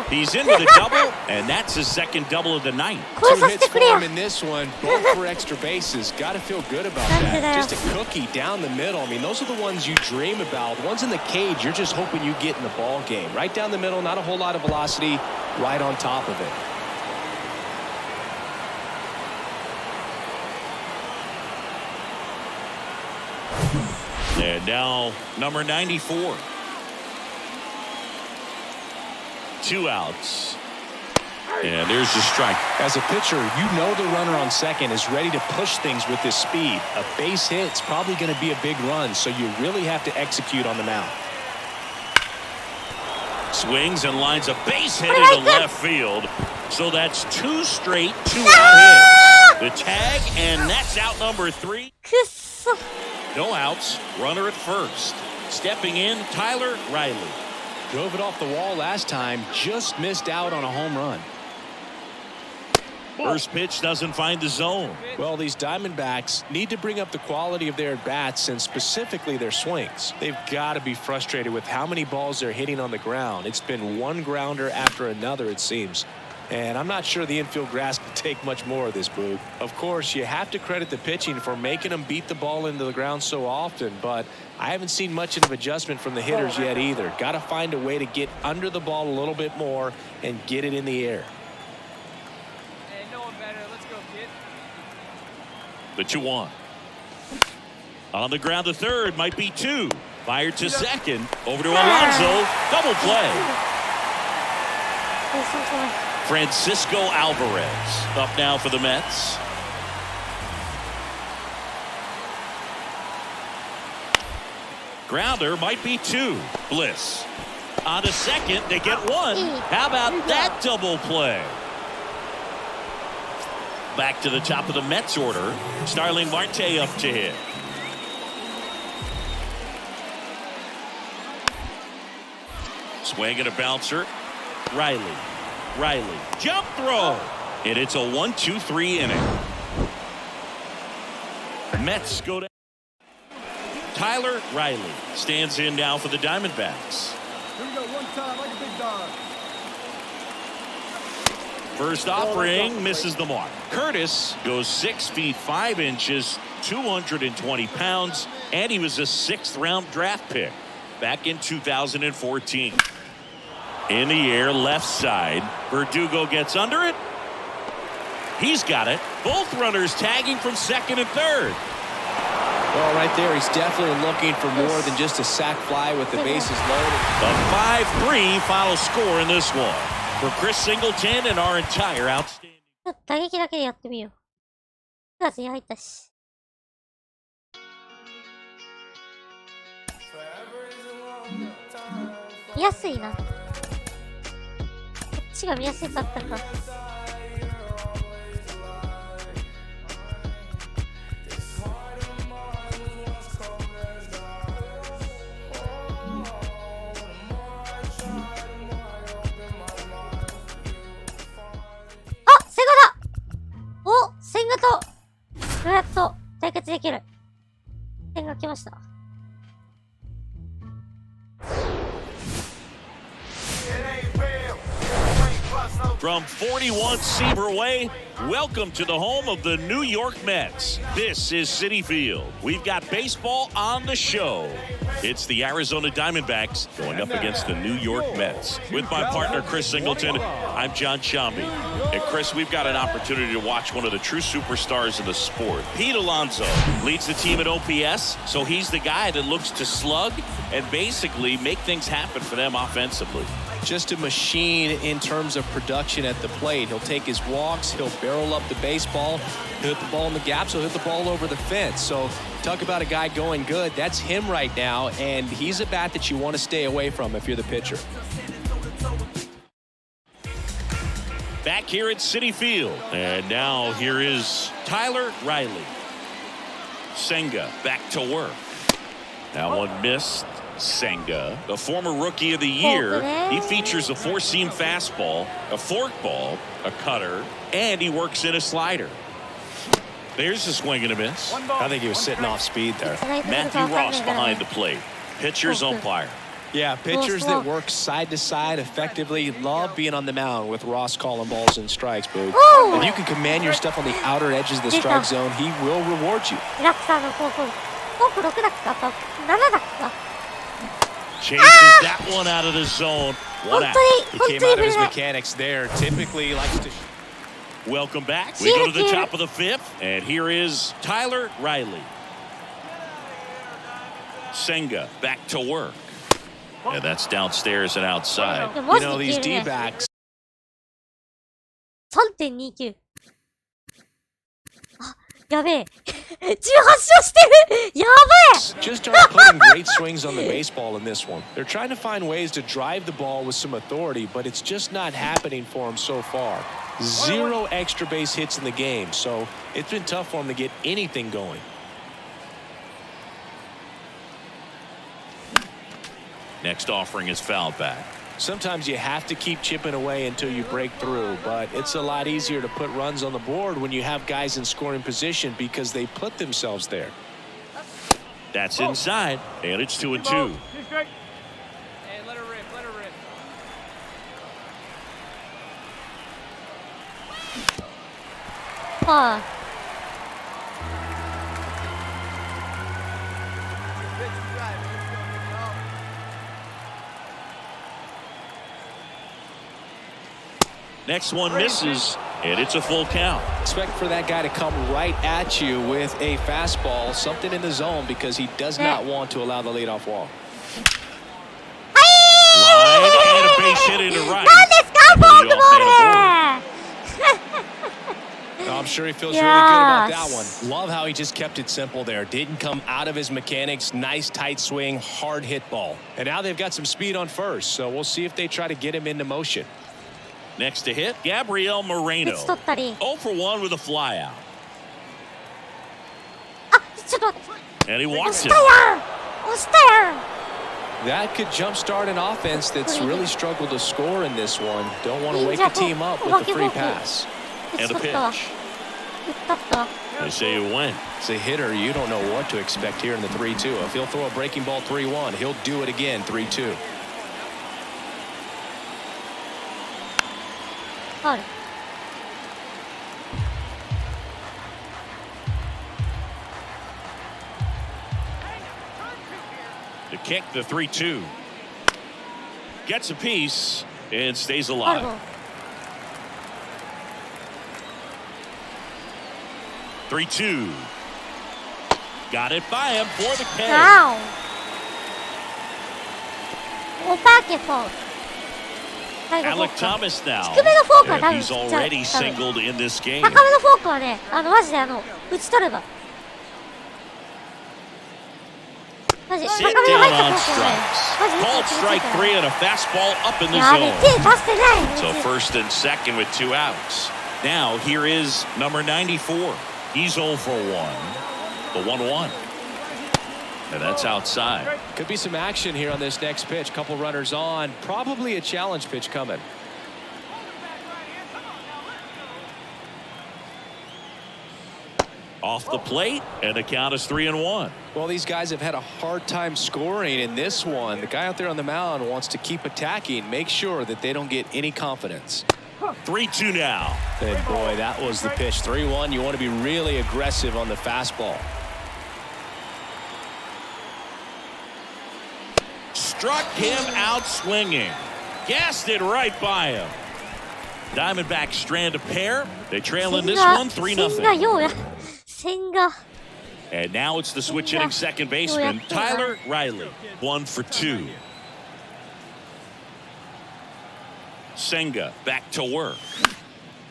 He's into the double, and that's his second double of the night. 2 hits for him in this one, both for extra bases. Got to feel good about that. Just a cookie down the middle. I mean, those are the ones you dream about. Ones in the cage, you're just hoping you get in the ball game. Right down the middle, not a whole lot of velocity, right on top of it. And now number 94. 2 outs. And there's the strike. As a pitcher, you know the runner on second is ready to push things with his speed. A base hit's probably going to be a big run, so you really have to execute on the mound. Swings and lines a base hit into left field. So that's 2 straight 2-out hits. The tag, and that's out number 3. No outs, runner at first. Stepping in, Tyler Riley. Drove it off the wall last time, just missed out on a home run. First pitch doesn't find the zone. Well, these Diamondbacks need to bring up the quality of their at-bats and specifically their swings. They've got to be frustrated with how many balls they're hitting on the ground. It's been one grounder after another, it seems. And I'm not sure the infield grass can take much more of this, Boog. Of course, you have to credit the pitching for making them beat the ball into the ground so often, but I haven't seen much of an adjustment from the hitters yet either. Got to find a way to get under the ball a little bit more and get it in the air. Hey, no one better. Let's go, kid. The 2-1. On the ground to third, might be 2. Fired to second. Over to Alonso. Double play. Francisco Alvarez up now for the Mets. Grounder might be 2. Bliss on to second. They get 1. How about that double play? Back to the top of the Mets order. Starling Marte up to hit. Swing and a bouncer. Riley, jump throw, and it's a 1-2-3 inning. Mets go down. Tyler Riley stands in now for the Diamondbacks. Here we go, one time like a big dog. First offering misses the mark. Curtis goes 6 feet 5 inches, 220 pounds, and he was a 6th-round draft pick back in 2014. In the air, left side. Verdugo gets under it. He's got it. Both runners tagging from second and third. Well, right there, he's definitely looking for more than just a sac fly with the bases loaded. A 5-3 final score in this one. For Chris Singleton and our entire outstanding. 打撃だけでやってみよう。9月に入ったし。見やすいな。こっちが見やすかったか。千賀とやっと対決できる。千賀来ました。It ain't real. You ain't bust no From 41 Seaver Way, welcome to the home of the New York Mets. This is Citi Field. We've got baseball on the show. It's the Arizona Diamondbacks going up against the New York Mets. With my partner, Chris Singleton, I'm John Shambi. And Chris, we've got an opportunity to watch one of the true superstars in the sport. Pete Alonso leads the team at OPS, so he's the guy that looks to slug and basically make things happen for them offensively. Just a machine in terms of production at the plate. He'll take his walks, he'll barrel up the baseball, he'll hit the ball in the gaps, he'll hit the ball over the fence. So talk about a guy going good. That's him right now, and he's a bat that you want to stay away from if you're the pitcher. Back here at Citi Field, and now here is Tyler Riley. Senga back to work. That one missed. Senga, the former Rookie of the Year, he features a four-seam fastball, a forkball, a cutter, and he works in a slider. There's a swing and a miss. I think he was sitting off speed there. Matthew Ross behind the plate. Pitcher's umpire. Yeah, pitchers that work side to side effectively love being on the mound with Ross calling balls and strikes, Boo. If you can command your stuff on the outer edges of the strike zone, he will reward you. Chases that one out of the zone. One out. He came out of his mechanics there. Typically likes to... Welcome back. We go to the top of the fifth, and here is Tyler Riley. Senga back to work. And that's downstairs and outside. You know, these D-backs. 3.29 やべえ18勝してるやばい Just aren't putting great swings on the baseball in this one. They're trying to find ways to drive the ball with some authority, but it's just not happening for them so far. 0 extra base hits in the game, so it's been tough for them to get anything going. Next offering is foul back. Sometimes you have to keep chipping away until you break through, but it's a lot easier to put runs on the board when you have guys in scoring position because they put themselves there. That's inside, and it's 2-2. Hey, let her rip, let her rip. Next one misses, and it's a full count. Expect for that guy to come right at you with a fastball, something in the zone, because he does not want to allow the leadoff walk. Line and a base hit into right. I'm sure he feels really good about that one. Love how he just kept it simple there. Didn't come out of his mechanics. Nice tight swing, hard hit ball. And now they've got some speed on first, so we'll see if they try to get him into motion. Next to hit, Gabriel Moreno. 0 for 1 with a flyout. And he walks it. That could jumpstart an offense that's really struggled to score in this one. Don't want to wake the team up with the free pass. And a pitch. They say it went. As a hitter, you don't know what to expect here in the 3-2. If he'll throw a breaking ball 3-1, he'll do it again 3-2. The kick, the 3-2. Gets a piece and stays alive. 3-2. Got it by him for the K. Alec Thomas now. And he's already singled in this game. 高めのフォークはね、マジで打ち取れば。マジ、高め Sit に入 down った on フォークはね、 strikes. マジで Called strike 3 and a fastball up in the やべ、 zone. 手出してない。 So first and second with 2 outs. Now here is number 94. He's 0 for 1. The 1-1. And that's outside. Could be some action here on this next pitch. Couple runners on. Probably a challenge pitch coming. Off the plate, and the count is 3-1. Well, these guys have had a hard time scoring in this one. The guy out there on the mound wants to keep attacking, make sure that they don't get any confidence. 3-2 now. And boy, that was the pitch. 3-1. You want to be really aggressive on the fastball. Struck him out swinging. Gassed it right by him. Diamondbacks strand a pair. They trail in this one 3-0. And now it's the switch hitting second baseman, Tyler Riley. 1 for 2. Senga back to work.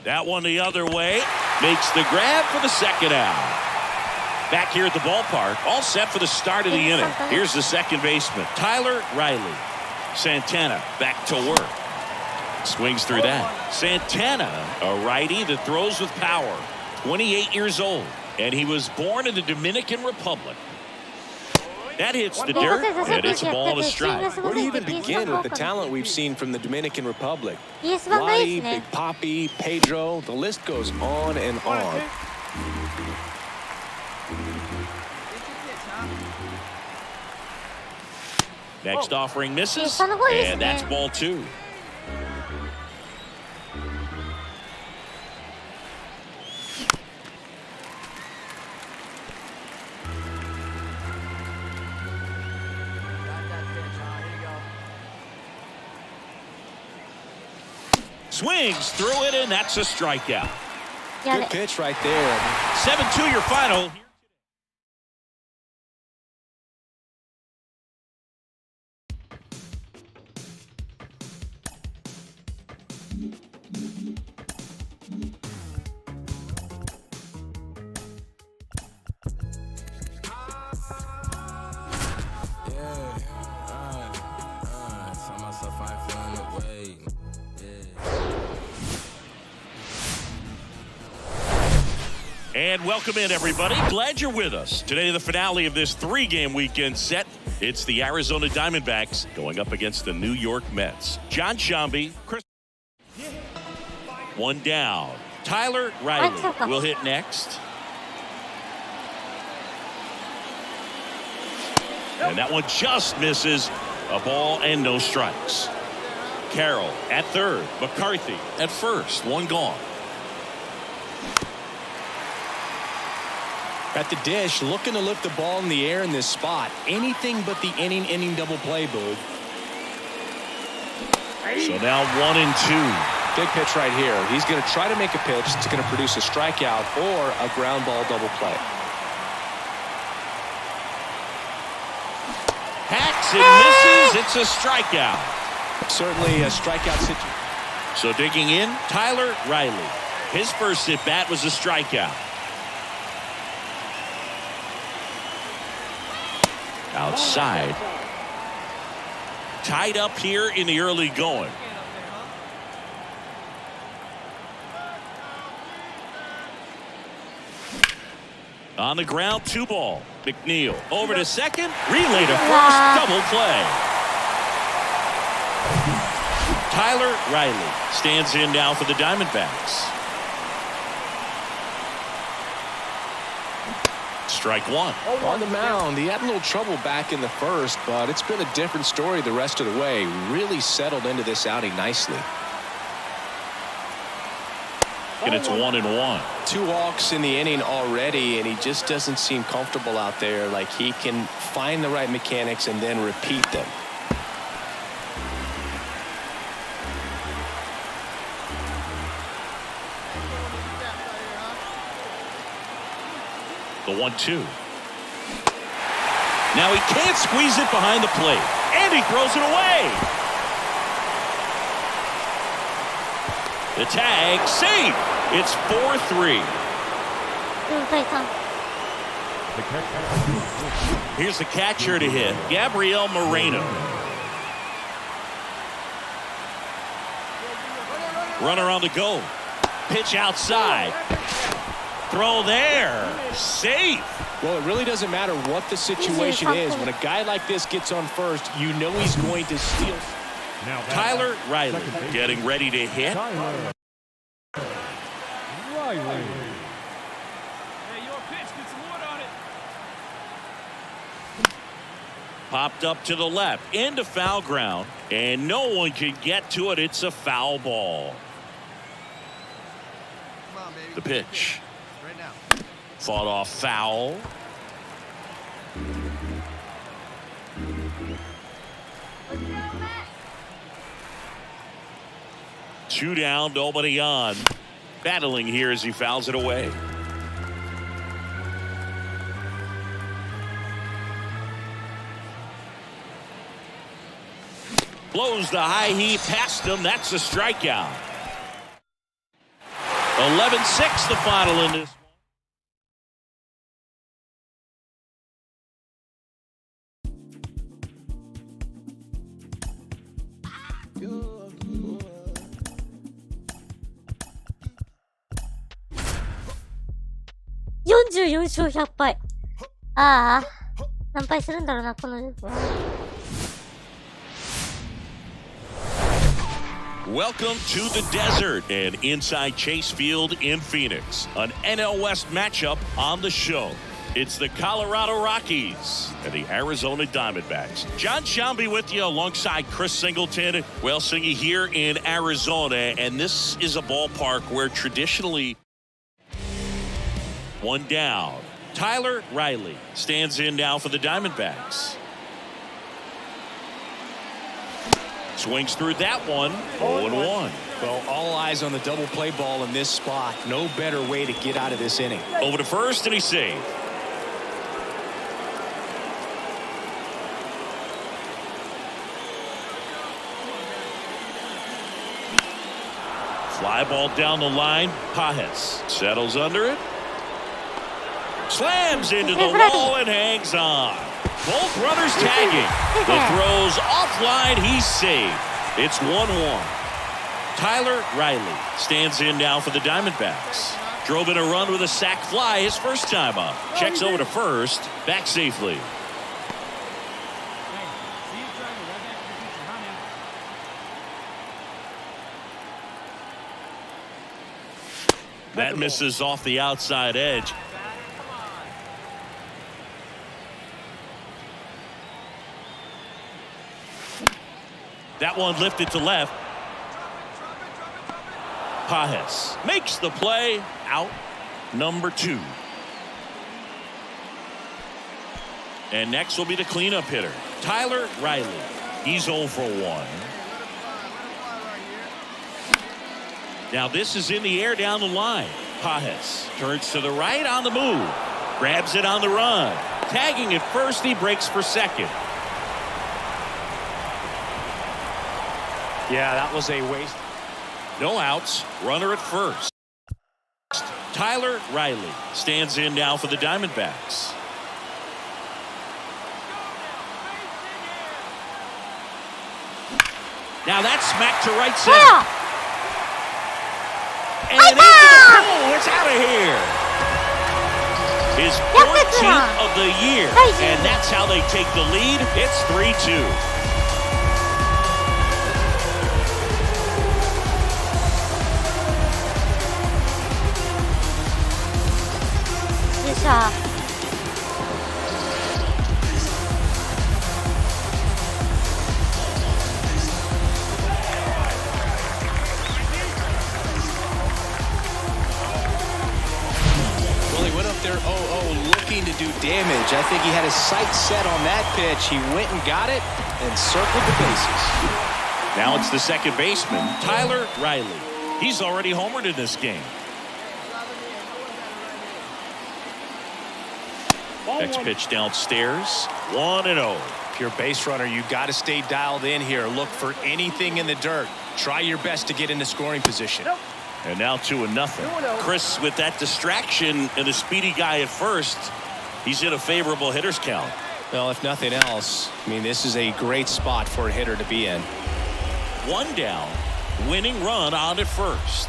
That one the other way. Makes the grab for the second out. Back here at the ballpark, all set for the start of the inning. Here's the second baseman, Tyler Riley. Santana back to work. Swings through that. Santana, a righty that throws with power. 28 years old, and he was born in the Dominican Republic. That hits the dirt, and it's a ball and a strike. Where do you even begin with the talent we've seen from the Dominican Republic? Lottie, Big Papi, Pedro, the list goes on and on. Next offering misses, and that's ball 2. Swings through it, and that's a strikeout. Good pitch right there. 7-2 your final. And welcome in, everybody. Glad you're with us. Today, the finale of this 3-game weekend set. It's the Arizona Diamondbacks going up against the New York Mets. John Shambi, Chris. 1 down. Tyler Riley will hit next. And that one just misses. A ball and no strikes. Carroll at third. McCarthy at first. 1 gone. At the dish, looking to lift the ball in the air in this spot. Anything but the inning double play, Boog. So now 1 and 2. Big pitch right here. He's going to try to make a pitch that's going to produce a strikeout or a ground ball double play. Hacks and misses. It's a strikeout. Certainly a strikeout situation. So digging in, Tyler Riley. His first at bat was a strikeout. Outside. Tied up here in the early going. On the ground, 2 ball. McNeil over to second. Relay to first. Double play. Tyler Riley stands in now for the Diamondbacks. Strike 1. On the mound, he had a little trouble back in the first, but it's been a different story the rest of the way. Really settled into this outing nicely. And it's 1 and 1. 2 walks in the inning already, and he just doesn't seem comfortable out there. Like he can find the right mechanics and then repeat them. The 1-2. Now he can't squeeze it behind the plate, and he throws it away. The tag, safe. It's 4-3. Here's the catcher to hit, Gabriel Moreno. Runner on the go. Pitch outside. Throw there. Safe. Well, it really doesn't matter what the situation is. When a guy like this gets on first, you know he's going to steal. Tyler Riley getting ready to hit. Hey, your pitch, get some wood on it. Popped up to the left into foul ground, and no one can get to it. It's a foul ball. on, baby. The pitch. Right now. Fought off foul. Two down, nobody on. Battling here as he fouls it away. Blows the high heat past him. That's a strikeout. 11-6 the final in this.44勝100敗。ああ。何敗するんだろうな、この。Welcome to the desert and inside Chase Field in Phoenix. An NL West matchup on the show. It's the Colorado Rockies and the Arizona Diamondbacks. John Shambi with you alongside Chris Singleton. Well, Singy here in Arizona, and this is a ballpark where traditionally one down. Tyler Riley stands in now for the Diamondbacks. Swings through that one. 0-1. Well, all eyes on the double play ball in this spot. No better way to get out of this inning. Over to first, and he's saved. Fly ball down the line. Pajes settles under it. Slams into the wall and hangs on. Both runners tagging. The throw's offline. He's saved. It's 1-1. Tyler Riley stands in now for the Diamondbacks. Drove in a run with a sac fly his first time up. Checks over to first. Back safely. Hey, see you driving right back to the future, huh, man? That misses off the outside edge. That one lifted to left. Pajes makes the play. Out number 2. And next will be the cleanup hitter, Tyler Riley. He's 0 for 1. Now this is in the air down the line. Pajes turns to the right on the move. Grabs it on the run. Tagging at first, he breaks for second. Yeah, that was a waste. No outs. Runner at first. Tyler Riley stands in now for the Diamondbacks. Now that's smacked to right center. And into the pole. It's out of here. His 14th of the year. And that's how they take the lead. It's 3-2. Well, he went up there 0-0 looking to do damage. I think he had his sights set on that pitch. He went and got it and circled the bases. Now it's the second baseman, Tyler Riley. He's already homered in this game. Next pitch downstairs. 1-0. If you're a base runner, you got to stay dialed in here. Look for anything in the dirt. Try your best to get into scoring position. And now 2-0. Chris, with that distraction and the speedy guy at first, he's in a favorable hitter's count. Well, if nothing else, I mean, this is a great spot for a hitter to be in. 1 down. Winning run on at first.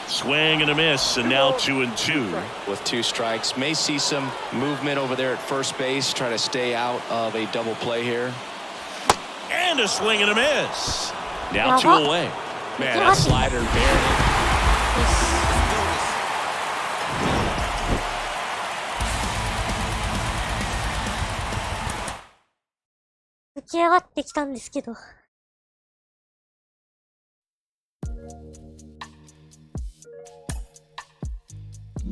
Swing and a miss, and now 2-2. With 2 strikes, may see some movement over there at first base. Try to stay out of a double play here. And a swing and a miss. Now 2 away. Man, that slider buried it. 浮き上がってきたんですけど。と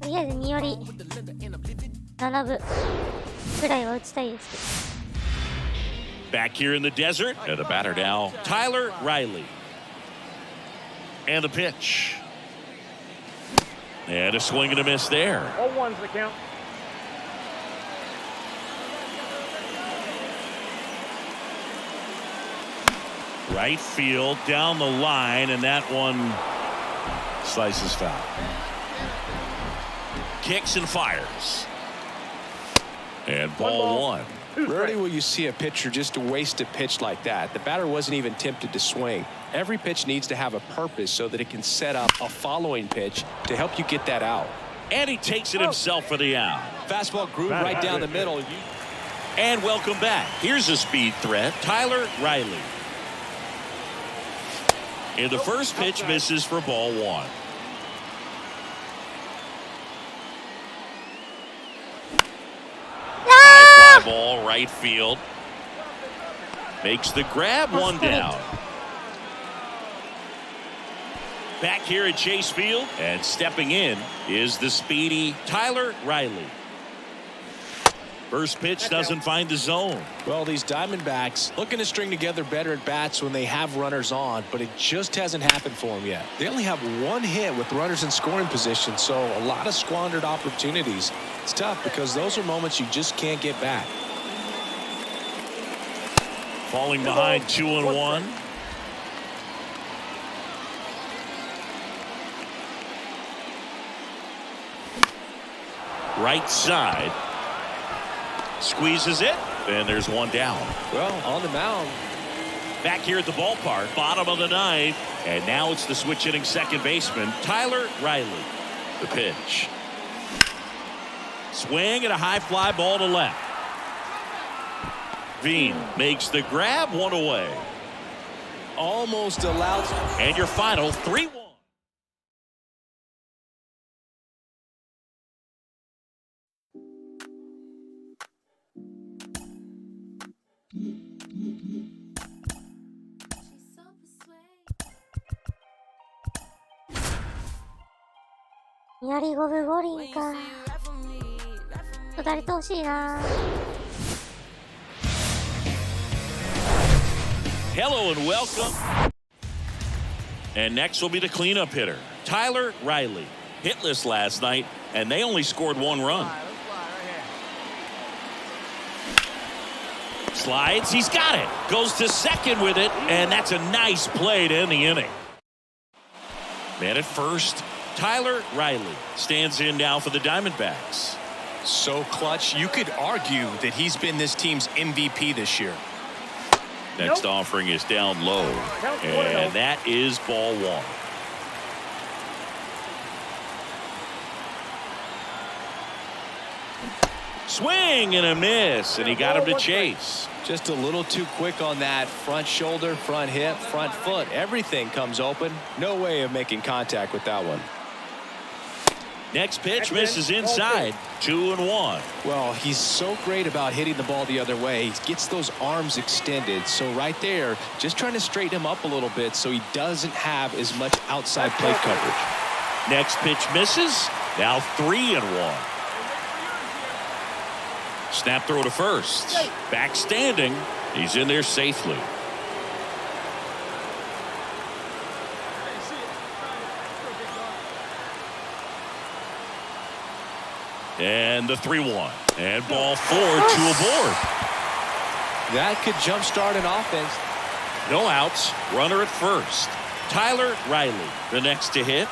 りあえず2より7分くらいは打ちたいですけど。 Back here in the desert, and the batter now, Tyler Riley. And the pitch. And a swing and a miss there. 0-1's the count. Right field, down the line, and that one slices foul. Kicks and fires. And ball one. Rarely will you see a pitcher just waste a pitch like that. The batter wasn't even tempted to swing. Every pitch needs to have a purpose so that it can set up a following pitch to help you get that out. And he takes it himself for the out. Fastball groove right down the middle. And welcome back. Here's a speed threat, Tyler Riley. And the first pitch misses for ball one. High fly ball, right field. Makes the grab, one down. Back here at Chase Field, and stepping in is the speedy Tyler Riley. First pitch doesn't find the zone. Well, these Diamondbacks looking to string together better at bats when they have runners on, but it just hasn't happened for them yet. They only have one hit with runners in scoring position, so a lot of squandered opportunities. It's tough because those are moments you just can't get back. Falling behind 2-1. Right side. Squeezes it, and there's one down. Well, on the mound. Back here at the ballpark, bottom of the ninth, and now it's the switch hitting second baseman, Tyler Riley. The pitch. Swing and a high fly ball to left. Veen makes the grab, one away. Almost allowed. And your final 3-1.左五分五厘か。打れてほしいな。 Hello and welcome. And next will be the cleanup hitter, Tyler Riley. Hitless last night, and they only scored one run. Slides, he's got it. Goes to second with it, and that's a nice play to end the inning. Man at first, Tyler Riley stands in now for the Diamondbacks. So clutch, you could argue that he's been this team's MVP this year. Next offering is down low, and that is ball one. Swing and a miss, and he got him to chase. Just a little too quick on that front shoulder, front hip, front foot. Everything comes open. No way of making contact with that one. Next pitch misses inside. 2-1. Well, he's so great about hitting the ball the other way. He gets those arms extended. So right there, just trying to straighten him up a little bit so he doesn't have as much outside plate coverage. Next pitch misses. Now 3-1. Snap throw to first. Back standing. He's in there safely. And the 3-1. And ball 4, 2 aboard. That could jumpstart an offense. No outs. Runner at first. Tyler Riley, the next to hit.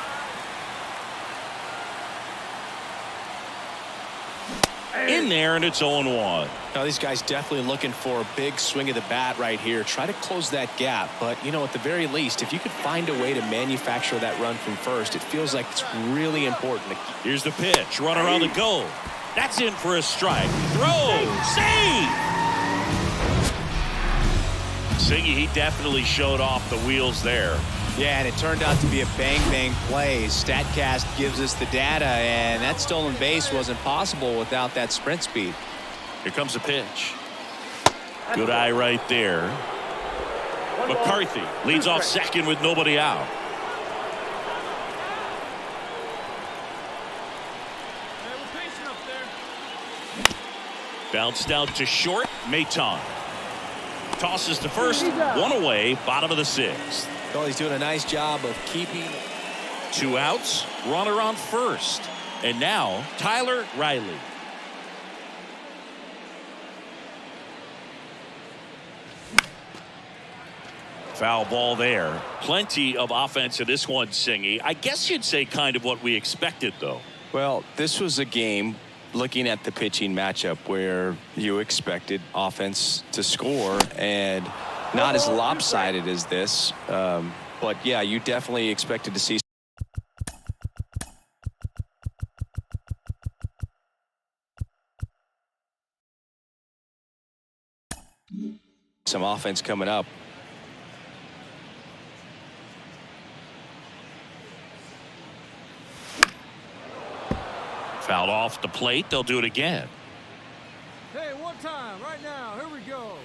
In there, and it's 0-1. Now, these guys definitely looking for a big swing of the bat right here. Try to close that gap. But, you know, at the very least, if you could find a way to manufacture that run from first, it feels like it's really important. Here's the pitch. Runner on the go. That's in for a strike. Throw. Save. Singy, he definitely showed off the wheels there. Yeah, and it turned out to be a bang-bang play. StatCast gives us the data, and that stolen base wasn't possible without that sprint speed. Here comes the pitch. Good eye right there. McCarthy leads off second with nobody out. Hey, we're patient up there. Bounced out to short. Maton tosses to first. One away. Bottom of the sixth. Well, he's doing a nice job of keeping. 2 outs. Runner on first. And now Tyler Riley. Foul ball there. Plenty of offense in this one, Singy. I guess you'd say kind of what we expected, though. Well, this was a game, looking at the pitching matchup, where you expected offense to score, and not as lopsided as this. But yeah, you definitely expected to see some offense coming up. Fouled off the plate. They'll do it again. Hey, one time, right now. Here we go.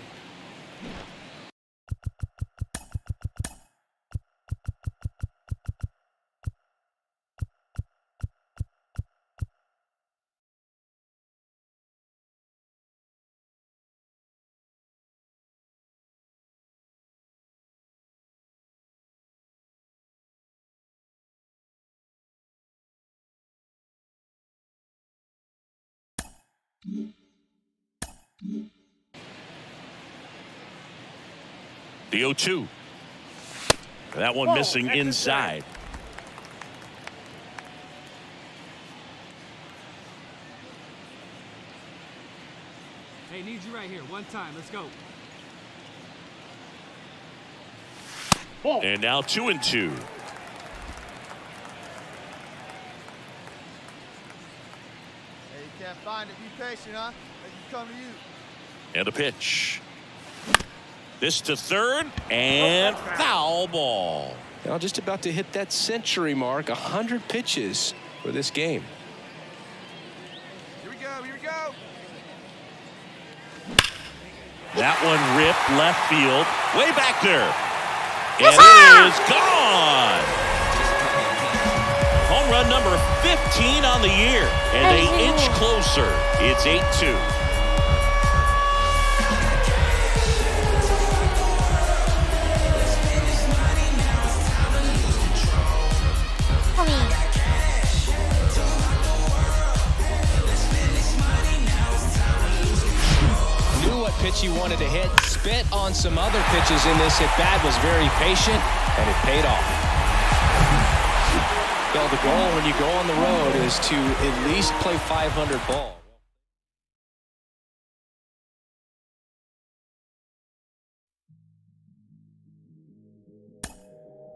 The 0-2. That one missing inside. Hey, need you right here. One time. Let's go. And now 2-2. Hey, you can't find it. Be patient, huh? They can come to you. And a pitch. This to third, and foul ball. Now just about to hit that century mark. 100 pitches for this game. Here we go. Here we go. That one ripped left field, way back there. And it is gone. Home run number 15 on the year, and they inch closer. It's 8-2. Pitch he wanted to hit, spit on some other pitches in this at bat, was very patient, and it paid off. Well, the goal when you go on the road is to at least play 500 ball.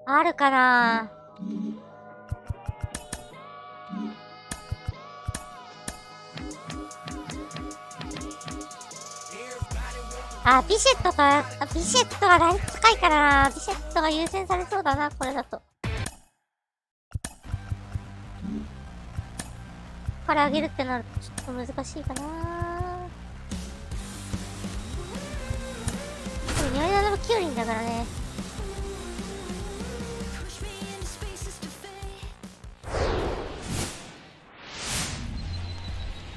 Aru kana? ビシェットか、ビシェットはライト高いからな。ビシェットが優先されそうだな、これだと。から上げるってなるとちょっと難しいかな。でもニャリナもキュウリンだからね。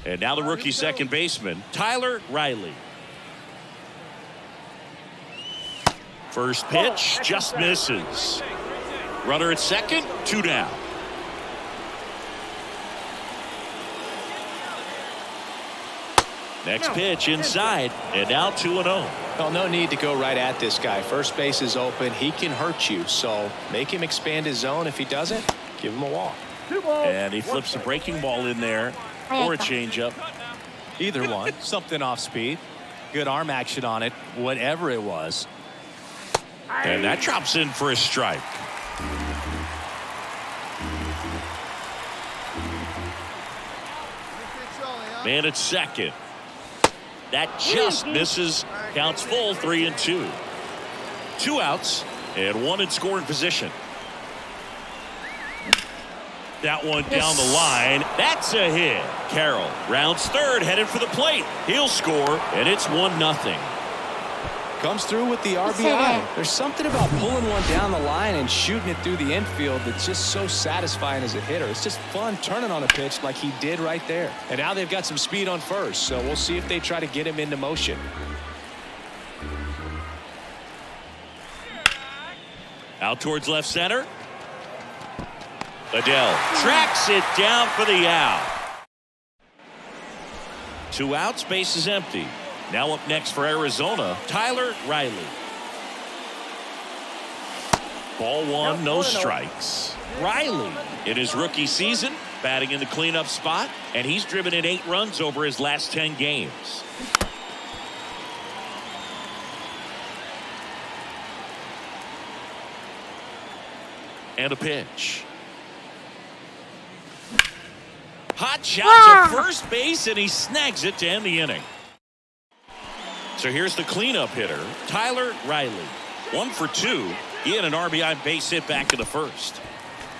And now the rookie second baseman, Tyler Riley. First pitch just misses. Runner at second, 2 down. Next pitch inside, and now 2-0. Well, no need to go right at this guy. First base is open. He can hurt you, so make him expand his zone. If he doesn't, give him a walk. And he flips a breaking ball in there, or a changeup. Either one. Something off speed. Good arm action on it, whatever it was. And that drops in for a strike. Man at second. That just misses. Counts full, 3-2. 2 outs and 1 in scoring position. That one down the line. That's a hit. Carroll rounds third, headed for the plate. He'll score, and it's 1-0. Comes through with the RBI. There's something about pulling one down the line and shooting it through the infield that's just so satisfying as a hitter. It's just fun turning on a pitch like he did right there. And now they've got some speed on first, so we'll see if they try to get him into motion. Out towards left center. Adele tracks it down for the out. 2 outs, base is empty. Now up next for Arizona, Tyler Riley. Ball 1, no strikes. Riley, in his rookie season, batting in the cleanup spot, and he's driven in 8 runs over his last 10 games. And a pitch. Hot shot to first base, and he snags it to end the inning. So here's the cleanup hitter, Tyler Riley. 1 for 2. He had an RBI base hit back in the first.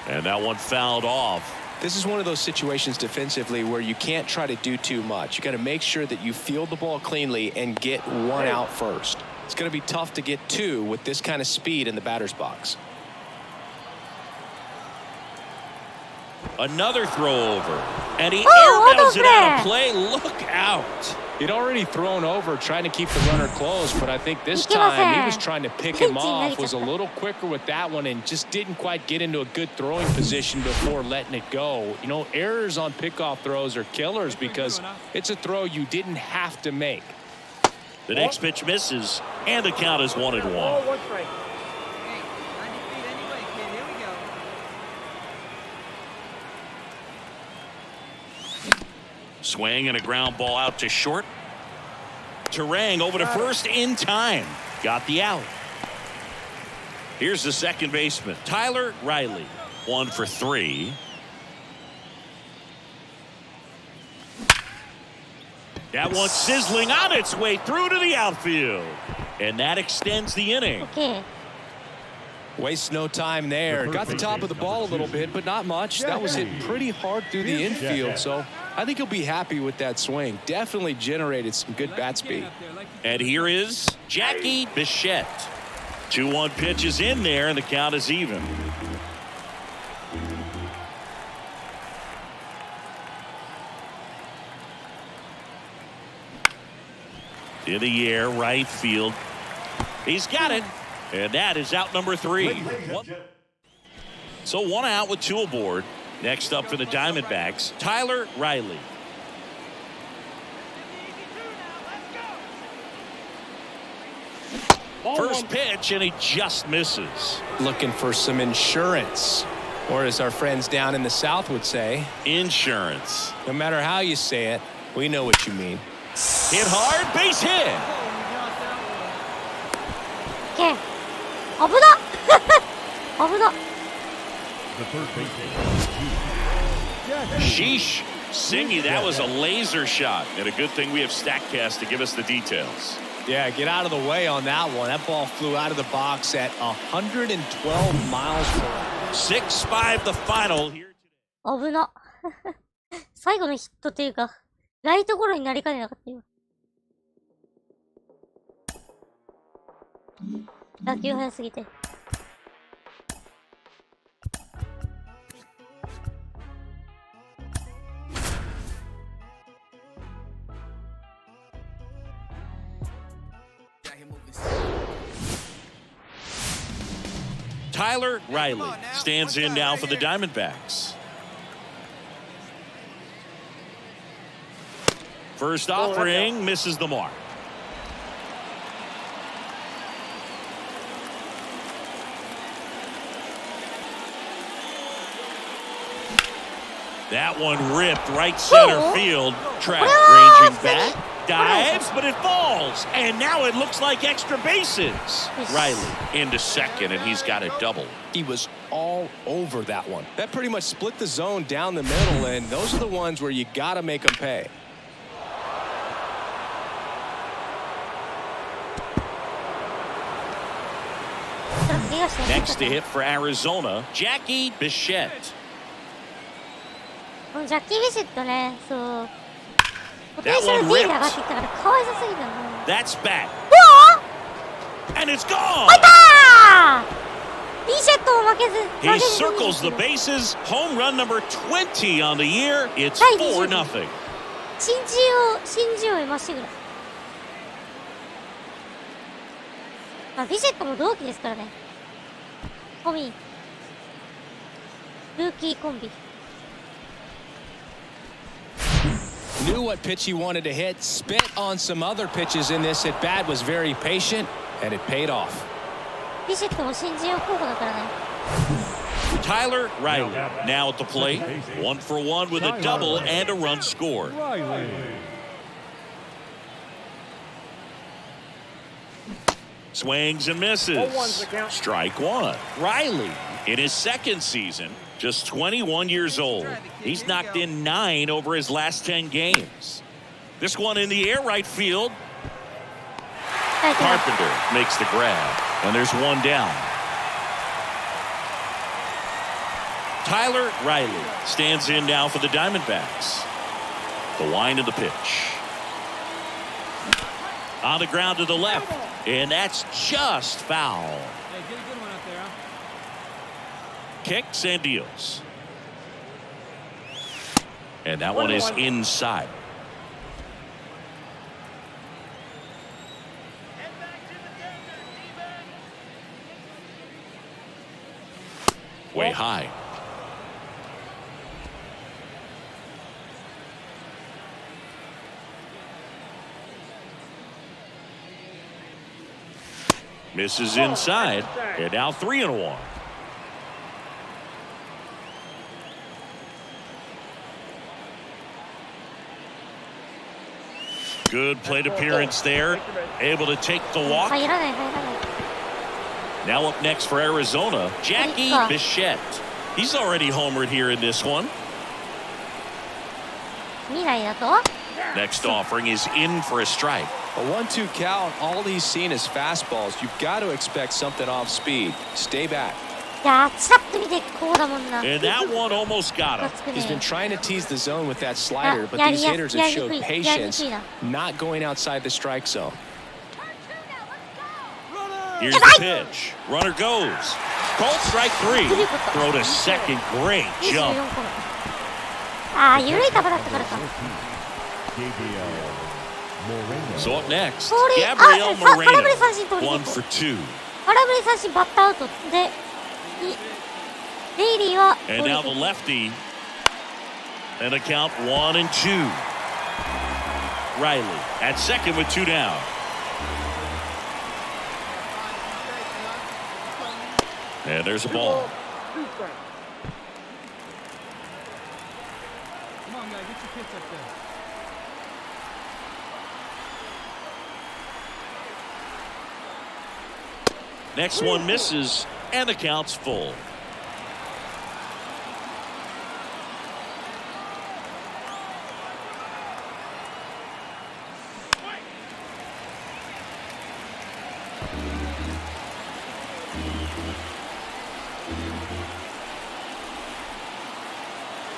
And that one fouled off. This is one of those situations defensively where you can't try to do too much. You got to make sure that you field the ball cleanly and get 1 out first. It's going to be tough to get 2 with this kind of speed in the batter's box. Another throw over. And he airmails it out of play. Look out. He'd already thrown over trying to keep the runner close, but I think this time he was trying to pick him off, was a little quicker with that one, and just didn't quite get into a good throwing position before letting it go. You know, errors on pickoff throws are killers because it's a throw you didn't have to make. The next pitch misses, and the count is 1-1. Swing and a ground ball out to short. Terang over to first in time. Got the out. Here's the second baseman, Tyler Riley. 1 for 3. That one sizzling on its way through to the outfield. And that extends the inning. Okay. Waste no time there. Got the top of the ball a little bit, but not much. That was hit pretty hard through the infield, so I think he'll be happy with that swing. Definitely generated some good bat speed. And here is Jackie Bichette. 2-1 pitch is in there, and the count is even. In the air, right field. He's got it. And that is out number 3. So 1 out with 2 aboard. Next up for the Diamondbacks, Tyler Riley. First pitch, and he just misses. Looking for some insurance, or as our friends down in the South would say, insurance. No matter how you say it, we know what you mean. Hit hard, base hit. Okay. 危なっ危なっ Sheesh. Singy, that was a laser shot. And a good thing we have StatCast to give us the details. Yeah, get out of the way on that one. That ball flew out of the box at 112 miles per hour. 6-5 the final here today. 危なっ最後のヒットっていうか、ライトゴロになりかねなかったよ。打球速すぎて。Tyler Riley stands in now for the Diamondbacks. First offering misses the mark. That one ripped right center field. Track ranging back. Dives, but it falls. And now it looks like extra bases. Riley into second, and he's got a double. He was all over that one. That pretty much split the zone down the middle, and those are the ones where you got to make them pay. Next to hit for Arizona, Jackie Bichette. ジャッキー・ビシェットね、そう。ポテンシャル D で上がってきたからかわいそすぎたね。That's back. and it's gone. 入ったー！ビシェットも負けず。 He circles the bases. Home run number 20 on the year. It's 4-0. 信じを得ましてぐらい。まあ、ビシェットも同期ですからね。コミン。ルーキーコンビ。Knew what pitch he wanted to hit, spit on some other pitches in this at bat, was very patient, and it paid off. ビシェットも新人王候補だからね。Tyler Riley now at the plate. 1 for 1 with a double and a run scored. Riley. Swings and misses. Strike one. Riley in his second season, just 21 years old. He's knocked in 9 over his last 10 games. This one in the air right field. Carpenter makes the grab, and there's one down. Tyler Riley stands in now for the Diamondbacks. The wind of the pitch. On the ground to the left, and that's just foul. Hey, get a good one up there, huh? Kicks and deals. And that one is inside. Way high. Misses inside, and now 3-1. Good plate appearance there. Able to take the walk. 入らない入らない。 Now up next for Arizona, Jackie Bichette. He's already homered here in this one. 未来だと Next offering is in for a strike. A 1-2 count, all he's seen is fastballs. You've got to expect something off speed. Stay back. いやー、チラッと見てこうだもんな。 And that one almost got him. He's been trying to tease the zone with that slider, but these hitters have showed patience, not going outside the strike zone. Here's the pitch. Runner goes. Called strike 3. Throw to second. Great jump. ああ、緩い球だったからか。 So up next, 盗塁、Gabriel 空振り Moreno. 三振盗塁 1 for 2. 空振り三振バッターアウトで、レイリーは And now the lefty. And a count 1 and 2. Riley at second with 2 down. And there's a ball. Come on, guy, get your pitch up there. Next one misses, and the count's full.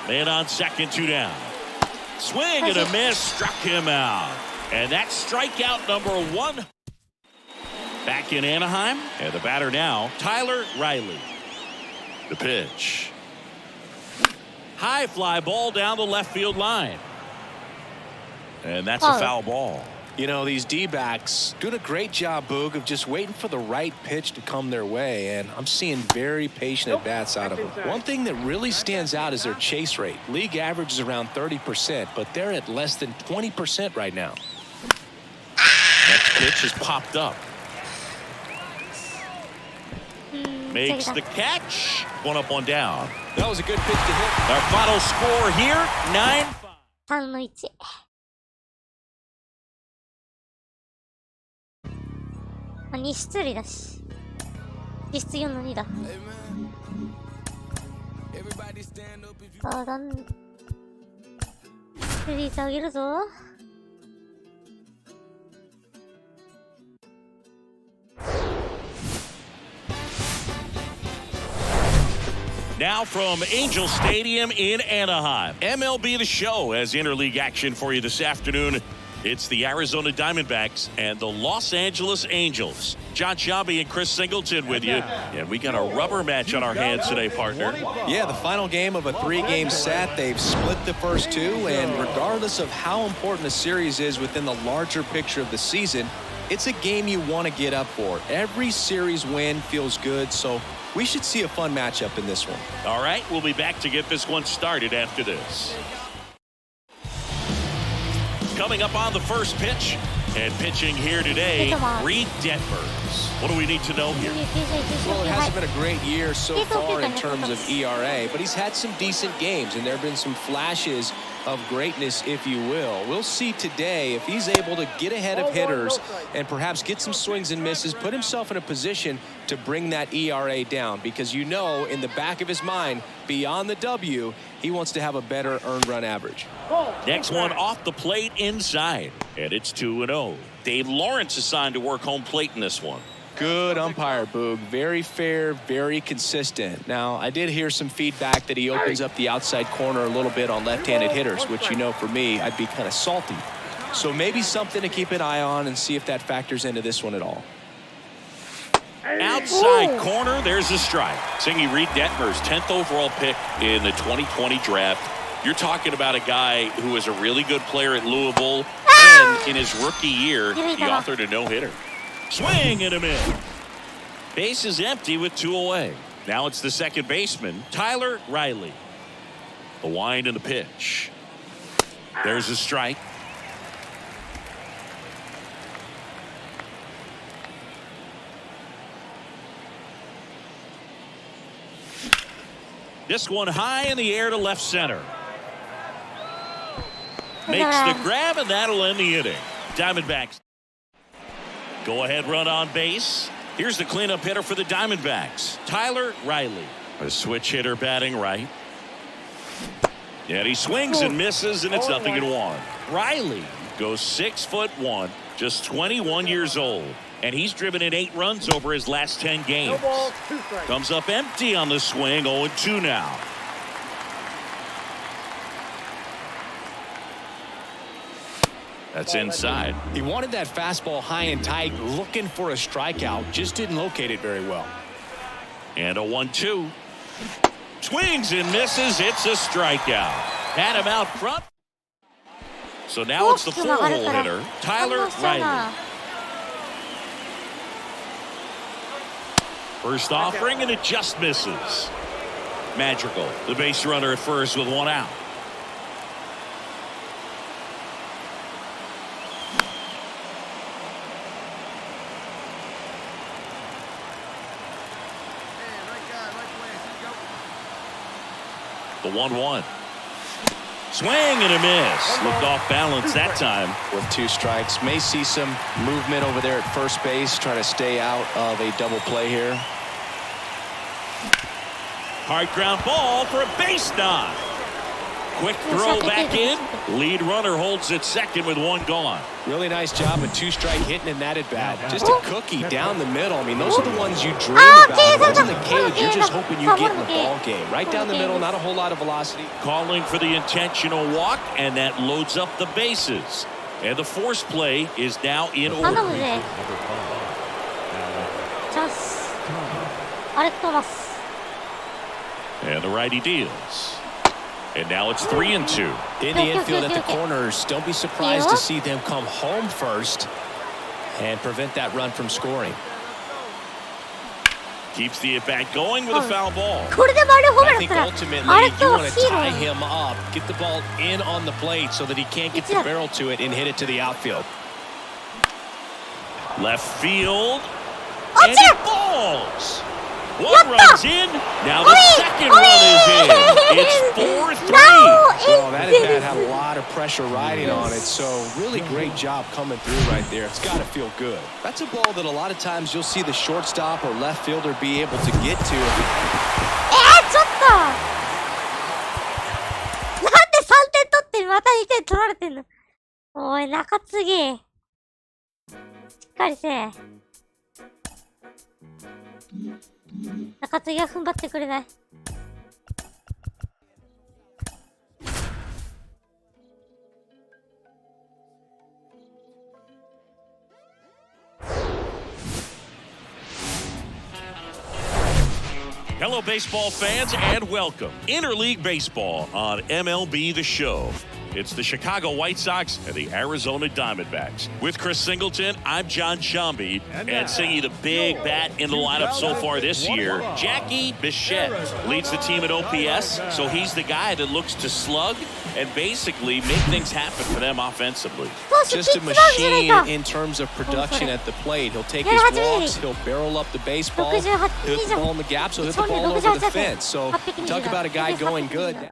Man on second, 2 down. Swing and a miss, struck him out. And that's strikeout number 1. Back in Anaheim, and the batter now, Tyler Riley. The pitch. High fly ball down the left field line. And that's a foul ball. You know, these D-backs doing a great job, Boog, of just waiting for the right pitch to come their way, and I'm seeing very patient at-bats out of them. One thing that really stands out is their chase rate. League average is around 30%, but they're at less than 20% right now. Next pitch has popped up. Makes the catch. 1 up, 1 down. That was a good pitch to hit. Our final score here, 9-5. 3の1。まあ、2出塁だし。実質4の2だ。さあ、フリーズあげるぞ。Now from Angel Stadium in Anaheim, MLB The Show has interleague action for you this afternoon. It's the Arizona Diamondbacks and the Los Angeles Angels. John Shabby and Chris Singleton with you. And we got a rubber match on our hands today, partner. Yeah, the final game of a 3-game set. They've split the first 2, and regardless of how important a series is within the larger picture of the season, it's a game you want to get up for. Every series win feels good, so we should see a fun matchup in this one. All right, we'll be back to get this one started after this. Coming up on the first pitch, and pitching here today, Reed Detmers. What do we need to know here? Well, it hasn't been a great year so far in terms of ERA, but he's had some decent games, and there have been some flashes of greatness, if you will. We'll see today if he's able to get ahead of hitters and perhaps get some swings and misses, put himself in a position to bring that ERA down, because you know in the back of his mind, beyond the W, he wants to have a better earned run average. Next one off the plate inside, and it's 2-0. Dave Lawrence assigned to work home plate in this one. Good umpire, Boog. Very fair, very consistent. Now, I did hear some feedback that he opens up the outside corner a little bit on left-handed hitters, which, you know, for me, I'd be kind of salty. So maybe something to keep an eye on and see if that factors into this one at all. Outside corner, there's a strike. Singy Reed Detmers, 10th overall pick in the 2020 draft. You're talking about a guy who is a really good player at Louisville, and in his rookie year, he authored a no-hitter. Swing and a miss. Base is empty with 2 away. Now it's the second baseman, Tyler Riley. The wind and the pitch. There's a strike. This one high in the air to left center. Makes the grab, and that'll end the inning. Diamondbacks. Go ahead run on base. Here's the cleanup hitter for the Diamondbacks, Tyler Riley. A switch hitter batting right. And he swings and misses, and it's 0-1. Riley goes 6'1", just 21 years old. And he's driven in 8 runs over his last 10 games. Comes up empty on the swing, 0-2 now. That's inside. He wanted that fastball high and tight, looking for a strikeout. Just didn't locate it very well. And a 1-2. Swings and misses. It's a strikeout. Had him out front. So now it's the 4-hole hitter, Tyler Riley. First offering, and it just misses. Magical. The base runner at first with 1 out. The 1-1. Swing and a miss. Looked off balance that time. With 2 strikes. May see some movement over there at first base, trying to stay out of a double play here. Hard ground ball for a base knock. Quick throw back in. Lead runner holds at second with 1 gone. Really nice job with 2-strike hitting in that at bat. Just a cookie down the middle. I mean, those are the ones you dream about. Once in the cage, you're just hoping you get in the ball game. Right down the middle, not a whole lot of velocity. Calling for the intentional walk, and that loads up the bases. And the force play is now in order. And the righty deals. And now it's 3-2. In the infield at the corners, don't be surprised to see them come home first and prevent that run from scoring. Keeps the at-bat going with a foul ball. I think ultimately you want to tie him up, get the ball in on the plate so that he can't get the barrel to it and hit it to the outfield. Left field. And it falls. 1 run's in. Now the second run is in. It's 4-3. Well, that at-bat had a lot of pressure riding on it, so really great job coming through right there. It's got to feel good. That's a ball that a lot of times you'll see the shortstop or left fielder be able to get to. ちょっとなんで3点取ってまた2点取られてんの。おい、中継ぎ。しっかりせえ。中継ぎは踏ん張ってくれない。Hello, baseball fans, and welcome. Interleague Baseball on MLB The Show. It's the Chicago White Sox and the Arizona Diamondbacks. With Chris Singleton, I'm John Shambi, and singing the big bat in the lineup so far this year, Jackie Bichette leads the team at OPS, so he's the guy that looks to slug and basically make things happen for them offensively. Just a machine in terms of production at the plate. He'll take his walks, he'll barrel up the baseball, hit the ball in the gaps, he'll hit the ball over the fence. So talk about a guy going good.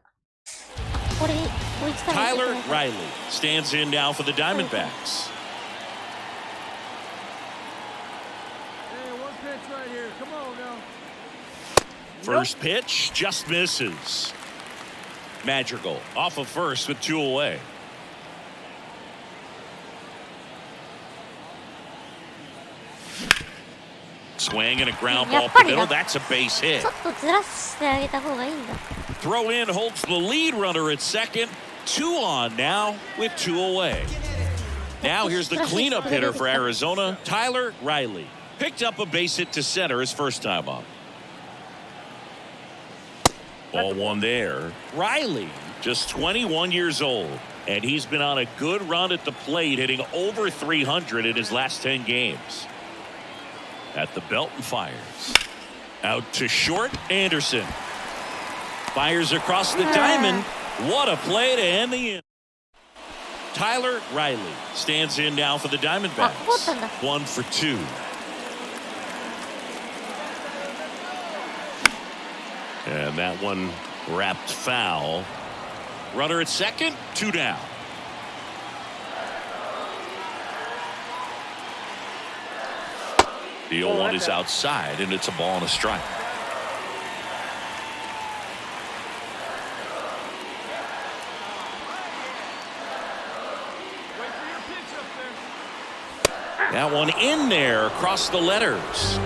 Tyler Riley stands in now for the Diamondbacks. Hey, one pitch right here. Come on now. First pitch just misses. Madrigal off of first with 2 away. Swing and a ground ball up the middle. That's a base hit. Throw in holds the lead runner at second. 2 on now with 2 away. Now here's the cleanup hitter for Arizona, Tyler Riley. Picked up a base hit to center his first time up. Ball 1 there. Riley, just 21 years old, and he's been on a good run at the plate, hitting over 300 in his last 10 games. At the belt and fires. Out to short, Anderson. Fires across the diamond. What a play to end the inning. Tyler Riley stands in now for the Diamondbacks. 1 for 2. And that one wrapped foul. Runner at second, 2 down. The 0-1 is outside, and it's a ball and a strike. That one in there across the letters.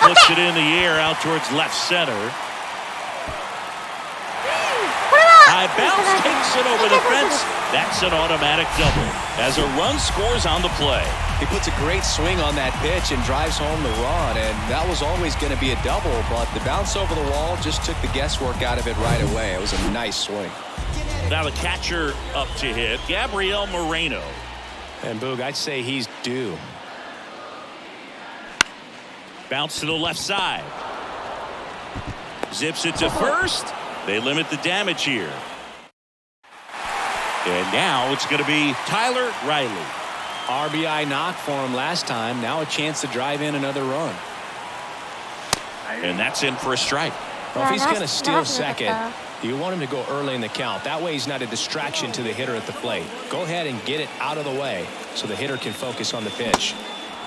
Flips it in the air out towards left center. High bounce takes it over the fence. That's an automatic double as a run scores on the play. He puts a great swing on that pitch and drives home the run, and that was always going to be a double, but the bounce over the wall just took the guesswork out of it right away. It was a nice swing. Now the catcher up to hit, Gabriel Moreno. And Boog, I'd say he's due. Bounce to the left side. Zips it to first. They limit the damage here. And now it's going to be Tyler Riley. RBI knock for him last time. Now a chance to drive in another run. And that's in for a strike. Well, if he's going to steal second, you want him to go early in the count. That way he's not a distraction to the hitter at the plate. Go ahead and get it out of the way so the hitter can focus on the pitch.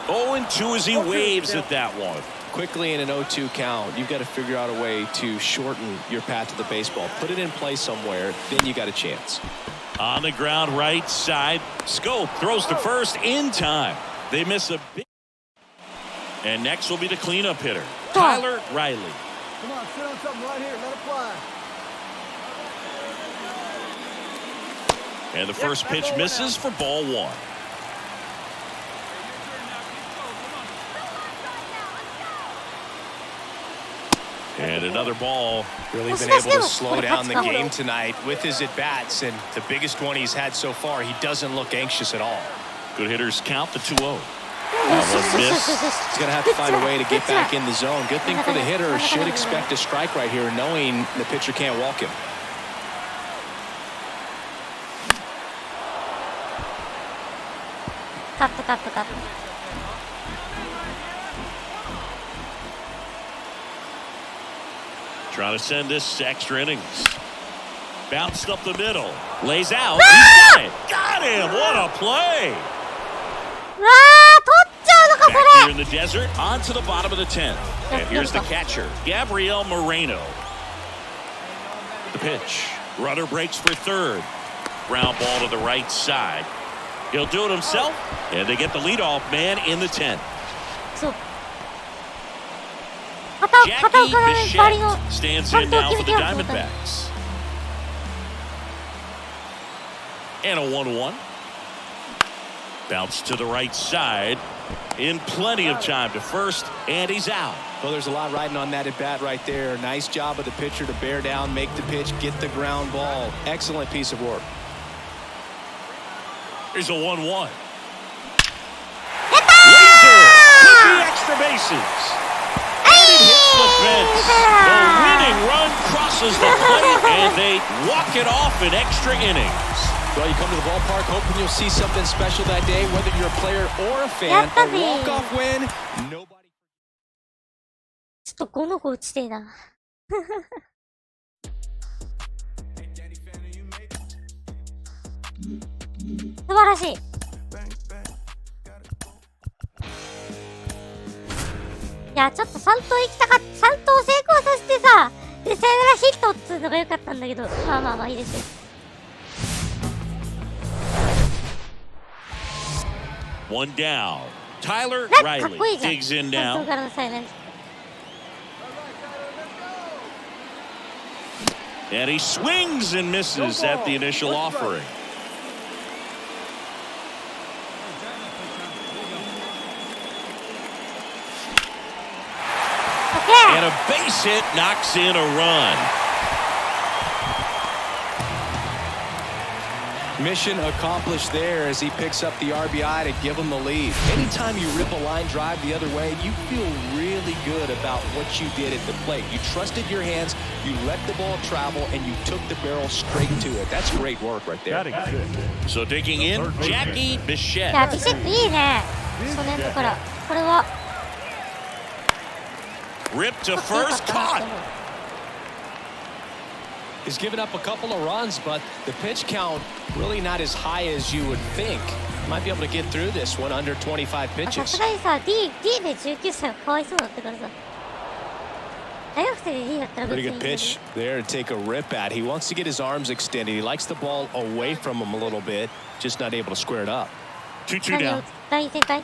0-2 as he waves at that one. Quickly in an 0-2 count, you've got to figure out a way to shorten your path to the baseball. Put it in play somewhere, then you got a chance. On the ground right side. Scope throws to first in time. They miss a big. And next will be the cleanup hitter, Tyler Riley. Come on, sit on something right here. Let it fly. And the first pitch misses for ball 1. And another ball. Really been able to slow down the game tonight with his at-bats, and the biggest one he's had so far. He doesn't look anxious at all. Good hitters count the 2-0. That was missed. He's going to have to find a way to get back in the zone. Good thing for the hitter, should expect a strike right here, knowing the pitcher can't walk him. Cut. Trying to send this to extra innings. Bounced up the middle. Lays out. He's got it. Got him. What a play. Back here in the desert. On to the bottom of the 10th. And here's the catcher, Gabriel Moreno. The pitch. Runner breaks for third. Ground ball to the right side. He'll do it himself. And they get the leadoff man in the 10th. Jackie Bichette stands in now for the Diamondbacks. And a 1-1. Bounce to the right side. In plenty of time to first, and he's out. Well, there's a lot riding on that at bat right there. Nice job of the pitcher to bear down, make the pitch, get the ground ball. Excellent piece of work. Here's a 1-1. Laser with the extra bases. And it hits the fence. The winning run crosses the plate, and they walk it off in extra innings. Well, you come to the ballpark hoping you'll see something special that day, whether you're a player or a fan. A walk-off win, nobody. ちょっと5の子打ちてえな。素晴らしい。いや、ちょっと3投行きたかった。3投成功させてさ、で、サヨナラヒットっつうのが良かったんだけど、まあまあまあいいですよ。One down. Tyler Riley digs in now. And he swings and misses at the initial offering. And a base hit knocks in a run. Mission accomplished there as he picks up the RBI to give him the lead. Anytime you rip a line drive the other way, you feel really good about what you did at the plate. You trusted your hands, you let the ball travel, and you took the barrel straight to it. That's great work right there. So digging in, Jackie Bichette. いや、ビシェットいいね。初年度から。これは。Rip to first, caught. He's given up a couple of runs, but the pitch count really not as high as you would think. Might be able to get through this one under 25 pitches. さすがにさ、D で19歳はかわいそうだったからさ。大学生で D だったら別にいい Pretty ん good だけど。 pitch there to take a rip at. He wants to get his arms extended. He likes the ball away from him a little bit, just not able to square it up. 2-2 down. 第2展開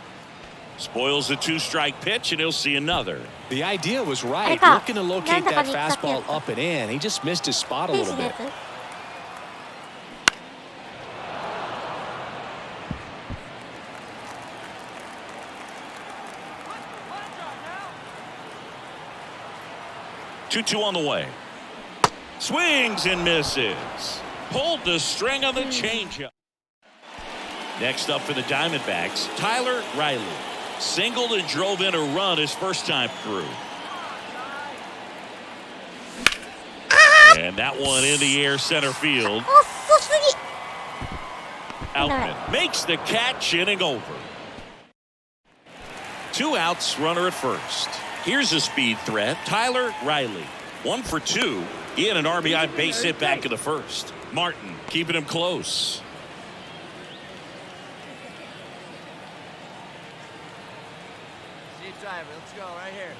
Spoils the two-strike pitch, and he'll see another. The idea was right, looking to locate that fastball up and in. He just missed his spot a little bit. Two on the way. Swings and misses. Pulled the string on the changeup. Next up for the Diamondbacks, Tyler Riley. Singled and drove in a run his first time through. And that one in the air center field. Outman makes the catch, inning over. 2 outs, runner at first. Here's a speed threat, Tyler Riley. 1 for 2. He had an RBI base hit back in the first. Martin keeping him close. Let's go right here.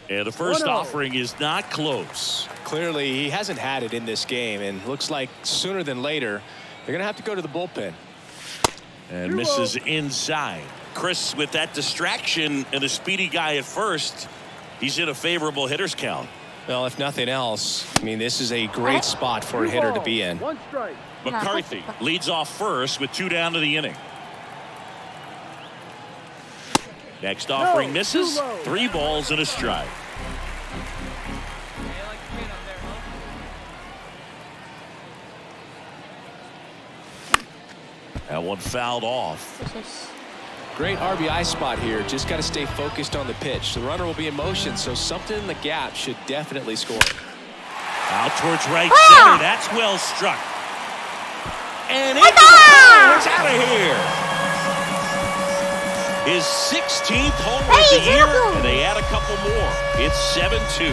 And the first offering is not close. Clearly, he hasn't had it in this game, and looks like sooner than later, they're going to have to go to the bullpen. And misses inside. Chris, with that distraction and a speedy guy at first, he's in a favorable hitter's count. Well, if nothing else, I mean, this is a great spot for a hitter to be in. McCarthy leads off first with 2 down to the inning. Next offering misses. 3 balls and a strike. That one fouled off. Great RBI spot here. Just got to stay focused on the pitch. The runner will be in motion, so something in the gap should definitely score. Out towards right center. That's well struck. And into the pole. It's out of here. His 16th homer of the year, and they add a couple more. It's 7-2.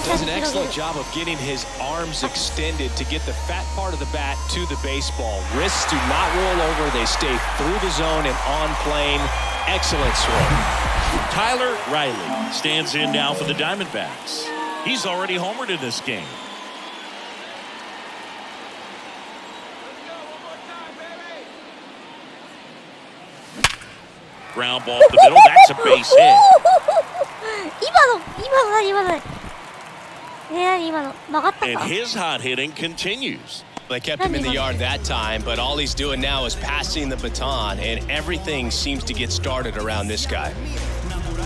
Does an excellent job of getting his arms extended to get the fat part of the bat to the baseball. Wrists do not roll over. They stay through the zone and on plane. Excellent swing. Tyler Riley stands in now for the Diamondbacks. He's already homered in this game. Ground ball up the middle. That's a base hit. 今の曲がった And か his hot hitting continues. They kept him in the yard that time, but all he's doing now is passing the baton, and everything seems to get started around this guy.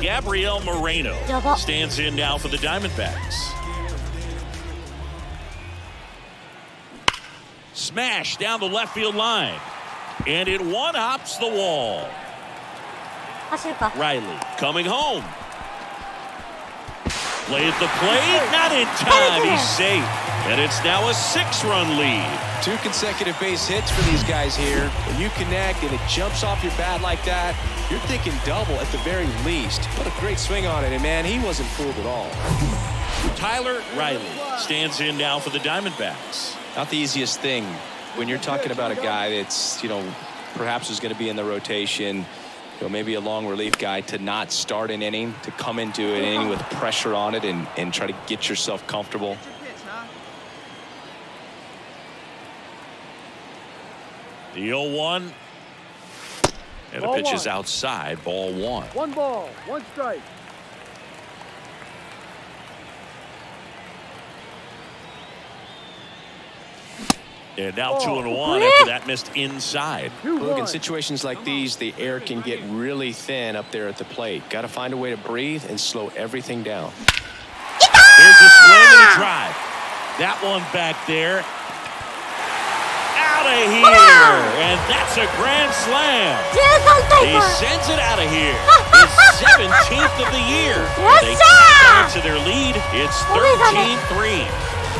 Gabriel Moreno stands in now for the Diamondbacks. Smash down the left field line. And it one-hops the wall. 走るか Riley coming home. Plays the plate, not in time. He's safe. And it's now a 6-run lead. 2 consecutive base hits for these guys here. When you connect and it jumps off your bat like that, you're thinking double at the very least. What a great swing on it, and man, he wasn't fooled at all. Tyler Riley stands in now for the Diamondbacks. Not the easiest thing when you're talking about a guy that's, perhaps is going to be in the rotation, maybe a long relief guy, to not start an inning, to come into an inning with pressure on it and try to get yourself comfortable. The 0-1. And the pitch is outside, ball 1. 1 ball, 1 strike. And now 2-1 after that missed inside. Look, in situations like these, the air can get really thin up there at the plate. Got to find a way to breathe and slow everything down. There's a swing and a drive. That one back there. Out of here. And that's a grand slam. He sends it out of here. His 17th of the year. They get into their lead. It's 13-3.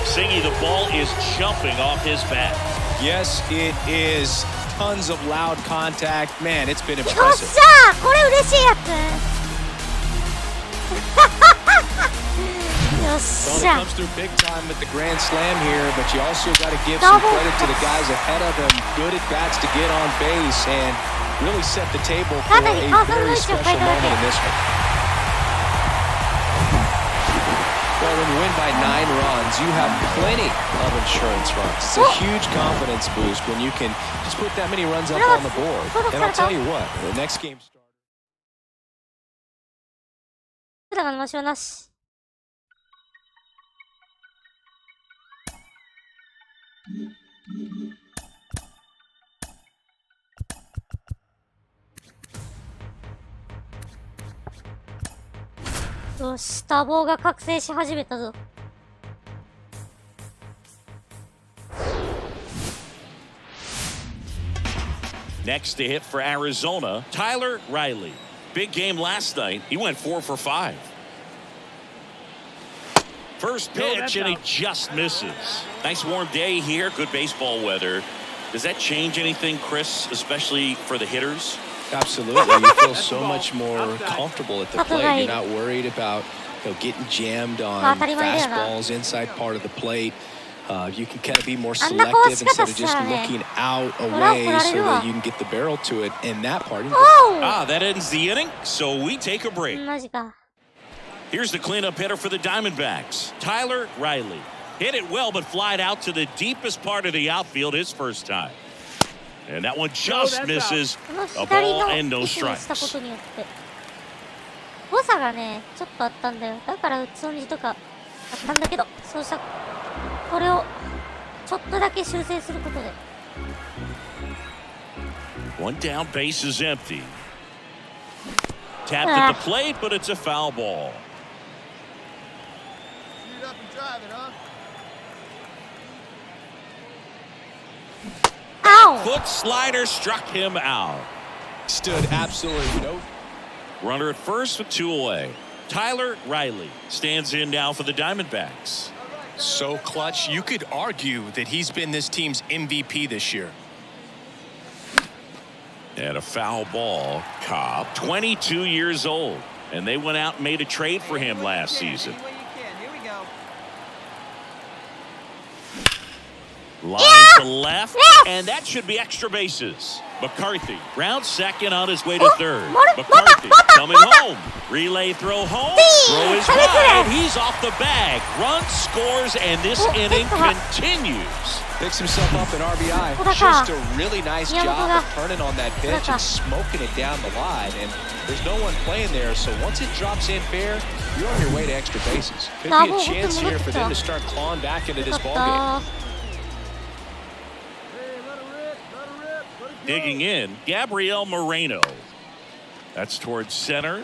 Singy, the ball is jumping off his bat. Yes, it is. Tons of loud contact. Man, it's been impressive. これ嬉しいやつよっし Well, ゃ it comes through big time with the grand slam here, but you also got to give some credit to the guys ahead of him. Good at bats to get on base and really set the table for a very special moment in this one. Well, when you win by 9 runs, you have plenty of insurance runs. It's a huge confidence boost when you can just put that many runs up on the board. And I'll tell you what, the next game starts. だからマシオなしよし、多忙が覚醒し始めたぞ。Next to hit for Arizona, Tyler Riley. Big game last night. He went 4 for 5. First pitch, and he just misses. Nice warm day here. Good baseball weather. Does that change anything, Chris, especially for the hitters? Absolutely. You feel so much more comfortable at the plate. You're not worried about getting jammed on fastballs inside part of the plate. You can kind of be more selective instead of just looking out away so that you can get the barrel to it in that part. That ends the inning, so we take a break. マジか。 Here's the cleanup hitter for the Diamondbacks, Tyler Riley. Hit it well, but flied out to the deepest part of the outfield his first time. And that one just misses a ball and no strikes. 誤差がね、ちょっとあったんだよ。だから打つ音字とかあったんだけど、そうしたこれをちょっとだけ修正することで。One down, base is empty. Tapped at the plate, but it's a foul ball. Shoot up and drive it, huh? Ow! Foot slider struck him out. Stood absolutely no. Runner at first with 2 away. Tyler Riley stands in now for the Diamondbacks. So clutch, you could argue that he's been this team's MVP this year. And a foul ball. Cobb, 22 years old. And they went out and made a trade for him last season. Line to left, and that should be extra bases. McCarthy rounds second on his way to third. McCarthy coming home. Relay throw home. Throw is wide. He's off the bag. Runs, scores, and this inning continues. Picks himself up an RBI. Just a really nice job of turning on that pitch and smoking it down the line. And there's no one playing there, so once it drops in fair, you're on your way to extra bases. Could be a chance here for them to start clawing back into this ballgame. Digging in, Gabriel Moreno. That's towards center.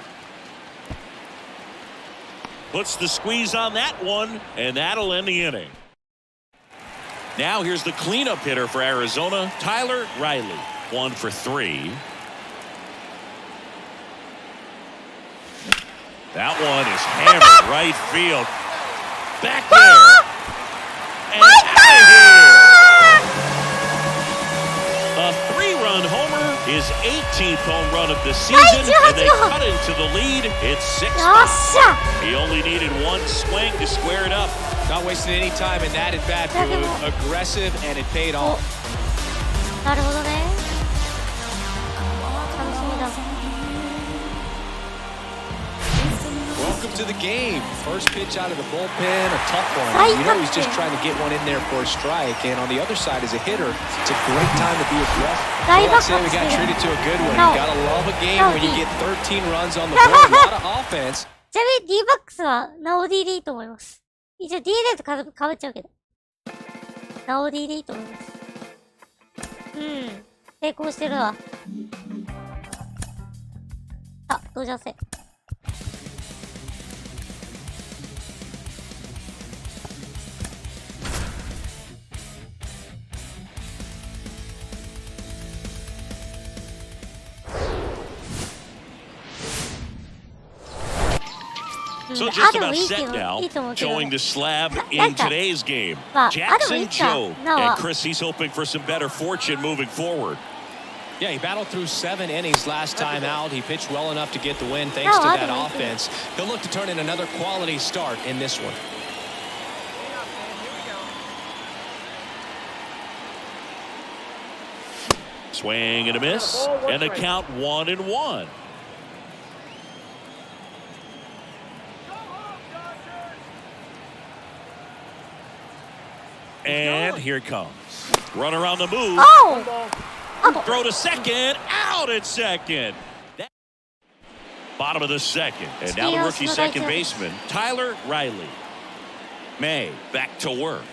Puts the squeeze on that one, and that'll end the inning. Now here's the cleanup hitter for Arizona, Tyler Riley. 1 for 3. That one is hammered right field. Back there. And out of here. A 3-run homer, his 18th home run of the season, and they cut into the lead. It's 6-5. He only needed one swing to square it up. Not wasting any time in that at-bat, aggressive, and it paid off. なるほどね。楽しみだ。Welcome to the game. First pitch out of the bullpen, a tough one. You know he's just trying to get one in there for a strike. And on the other side, as a hitter, it's a great time to be aggressive. I'd say we got treated to a good one. You gotta love a game when you get 13 runs on the board. A lot of offense. ちなみに D バックスはなお D でいいと思います。一応 D でとかぶっちゃうけど。なお D でいいと思います。うん。成功してるわ。あ、ドジャース。So just about set now, showing the slab in today's game. Jackson Joe. And Chris, he's hoping for some better fortune moving forward. Yeah, he battled through 7 innings last time out. He pitched well enough to get the win thanks to that offense. He'll look to turn in another quality start in this one. Swing and a miss, and the count 1-1. And here it comes. Runner on the move. Throw to second. Out at second. Bottom of the second. And now the rookie second baseman, Tyler Riley. May back to work.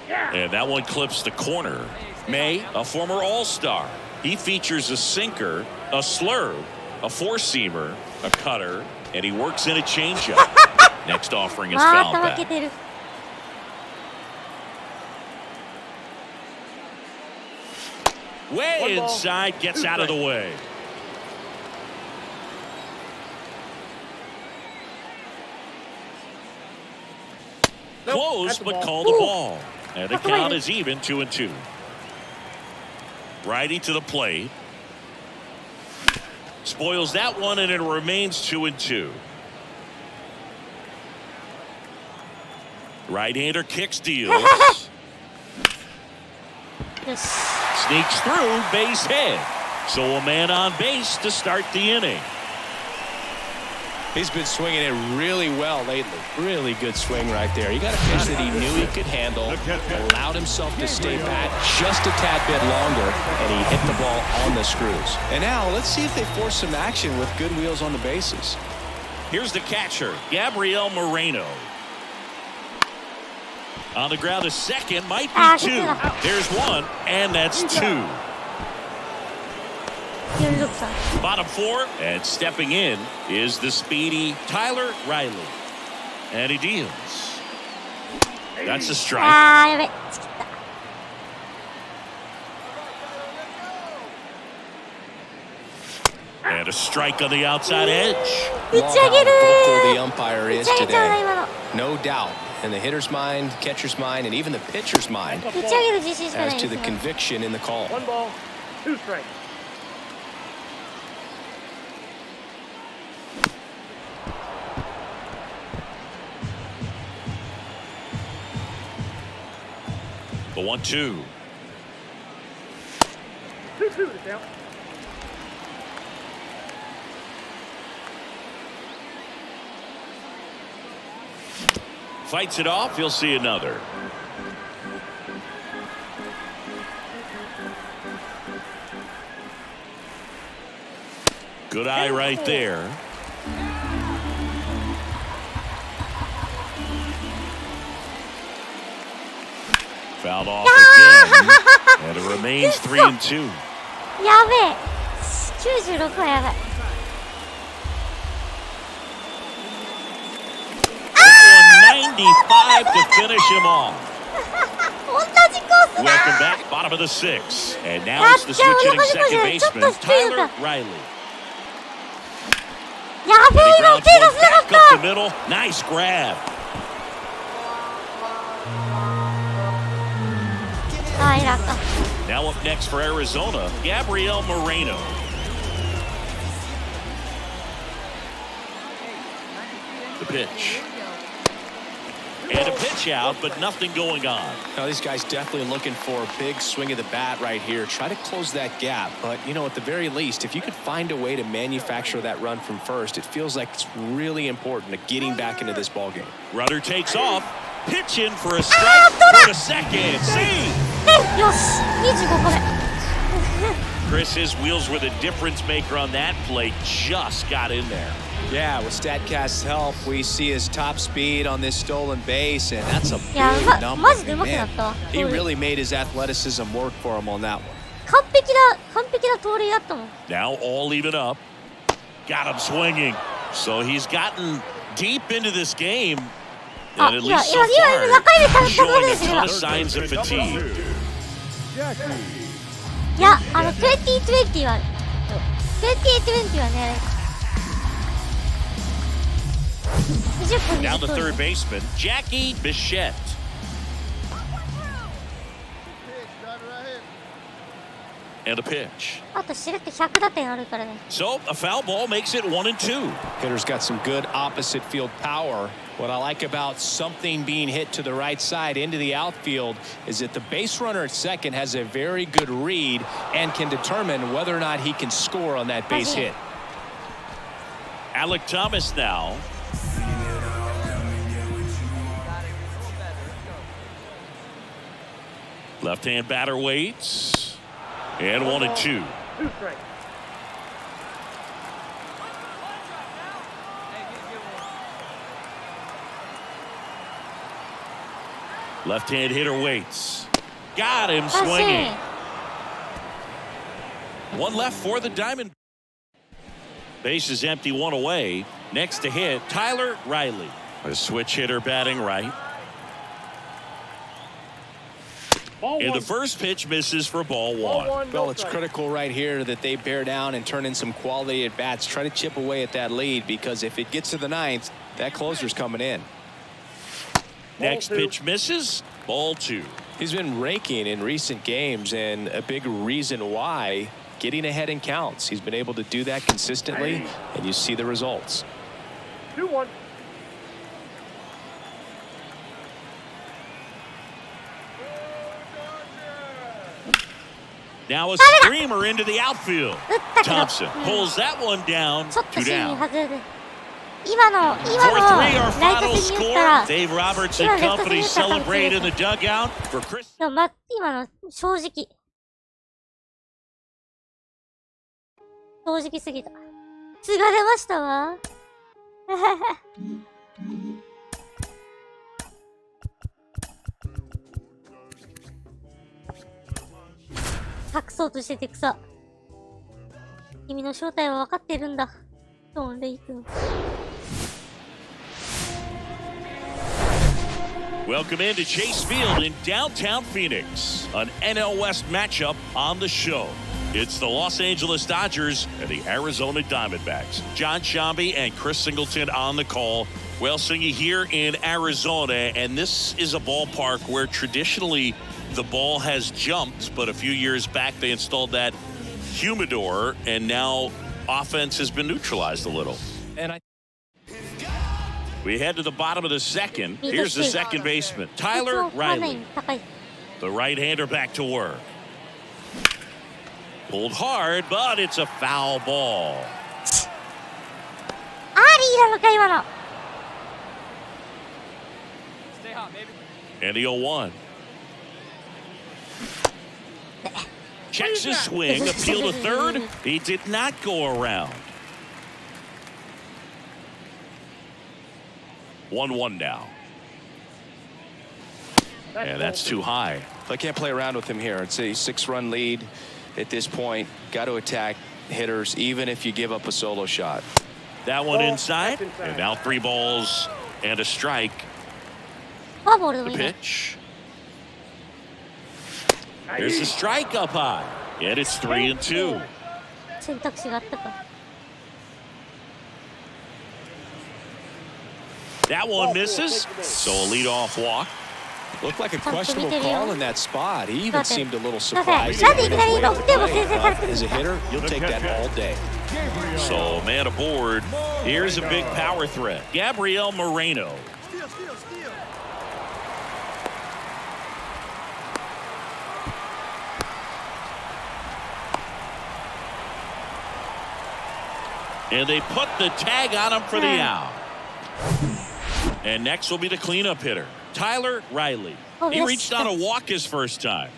And that one clips the corner. May, a former All-Star. He features a sinker, a slurve, a four-seamer, a cutter, and he works in a changeup. Next offering is fouled back. Way inside, gets out of the way. Close, but called the ball. And the count is even, 2-2. Righty to the plate. Spoils that one, and it remains 2-2. Right-hander kicks, deals. Sneaks through, base hit. So a man on base to start the inning. He's been swinging it really well lately. Really good swing right there. He got a pitch that he knew he could handle, allowed himself to stay back just a tad bit longer, and he hit the ball on the screws. And now let's see if they force some action with good wheels on the bases. Here's the catcher, Gabriel Moreno. On the ground, a second, might be 2. There's 1, and that's 2. Bottom 4, and stepping in is the speedy Tyler Riley. And he deals. That's a strike. And a strike on the outside edge. How vocal the umpire is today. No doubt. In the hitter's mind, catcher's mind, and even the pitcher's mind as to the conviction in the call. 1 ball, 2 strikes. The 1-2. Fights it off. He'll see another. Good eye right there. Fouled off again. And it remains 3-2. やべえ。96はやばい。95 to finish him off. 同じコースだ。 Welcome back, bottom of the 6th. And now it's the switch hitting second baseman, Tyler Riley. やべえ、今手出せなかっ Back た。 up the middle. Nice grab. タイラーか。 Now up next for Arizona, Gabriel Moreno. The pitch. And a pitch out, but nothing going on. Now, these guys definitely looking for a big swing of the bat right here. Try to close that gap. But, you know, at the very least, if you could find a way to manufacture that run from first, it feels like it's really important to getting back into this ballgame. Runner takes off. Pitch in for a strike. Go to second. See? よし、25個目。 Chris's wheels were the difference maker on that play. Just got in there. Yeah, with StatCast's help, we see his top speed on this stolen base, and that's a big いや、number. マジで上手くな Man, ったわ。 he really made his athleticism work for him on that one. 完璧な盗塁だったもん。 Now all even up. Got him swinging. So he's gotten deep into this game. And at least so far, showing a ton of signs of fatigue. いや、2020はある。2020はね、20分 Now the 20 third baseman, Jackie Bichette. And a pitch. あと知るって100打点あるからね。 So a foul ball makes it 1-2. Hitter's got some good opposite field power. What I like about something being hit to the right side into the outfield is that the base runner at second has a very good read and can determine whether or not he can score on that base hit. Alec Thomas now. Left-hand batter waits. And 1-2. Left-hand hitter waits. Got him swinging. One left for the Diamond. Base is empty, one away. Next to hit, Tyler Riley. A switch hitter batting right. And the first pitch misses for ball one. Well, it's critical right here that they bear down and turn in some quality at bats. Try to chip away at that lead, because if it gets to the ninth, that closer's coming in. Next pitch misses. Ball two. He's been raking in recent games, and a big reason why, getting ahead in counts. He's been able to do that consistently, and you see the results. 2-1. Now a screamer into the outfield. Thompson pulls that one down. ちょっと Two 芯に down. 外れる。今の 4-3 our ライト final 線に打っ score. たら、 Dave Roberts and company celebrate in the dugout for Chris. でも今の正直すぎた。血が出ましたわ。隠そうとしてて草。君の正体は分かってるんだ。ドン・レイ君。Welcome into Chase Field in downtown Phoenix. An NL West matchup on the show. It's the Los Angeles Dodgers and the Arizona Diamondbacks. John Shambi and Chris Singleton on the call. Well, Singy, here in Arizona, and this is a ballpark where traditionally the ball has jumped, but a few years back they installed that humidor, and now offense has been neutralized a little. And we head to the bottom of the second. Here's the second baseman, Tyler Riley. The right-hander back to work. Pulled hard, but it's a foul ball. アーリーなのか今の。 Stay hot, baby. And the 0-1. Checks his swing, appeal to third. He did not go around. 1-1 now. And that's too high. I can't play around with him here. It's a 6-run lead at this point. Got to attack hitters, even if you give up a solo shot. That one inside. And now 3 balls and a strike. フォアボールでもい The いね。 pitch. There's a strike up high. And it's 3-2. 選択肢があったか。 That one misses. So a leadoff walk. Looked like a questionable call in that spot. He even seemed a little すいません。 surprised. なんでいきなり6点も先制されてるんで As す a か。 hitter, you'll take that all day. So man aboard. Here's a big power threat. Gabriel Moreno. Steal, steal, steal. And they put the tag on him for the out. And next will be the cleanup hitter, Tyler Riley. He reached on a walk his first time.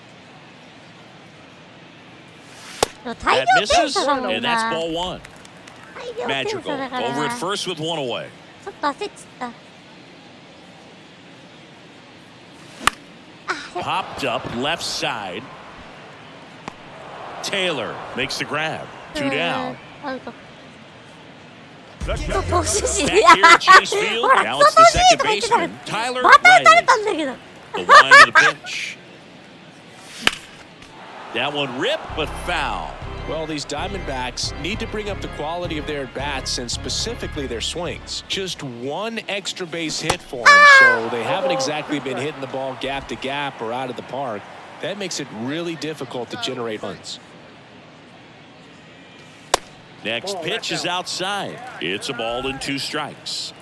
大 That 量点 misses, 差だもん and な。 that's ball 1. 大量点 Magical 差だから over な。 at first with 1 away. ちょっと焦っちゃった。 Popped up left side. Taylor makes the grab. 2 down. アウト。 The 投 catcher. 手陣。 Back here at Chase Field. ほら、 Now ク it's ソ the 投手陣 second とか言ってたら baseman, Tyler また打たれ Riley. たんだけど。 The wind of the pitch. That one ripped, but foul. Well, these Diamondbacks need to bring up the quality of their at-bats and specifically their swings. Just one extra base hit for them, so they haven't exactly been hitting the ball gap to gap or out of the park. That makes it really difficult to generate runs. Next pitch is outside. It's a ball and 2 strikes.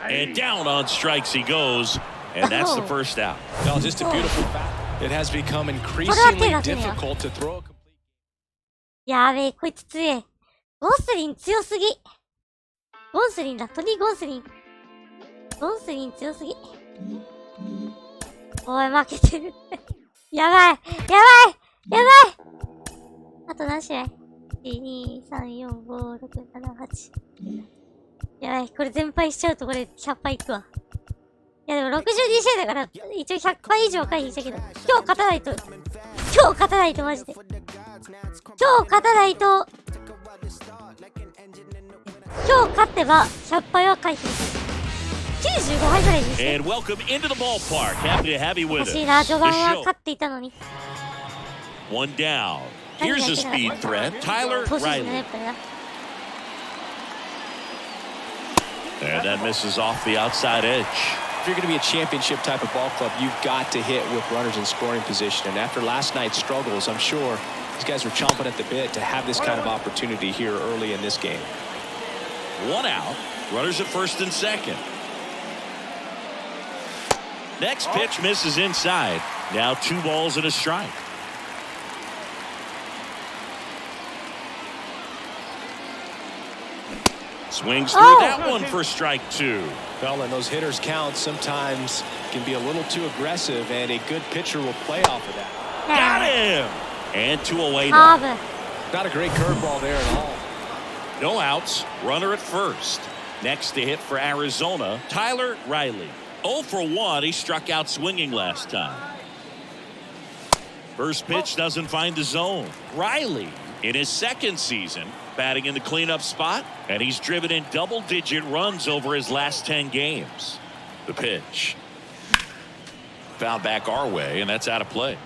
And down on strikes he goes, and that's the first out. No, just a beautiful fact. It has become increasingly difficult to throw a complete. やべえ、こいつ強え。ゴスリン強すぎ。ゴスリンだ、トニー・ゴスリン。ゴスリン強すぎ。おい、負けてる。やばい、やばい、やばい。あと何試合 ?1、2、3、4、5、6、7、8。やばい、これ全敗しちゃうとこれ100敗いくわ。いやでも62試合だから、一応100敗以上回避したけど、今日勝たないと、マジで。今日勝たないと、今日勝てば100敗は回避です。95敗ぐらいですね。 And welcome into the ballpark. Happy to have you with 欲 us. しいな、序盤 The は show. 勝っていたのに。 One down. Here's a speed threat, Tyler 投手陣だね、や Riley. っぱりな。 And that misses off the outside edge. If you're going to be a championship type of ball club, you've got to hit with runners in scoring position. And after last night's struggles, I'm sure these guys are chomping at the bit to have this kind of opportunity here early in this game. 1 out. Runners at first and second. Next pitch misses inside. Now 2 balls and a strike. Swings through that one for strike 2. Well, and those hitters count sometimes can be a little too aggressive, and a good pitcher will play off of that. Got him! And 2 away ハ now. ーブ。 Not a great curveball there at all. No outs. Runner at first. Next to hit for Arizona, Tyler Riley. 0 for 1. He struck out swinging last time. First pitch doesn't find the zone. Riley, in his second season, batting in the cleanup spot, and he's driven in double-digit runs over his last 10 games. The pitch. Foul back our way, and that's out of play.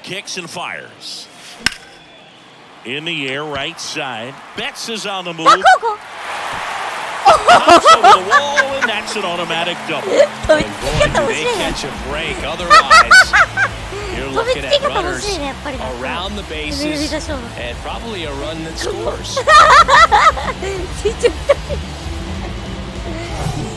Kicks and fires. In the air, right side. Betts is on the move. バックオー Pops over the wall, and that's an automatic double. Boy, Do they catch a break? Otherwise, you're looking at runners around the bases and probably a run that scores.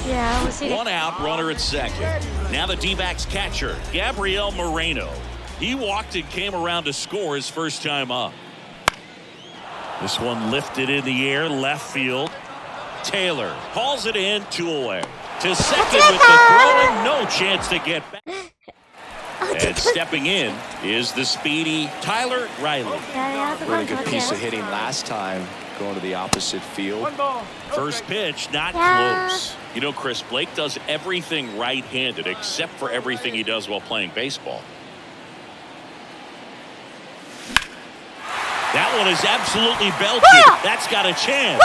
いやー面白い。 One out, runner at second. Now the D-backs catcher, Gabriel Moreno. He walked and came around to score his first time up. This one lifted in the air, left field. Taylor hauls it in, 2 away. To second with the throw, and no chance to get back. And stepping in is the speedy Tyler Riley. Really good piece of hitting last time, going to the opposite field. First pitch, not close. You know, Chris, Blake does everything right-handed except for everything he does while playing baseball. That one is absolutely belted. That's got a chance.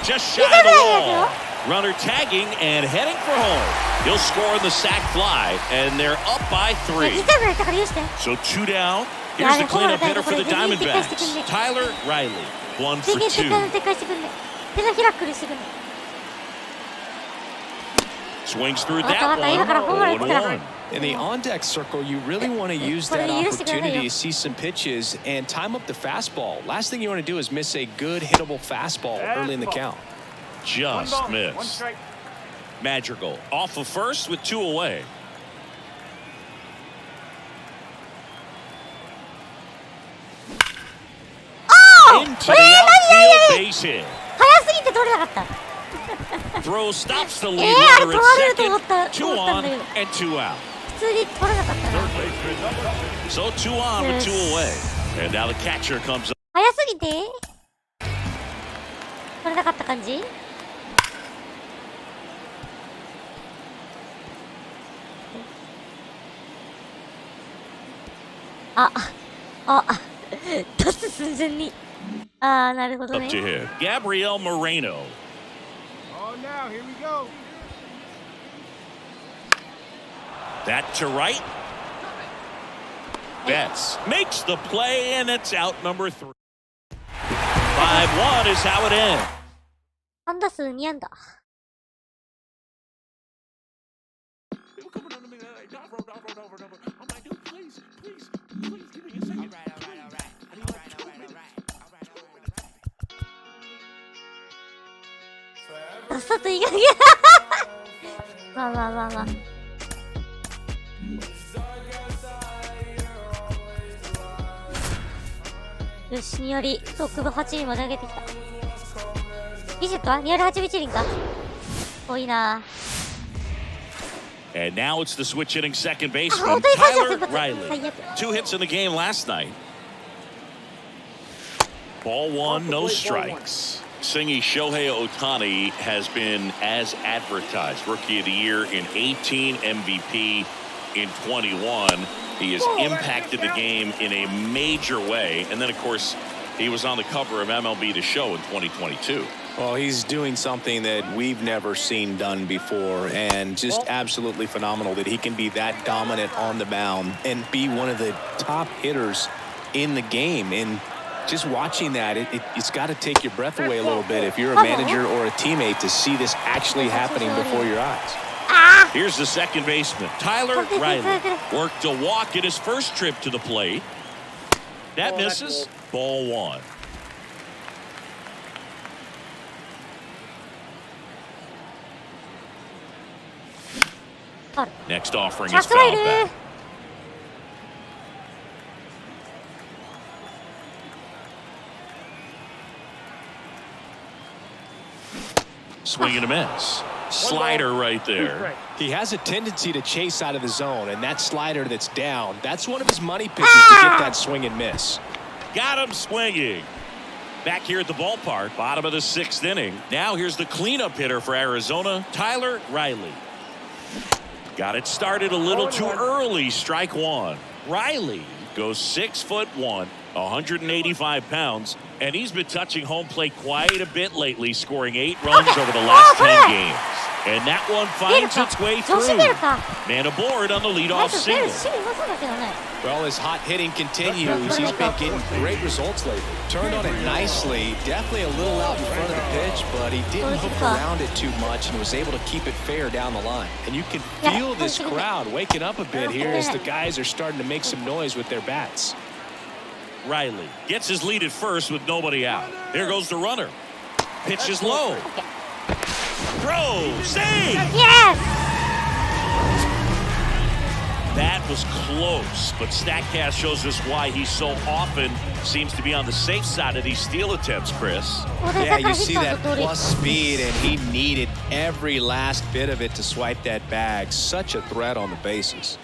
Just shy of the wall. Runner tagging and heading for home. He'll score in the sac fly, and they're up by 3. So 2 down. Here's the cleanup hitter for the Diamondbacks, Tyler Riley. 1 for 2. Swings through that one. 0-1. In the on-deck circle, you really want to use that opportunity to see some pitches and time up the fastball. Last thing you want to do is miss a good hittable fastball early in the count. Just missed. Madrigal off of first with 2 away. Into the outfield base hit. Throw stops the lead runner at second. 2 on and 2 out. So 2 on with 2 away. And now the catcher comes up. 早すぎて取れなかった感じ。出す寸前に。なるほどね。Up to hit. Gabriel Moreno. Oh, now, here we go. That to right. Betts makes the play, and it's out number 3. 5-1 is how it ends. 安打数2安打。さっさといいかげん。まあ。よし、ニアリトップが8位まで上げてきた。ビジェットはニアリ8ビチリンか。多いな。And now it's the switch hitting second baseman, Tyler Riley. 2 hits in the game last night. Ball 1, no strikes. Singy Shohei Ohtani has been as advertised. Rookie of the Year in 18, MVP in 21. He has impacted the game in a major way. And then, of course, he was on the cover of MLB The Show in 2022. Well, he's doing something that we've never seen done before, and just absolutely phenomenal that he can be that dominant on the mound and be one of the top hitters in the game. And just watching that, it's got to take your breath away a little bit if you're a manager or a teammate to see this actually happening before your eyes. Here's the second baseman, Tyler Riley. Worked a walk in his first trip to the plate. That misses. Ball 1. Next offering is fouled back. Swing and a miss. Slider right there. He has a tendency to chase out of the zone, and that slider that's down, that's one of his money pitches to get that swing and miss. Got him swinging. Back here at the ballpark, bottom of the 6th inning. Now here's the cleanup hitter for Arizona, Tyler Riley. Got it started a little too early, strike 1. Riley goes 6'1", 185 pounds, and he's been touching home plate quite a bit lately, scoring 8 runs over the last 10 games. And that one finds its way 調子 through. 出るか。 Man aboard on the あい leadoff つ出 single. るし、うまそうだけどね。 Well, his hot hitting continues. He's been getting great results lately. Turned on it nicely. Definitely a little out in front of the pitch, but he didn't hook around it too much and was able to keep it fair down the line. And you can feel this crowd waking up a bit here as the guys are starting to make some noise with their bats. Riley gets his lead at first with nobody out. Here goes the runner. Pitch is low. Throw, save! Yes! That was close, but StatCast shows us why he so often seems to be on the safe side of these steal attempts, Chris. Yeah, you see that plus speed, and he needed every last bit of it to swipe that bag. Such a threat on the bases.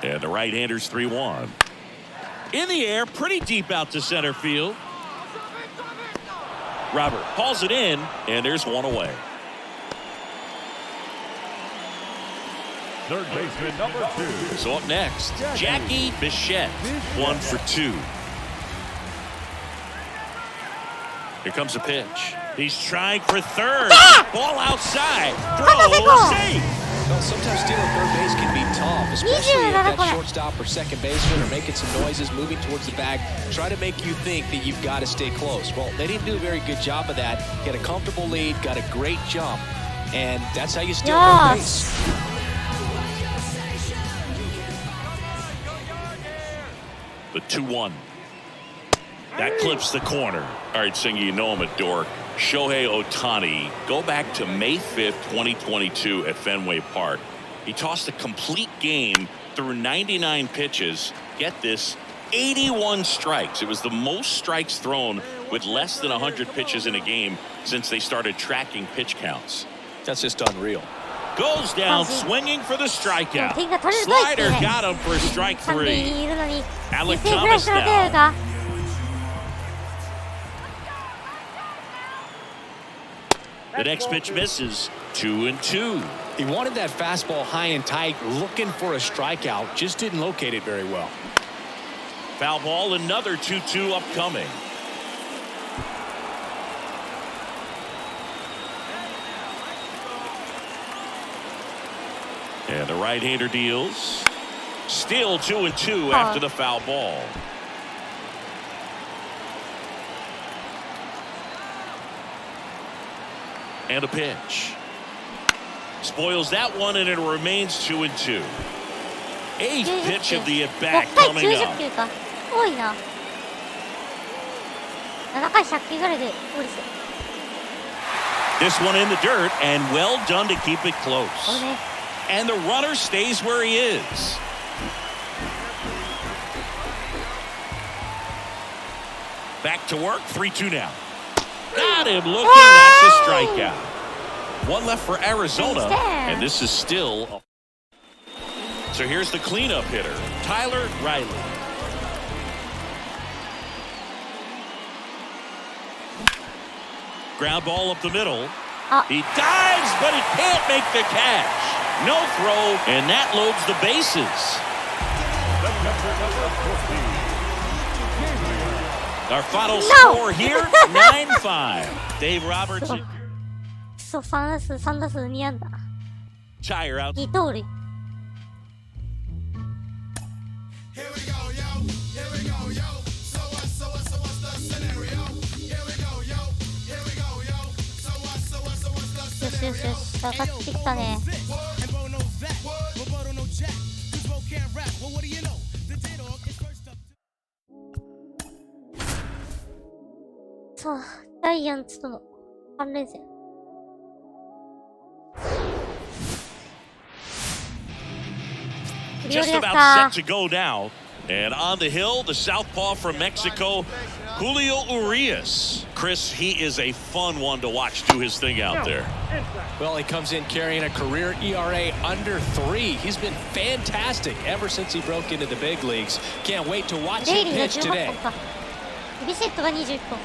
And the right-hander's 3-1. In the air, pretty deep out to center field. Robert hauls it in, and there's one away. Third baseman number 2. So up next, Jackie Bichette, 1 for 2. Here comes a pitch. He's trying for third. Ball outside. Throw, safe. Well, sometimes stealing third base can be tough, especially if that shortstop or second baseman are making some noises, moving towards the bag, try to make you think that you've got to stay close. Well, they didn't do a very good job of that. Get a comfortable lead, got a great jump, and that's how you steal third base. The 2-1. That clips the corner. All right, Singy, you know him at Dork. Shohei Ohtani. Go back to May 5th, 2022 at Fenway Park. He tossed a complete game through 99 pitches. Get this, 81 strikes. It was the most strikes thrown with less than 100 pitches in a game since they started tracking pitch counts. That's just unreal. Goes down swinging for the strikeout. Slider got him for strike 3. Alec Thomas now. The next pitch misses. 2-2. He wanted that fastball high and tight, looking for a strikeout. Just didn't locate it very well. Foul ball, another 2-2 upcoming. And the right-hander deals. Still 2-2 after the foul ball. And a pitch. Spoils that one, and it remains 2-2. 8th pitch of the at-bat coming up. 多いな。7回100球ぐらいで降りて。 This one in the dirt, and well done to keep it close. And the runner stays where he is. Back to work, 3-2 now. Got him looking, that's a strikeout. One left for Arizona, and this is still. So here's the cleanup hitter, Tyler Riley. Ground ball up the middle. He dives, but he can't make the catch. No throw, and that loads the bases. Our final score here, 9-5. Dave Roberts. そう、3打数2安打。 Tire out. 2盗塁。よしよしよし、上がってきたね。さあ、ジャイアンツとの3連戦。Just about set to go now. And on the hill, the southpaw from Mexico, Julio Urias. Chris, he is a fun one to watch do his thing out there. Well, he comes in carrying a career ERA under 3. He's been fantastic ever since he broke into the big leagues. Can't wait to watch him pitch today. ビシェットが21本。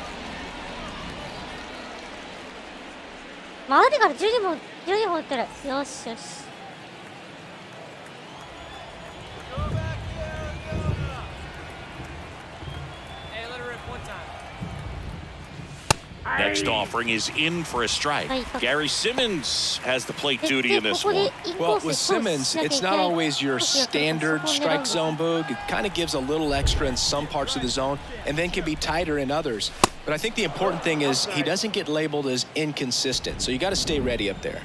回ってから12本打ってる。よしよし。That Next offering is in for a strike. Gary Simmons has the plate duty in this one. Well, with Simmons, it's not always your standard strike zone, Boog. It kind of gives a little extra in some parts of the zone and then can be tighter in others. But I think the important thing is he doesn't get labeled as inconsistent, so you got to stay ready up there.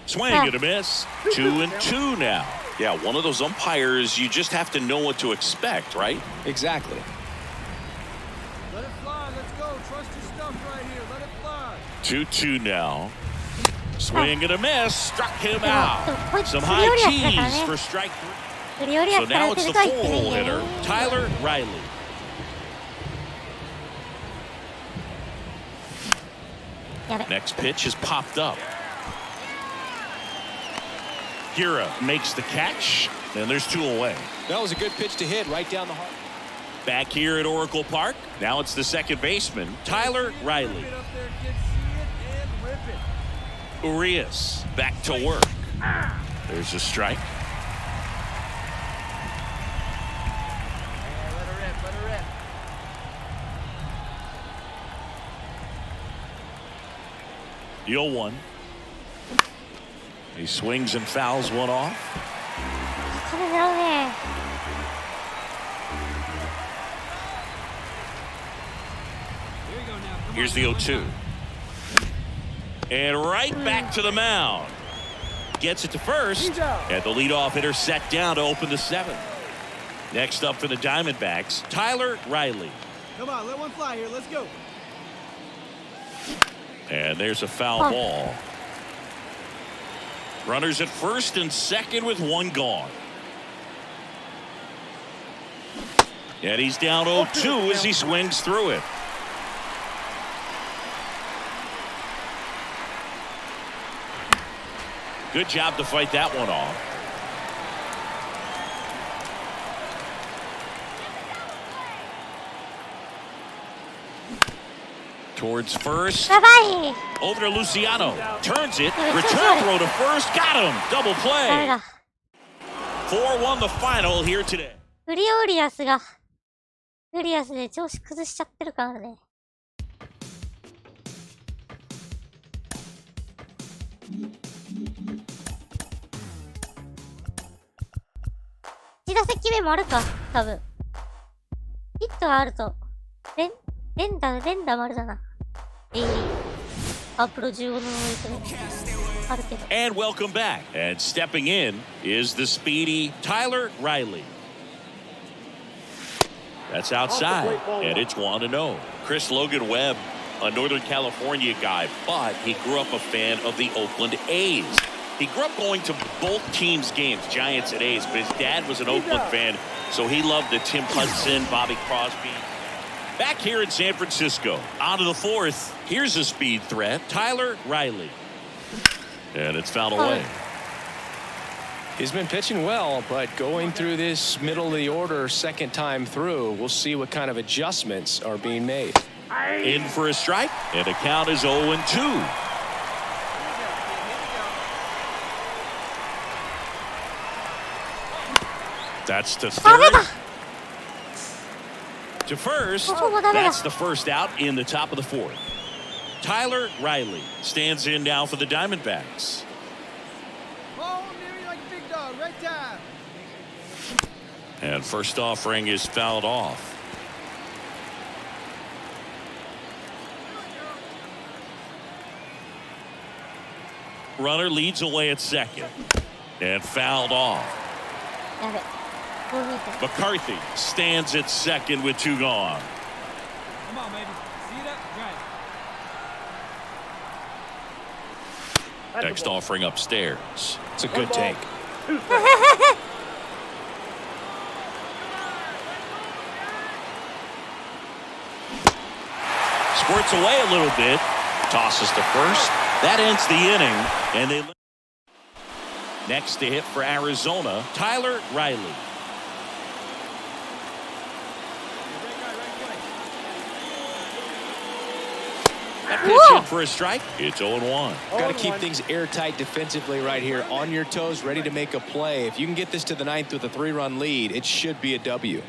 Swing and a miss. 2-2 now. Yeah, one of those umpires, you just have to know what to expect, right? Exactly. Let it fly. Let's go. Trust your stuff right here. Let it fly. 2-2 now. Swing and a miss. Struck him out. Some high cheese for strike 3. So now it's the full hitter, Tyler Riley. Next pitch is popped up. Hira makes the catch, and there's 2 away. That was a good pitch to hit right down the heart. Back here at Oracle Park, now it's the second baseman, Tyler Riley. Get up there, kids. See it and rip it. Urias back to work. There's a strike. Let her rip. Let her rip. The 0-1. He swings and fouls one off. Here's the 0-2. And right back to the mound. Gets it to first. And the leadoff hitter set down to open the 7th. Next up for the Diamondbacks, Tyler Riley. Come on, let one fly here. Let's go. And there's a foul ball. Runners at first and second with 1 gone. And he's down 0-2 as he swings through it. Good job to fight that one off. Towards first. Over to Luciano. Turns it. Return throw to first. Got him. Double play. 4-1 the final here today. フリアスで調子崩しちゃってるからね。1打席目もあるか、多分。ヒットがあると、連打もあるだな。アップロ15のノイズで。あるけど。And welcome back. And stepping in is the speedy Tyler Riley. That's outside, and it's 1-0. Chris Logan Webb, a Northern California guy, but he grew up a fan of the Oakland A's. He grew up going to both teams' games, Giants and A's, but his dad was an Oakland fan, so he loved the Tim Hudson, Bobby Crosby. Back here in San Francisco, on to the 4th. Here's a speed threat, Tyler Riley. And it's fouled away. He's been pitching well, but going through this middle of the order second time through, we'll see what kind of adjustments are being made. In for a strike, and the count is 0-2. That's to third. To first. That's the first out in the top of the 4th. Tyler Riley stands in now for the Diamondbacks. Oh, near you like a big dog. Right time. And first offering is fouled off. Runner leads away at second. And fouled off. McCarthy stands at second with 2 gone. Come on, baby. See it up, drive. Next offering upstairs. It's a good take. Squirts away a little bit. Tosses to first. That ends the inning. And they next to hit for Arizona, Tyler Riley. That pitch in for a strike. It's 0-1. Got to keep things airtight defensively right here. On your toes, ready to make a play. If you can get this to the ninth with a 3-run lead, it should be a W.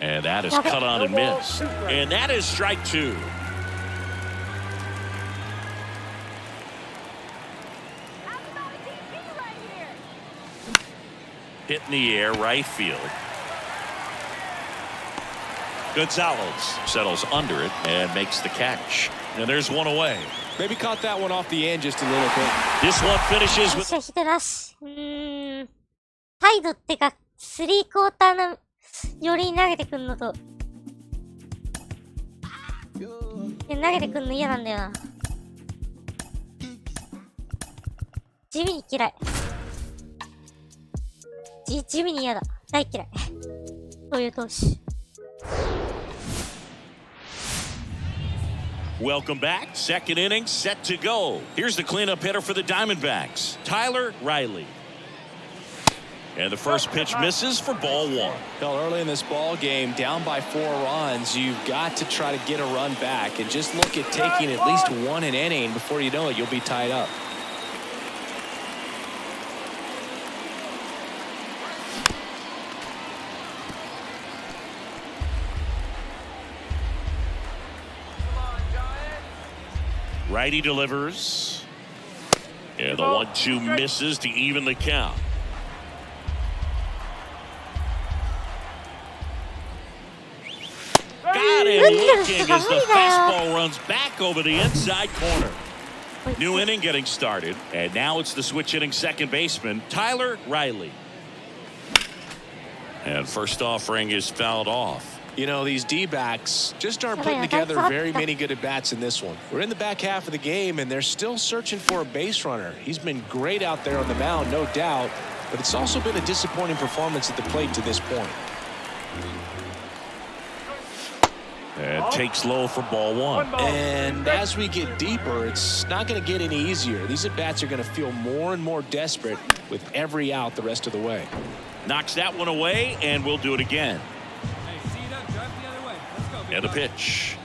And that is cut on and missed. And that is strike 2. Hit in the air, right field. Gonzalez settles under it and makes the catch. And there's one away. Maybe caught that one off the end just a little bit. This one finishes with よっしゃ、ヒットなし。サイドってか、スリークォーターの寄りに投げてくんのと。投げてくんの嫌なんだよな。地味に嫌い。地味に嫌だ。大嫌い。そういう投手。Welcome back. Second inning set to go. Here's the cleanup hitter for the Diamondbacks, Tyler Riley. And the first pitch misses for ball 1. Well, early in this ball game, down by 4 runs, you've got to try to get a run back and just look at taking at least one an inning. Before you know it, you'll be tied up. Righty delivers. And the 1-2 misses to even the count. Got him looking as the fastball runs back over the inside corner. New inning getting started. And now it's the switch hitting second baseman, Tyler Riley. And first offering is fouled off. You know, these D-backs just aren't putting together very many good at-bats in this one. We're in the back half of the game, and they're still searching for a base runner. He's been great out there on the mound, no doubt, but it's also been a disappointing performance at the plate to this point. And takes low for ball 1. And as we get deeper, it's not going to get any easier. These at-bats are going to feel more and more desperate with every out the rest of the way. Knocks that one away, and we'll do it again. And a pitch.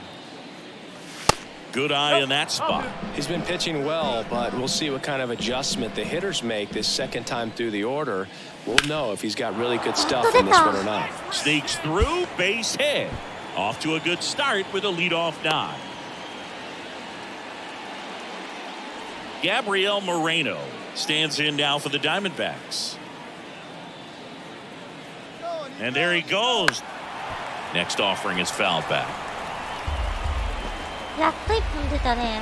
Good eye in that spot. He's been pitching well, but we'll see what kind of adjustment the hitters make this second time through the order. We'll know if he's got really good stuff in this one or not. Sneaks through, base hit. Off to a good start with a leadoff nod. Gabriel Moreno stands in now for the Diamondbacks. And there he goes. Next offering is fouled back. やっと1本出たね。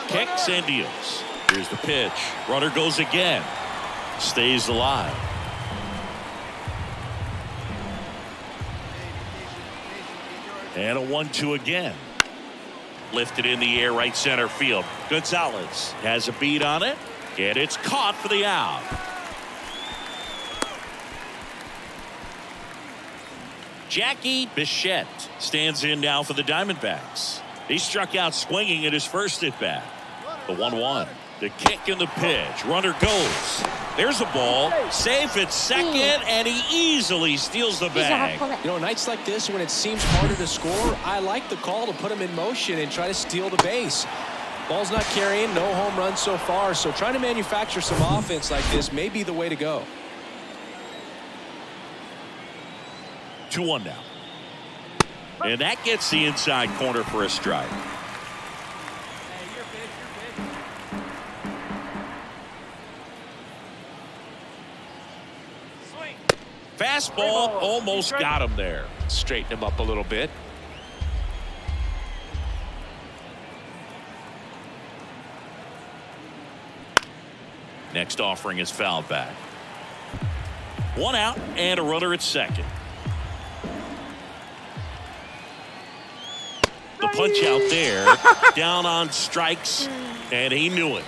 Kicks and deals. Here's the pitch. Runner goes again. Stays alive. And a 1-2 again. Lifted in the air, right center field. Gonzalez has a beat on it, and it's caught for the out. Jackie Bichette stands in now for the Diamondbacks. He struck out swinging at his first at-bat. The 1-1. The kick and the pitch. Runner goes. There's a ball. Safe at second, and he easily steals the bag. You know, nights like this when it seems harder to score, I like the call to put him in motion and try to steal the base. Ball's not carrying, no home runs so far, so trying to manufacture some offense like this may be the way to go. 2-1 now. And that gets the inside corner for a strike. Fastball almost got him there. Straighten him up a little bit. Next offering is fouled back. 1 out and a runner at second. The punch out there, down on strikes, and he knew it.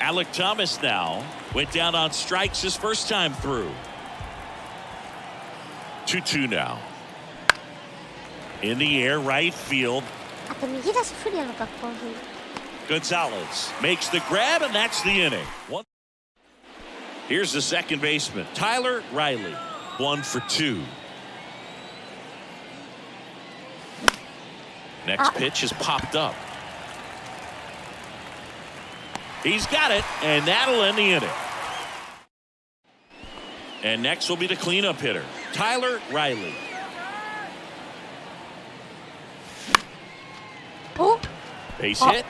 Alec Thomas now went down on strikes his first time through. 2-2 now. In the air, right field. あと右出し不利なのか、こういうふうに。 Gonzalez makes the grab, and that's the inning. Here's the second baseman, Tyler Riley. 1 for 2. Next pitch is popped up. He's got it, and that'll end the inning. And next will be the cleanup hitter, Tyler Riley. Oh. Base hit.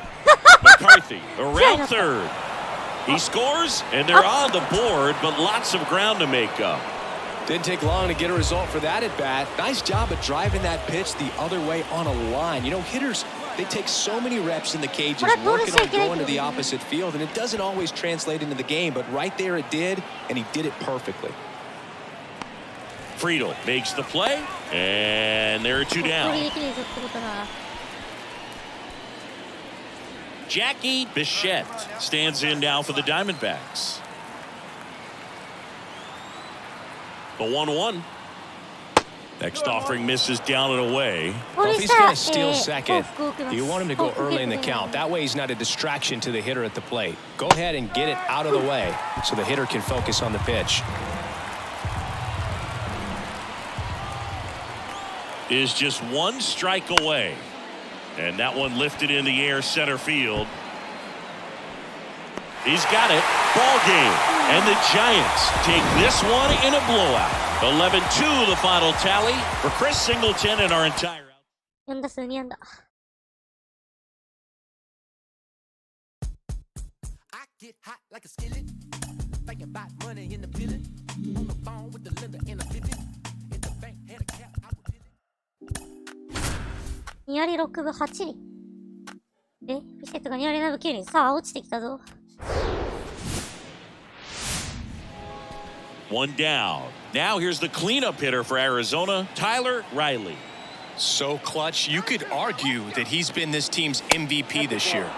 McCarthy around third. He scores, and they're on the board, but lots of ground to make up. Didn't take long to get a result for that at bat. Nice job of driving that pitch the other way on a line. You know, hitters, they take so many reps in the cages, working on going to the opposite field, and it doesn't always translate into the game, but right there it did, and he did it perfectly. Friedel makes the play, and there are two down. Jackie Bichette stands in now for the Diamondbacks. The 1-1. Next offering misses down and away. Well, if he's going to steal second, you want him to go early in the count. That way he's not a distraction to the hitter at the plate. Go ahead and get it out of the way so the hitter can focus on the pitch. Is just one strike away. And that one lifted in the air center field. He's got it. Ball game. And the Giants take this one in a blowout. 11-2 the final tally for Chris Singleton and our entire I get hot like a skillet. Thinking about money in the building. On the phone with the lender and a visit. If the bank had a cap, I would visit. 2割6分8厘。ビシェットが2割7分9厘。さあ、落ちてきたぞ。One down. Now here's the cleanup hitter for Arizona, Tyler Riley. So clutch, you could argue that he's been this team's MVP this year.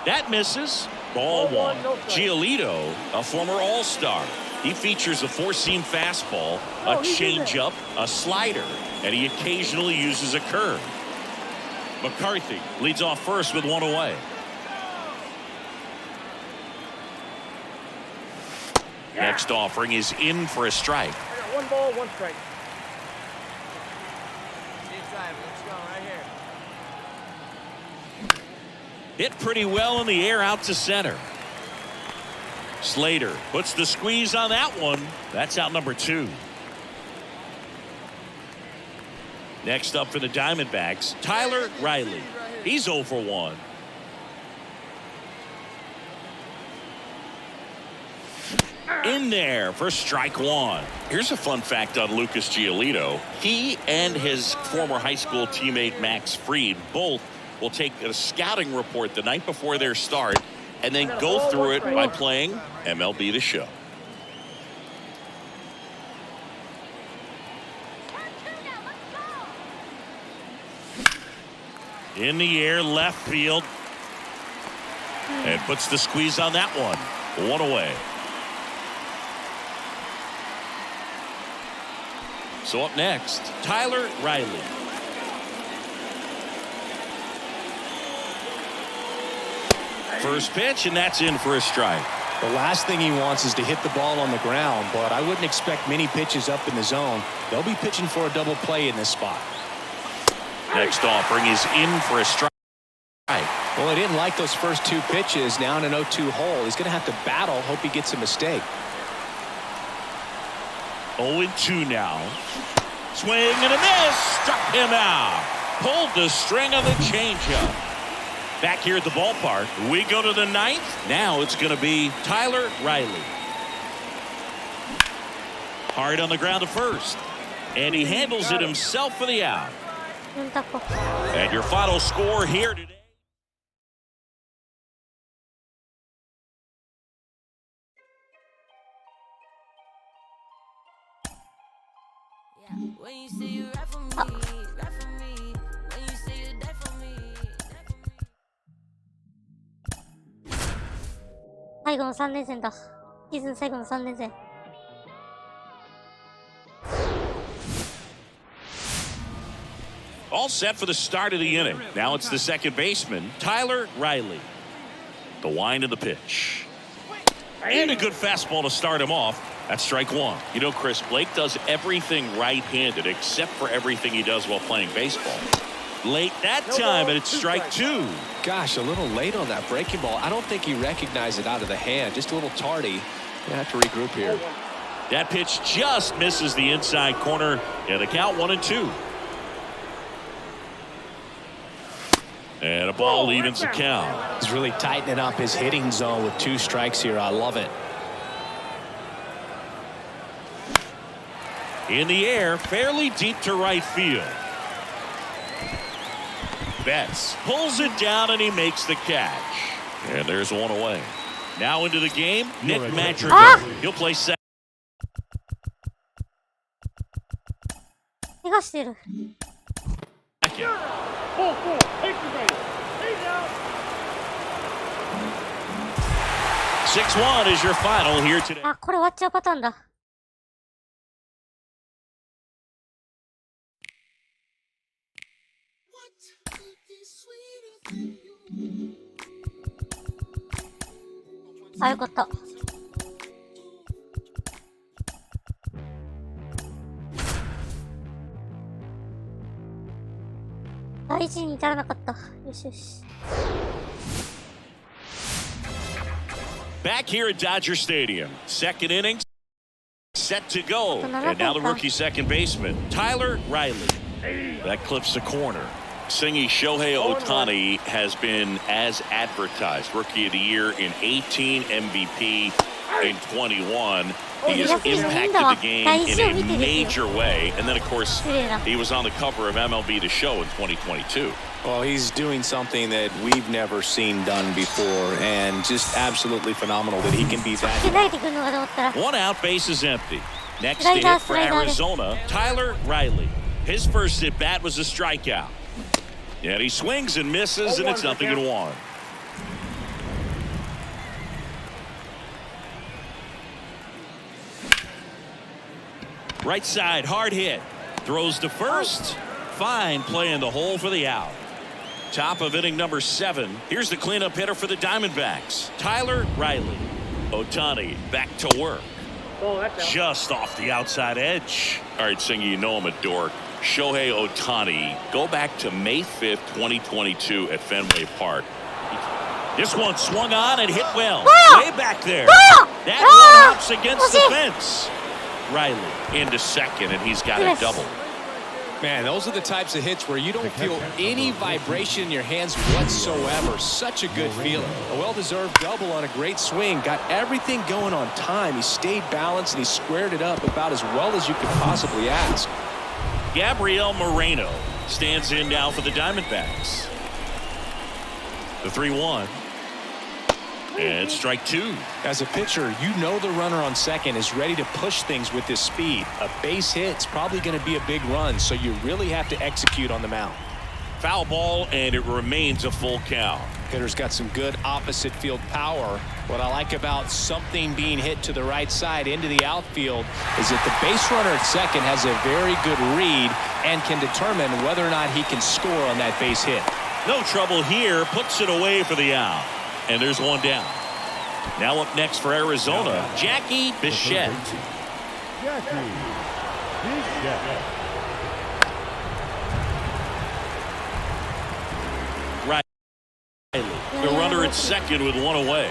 That misses. Ball one. Giolito, a former All-Star. He features a four-seam fastball, a changeup, a slider, and he occasionally uses a curve. McCarthy leads off first with one away. Next offering is in for a strike. One ball, one strike. Inside, let's go right here. Hit pretty well in the air out to center. Slater puts the squeeze on that one. That's out number 2. Next up for the Diamondbacks, Tyler Riley. He's 0 for 1. In there for strike one. Here's a fun fact on Lucas Giolito. He and his former high school teammate Max Fried both will take a scouting report the night before their start and then go through it by playing MLB The Show. In the air, left field. And puts the squeeze on that one. One away. So up next, Tyler Riley. First pitch, and that's in for a strike. The last thing he wants is to hit the ball on the ground, but I wouldn't expect many pitches up in the zone. They'll be pitching for a double play in this spot. Next offering is in for a strike. Well, he didn't like those first 2 pitches. Now in an 0-2 hole. He's going to have to battle. Hope he gets a mistake. 0-2 now. Swing and a miss. Struck him out. Pulled the string of the changeup. Back here at the ballpark, we go to the 9th. Now it's going to be Tyler Riley. Hard on the ground to first. And he handles it himself for the out. And your final score here today. When you say you rap for me, rap for me. When you say you die for me, die for me. 最後の3連戦だ。シーズン最後の3連戦。All set for the start of the inning. Now it's the second baseman, Tyler Riley. The wind of the pitch. And a good fastball to start him off. That's strike one. You know, Chris, Blake does everything right-handed except for everything he does while playing baseball. Late that time, and it's strike two. Gosh, a little late on that breaking ball. I don't think he recognized it out of the hand. Just a little tardy. Gonna have to regroup here. That pitch just misses the inside corner, and the count 1-2. And a ball evens the count. He's really tightening up his hitting zone with 2 strikes here. I love it. In the air, fairly deep to right field. Betts pulls it down, and he makes the catch. And there's one away. Now into the game, Nick Madrigal. He'll play second. 怪我してる。 6-1 is your final here today. あ、これ終わっちゃうパターンだ。あ、よかった。大事に至らなかった。よしよし。 Back here at Dodger Stadium. Second inning set to go. And now the rookie second baseman, Tyler Riley. That clips the corner. Singy Shohei Ohtani has been as advertised. Rookie of the year in 18, MVP in 21. He has impacted the game in a major way. And then, of course, he was on the cover of MLB THE SHOW in 2022. Well, he's doing something that we've never seen done before, and just absolutely phenomenal that he can be that. 1 out, base is empty. Next to hit for Arizona, Tyler Riley. His first at bat was a strikeout. And he swings and misses, and it's 0-1. Right side, hard hit. Throws to first. Fine play in the hole for the out. Top of inning number 7. Here's the cleanup hitter for the Diamondbacks, Tyler Riley. Ohtani back to work. Just off the outside edge. All right, Singy, you know I'm a dork. Shohei Ohtani, go back to May 5th, 2022 at Fenway Park. This one swung on and hit well. Way back there. That one hops against the fence. Riley into second, and he's got a double. Man, those are the types of hits where you don't feel any vibration in your hands whatsoever. Such a good feeling. A well-deserved double on a great swing. Got everything going on time. He stayed balanced, and he squared it up about as well as you could possibly ask. Gabriel Moreno stands in now for the Diamondbacks. The 3-1. And strike 2. As a pitcher, you know the runner on second is ready to push things with his speed. A base hit's probably going to be a big run, so you really have to execute on the mound. Foul ball, and it remains a full count. Hitter's got some good opposite field power. What I like about something being hit to the right side into the outfield is that the base runner at second has a very good read and can determine whether or not he can score on that base hit. No trouble here. Puts it away for the out. And there's one down. Now up next for Arizona, Jackie Bichette. Riley, the runner at second with one away.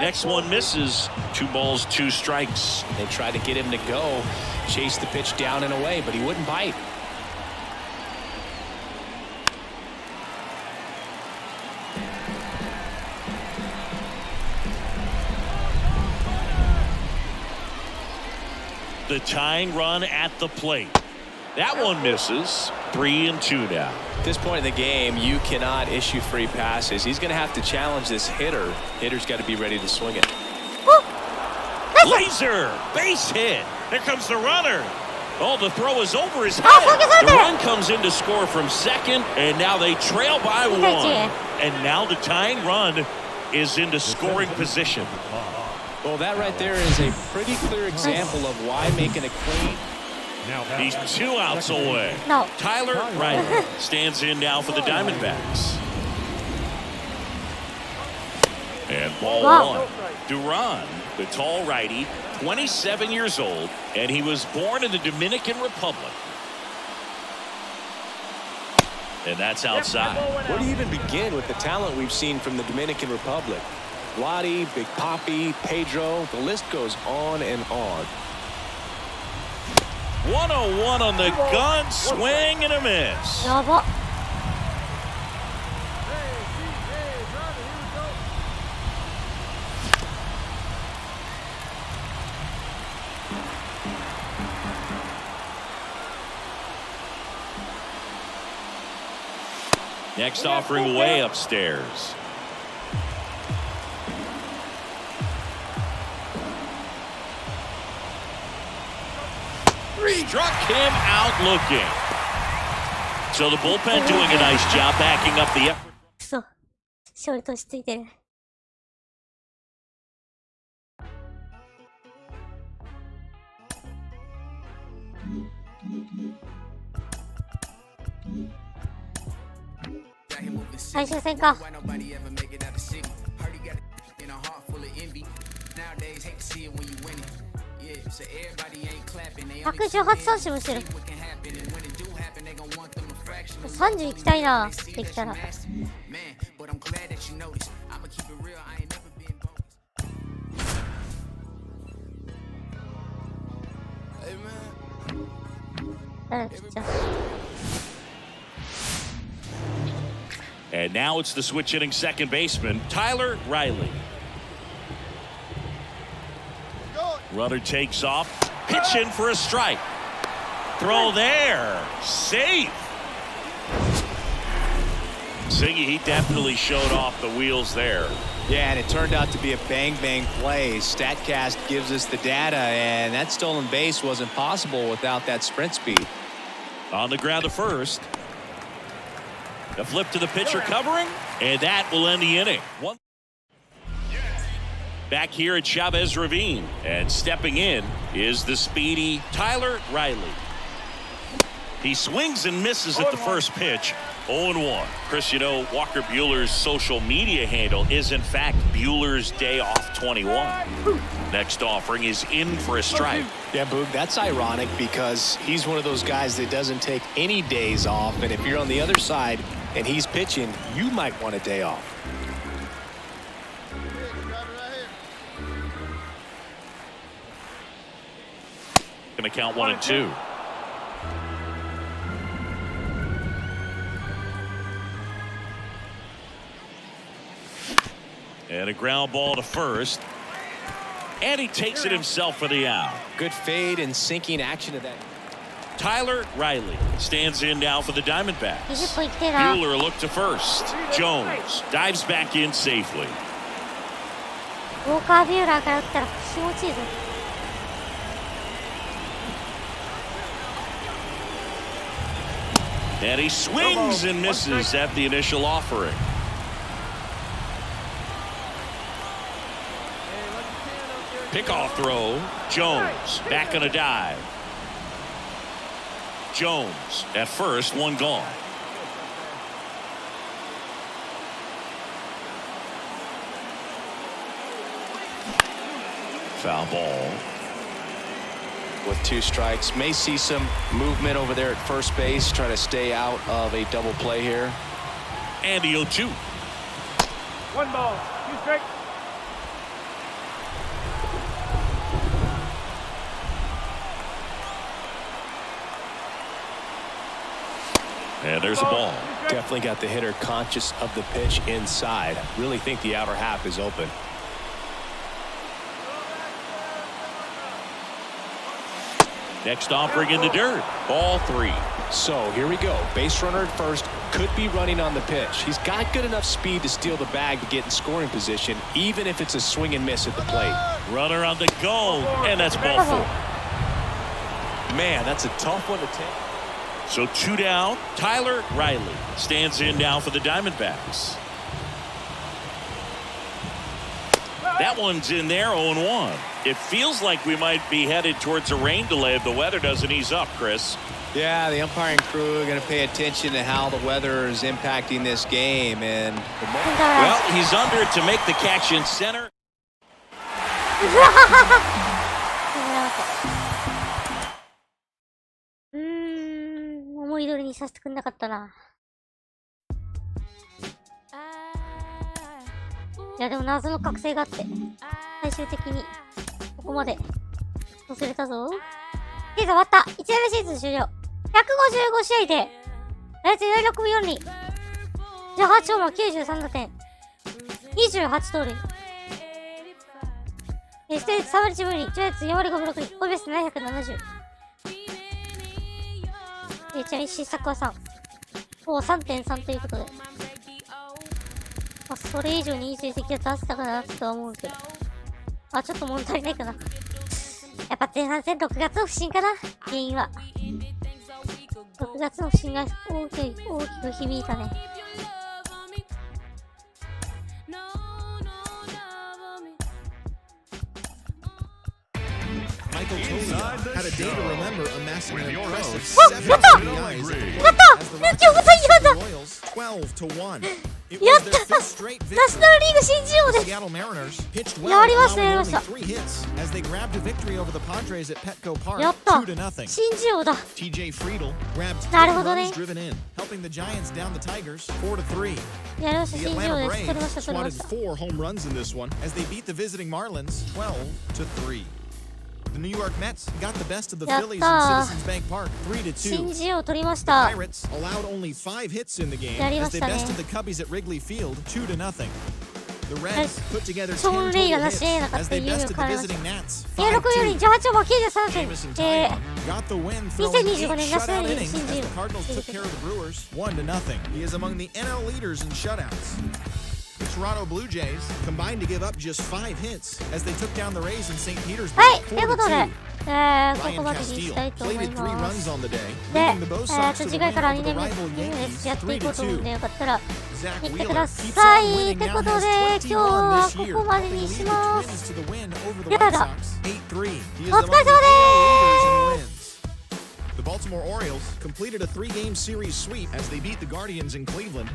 Next one misses. 2 balls, 2 strikes. They tried to get him to go, chase the pitch down and away, but he wouldn't bite. The tying run at the plate. That one misses. 3-2 now. At this point in the game, you cannot issue free passes. He's going to have to challenge this hitter. Hitter's got to be ready to swing it. Laser, base hit. There comes the runner. Oh, the throw is over his head. The run comes in to score from second, and now they trail by 1. And now the tying run is into scoring position. Well, that right there is a pretty clear example of why making a clean. He's 2 outs away. No. Tyler Riley stands in now for the Diamondbacks. And Ball Wow. 1. Duran, the tall righty, 27 years old, and he was born in the Dominican Republic. And that's outside. Where do you even begin with the talent we've seen from the Dominican Republic? Lottie, Big Papi, Pedro, the list goes on and on. 101 on the gun, swing and a miss. やば。 Next offering way upstairs. Struck him out looking. So the bullpen doing a nice job backing up the effort. くそ。ショルトしついてる。最終戦か。118三振もしてる。30いきたいな、できたら。誰ピッチャー。 And now it's the switch hitting second baseman, Tyler Riley. Runner takes off, pitch in for a strike. Throw there, safe. Siggy, he definitely showed off the wheels there. Yeah, and it turned out to be a bang-bang play. StatCast gives us the data, and that stolen base wasn't possible without that sprint speed. On the ground to first. The flip to the pitcher covering, and that will end the inning. Back here at Chavez Ravine, and stepping in is the speedy Tyler Riley. He swings and misses at the first pitch, 0-1. Chris, you know, Walker Buehler's social media handle is, in fact, Buehler's Day Off 21. Next offering is in for a strike. Yeah, Boog, that's ironic because he's one of those guys that doesn't take any days off, and if you're on the other side and he's pitching, you might want a day off. Gonna count 1 and 2. And a ground ball to first. And he takes it himself for the out. Good fade and sinking action of that. Tyler Riley stands in now for the Diamondbacks. 20本いってな。 Buehler look to first. Jones dives back in safely. ウォーカー・ビューラーから打ったら気持ちいいぞ。 And he swings and misses at the initial offering. Pickoff throw. Jones back on a dive. Jones at first, one gone. Foul ball. With 2 strikes, may see some movement over there at first base, try to stay out of a double play here. And the 0-2. 1 ball, 2 strikes. And there's a ball. Definitely got the hitter conscious of the pitch inside. Really think the outer half is open. Next offering in the dirt. Ball 3. So here we go. Base runner at first, could be running on the pitch. He's got good enough speed to steal the bag to get in scoring position, even if it's a swing and miss at the plate. Runner on the go, and that's ball 4. Man, that's a tough one to take. So 2 down. Tyler Riley stands in now for the Diamondbacks. That one's in there, 0-1. It feels like we might be headed towards a rain delay if the weather doesn't ease up, Chris. Yeah, the umpiring crew are going to pay attention to how the weather is impacting this game. And well, he's under it to make the catch in center. 思い通りにさせてくんなかったな。いやでも謎の覚醒があって最終的にここまで乗せれたぞ。シーズン終わった。1年目シーズン終了。155試合で打率46分4厘、18ホーマー93打点、28盗塁、出塁率3割1分2厘、打率4割5分6厘、ホームベース770。ちなみに失策は3。もう 3.3 ということで、まあ、それ以上にいい成績が出せたかなとは思うけど、ちょっと物足りないかな。やっぱ前半戦6月の不振かな、原因は。6月の不振が大きく響いたね。Michael Tolia had a day to remember, amassing an impressive やった Royals 12-1. It や was っ their た fifth straight ナショナルリーグ victory. 新人王 The です。 Seattle Mariners pitched や well, りましたやり allowing ました。 only 3 hits as they grabbed a victory over the Padres at Petco Park, やった 2-0. 新人王だ。 TJ Friedl grabbed なる 3ほどね。 runs driven in, helping the Giants down the Tigers 4-3. やりました、 The 新人王 Atlanta です。取りま Braves した、取りま swatted した。 4 home runs in this one as they beat the visiting Marlins 12-3. The New York Mets got the best of the やっ Phillies in た Citizens Bank Park 新 3-2. 人王取りまし The た。 Pirates allowed only 5 hits in the game やりま as し they たね。 bested the Cubbies at Wrigley Field 2-0. The Reds put together ショーン 10 レイが total な hits し得なかっ as た they 理由が bested 変わ the りました。 visiting Nats 16より 5-2. 18ホーマー93 Jameson 点。 Taillon got the win throwing 8 2025年ナショナル shutout リーグ innings 新 as 人 the Cardinals took care of the Brewers 1-0. He is among the NL leaders in shutouts. The Toronto Blue Jays combined to give up just 5 hits as they took down the Rays in St. Petersburg はい、ということで、 4-2. ここ Ryan までにしたい Castillo と思い plated 3ま runs す。 on the day, で、 leading the Bo Sox to the 次 win 回から2 over the 年目 rival ですや Yankees っていこうと思うんで、 3-2. よかったら Zach 見てく Wheeler だ keeps さ on い。 winning という now こと has で、今日 21は this こ year, こまで helping に lead し the ま Twins す。 to the win over the や White だ。 Sox 8-3. He is お疲 among れ the 様 NL で leaders in wins. The Baltimore Orioles completed a 3-game series sweep as they beat the Guardians in Cleveland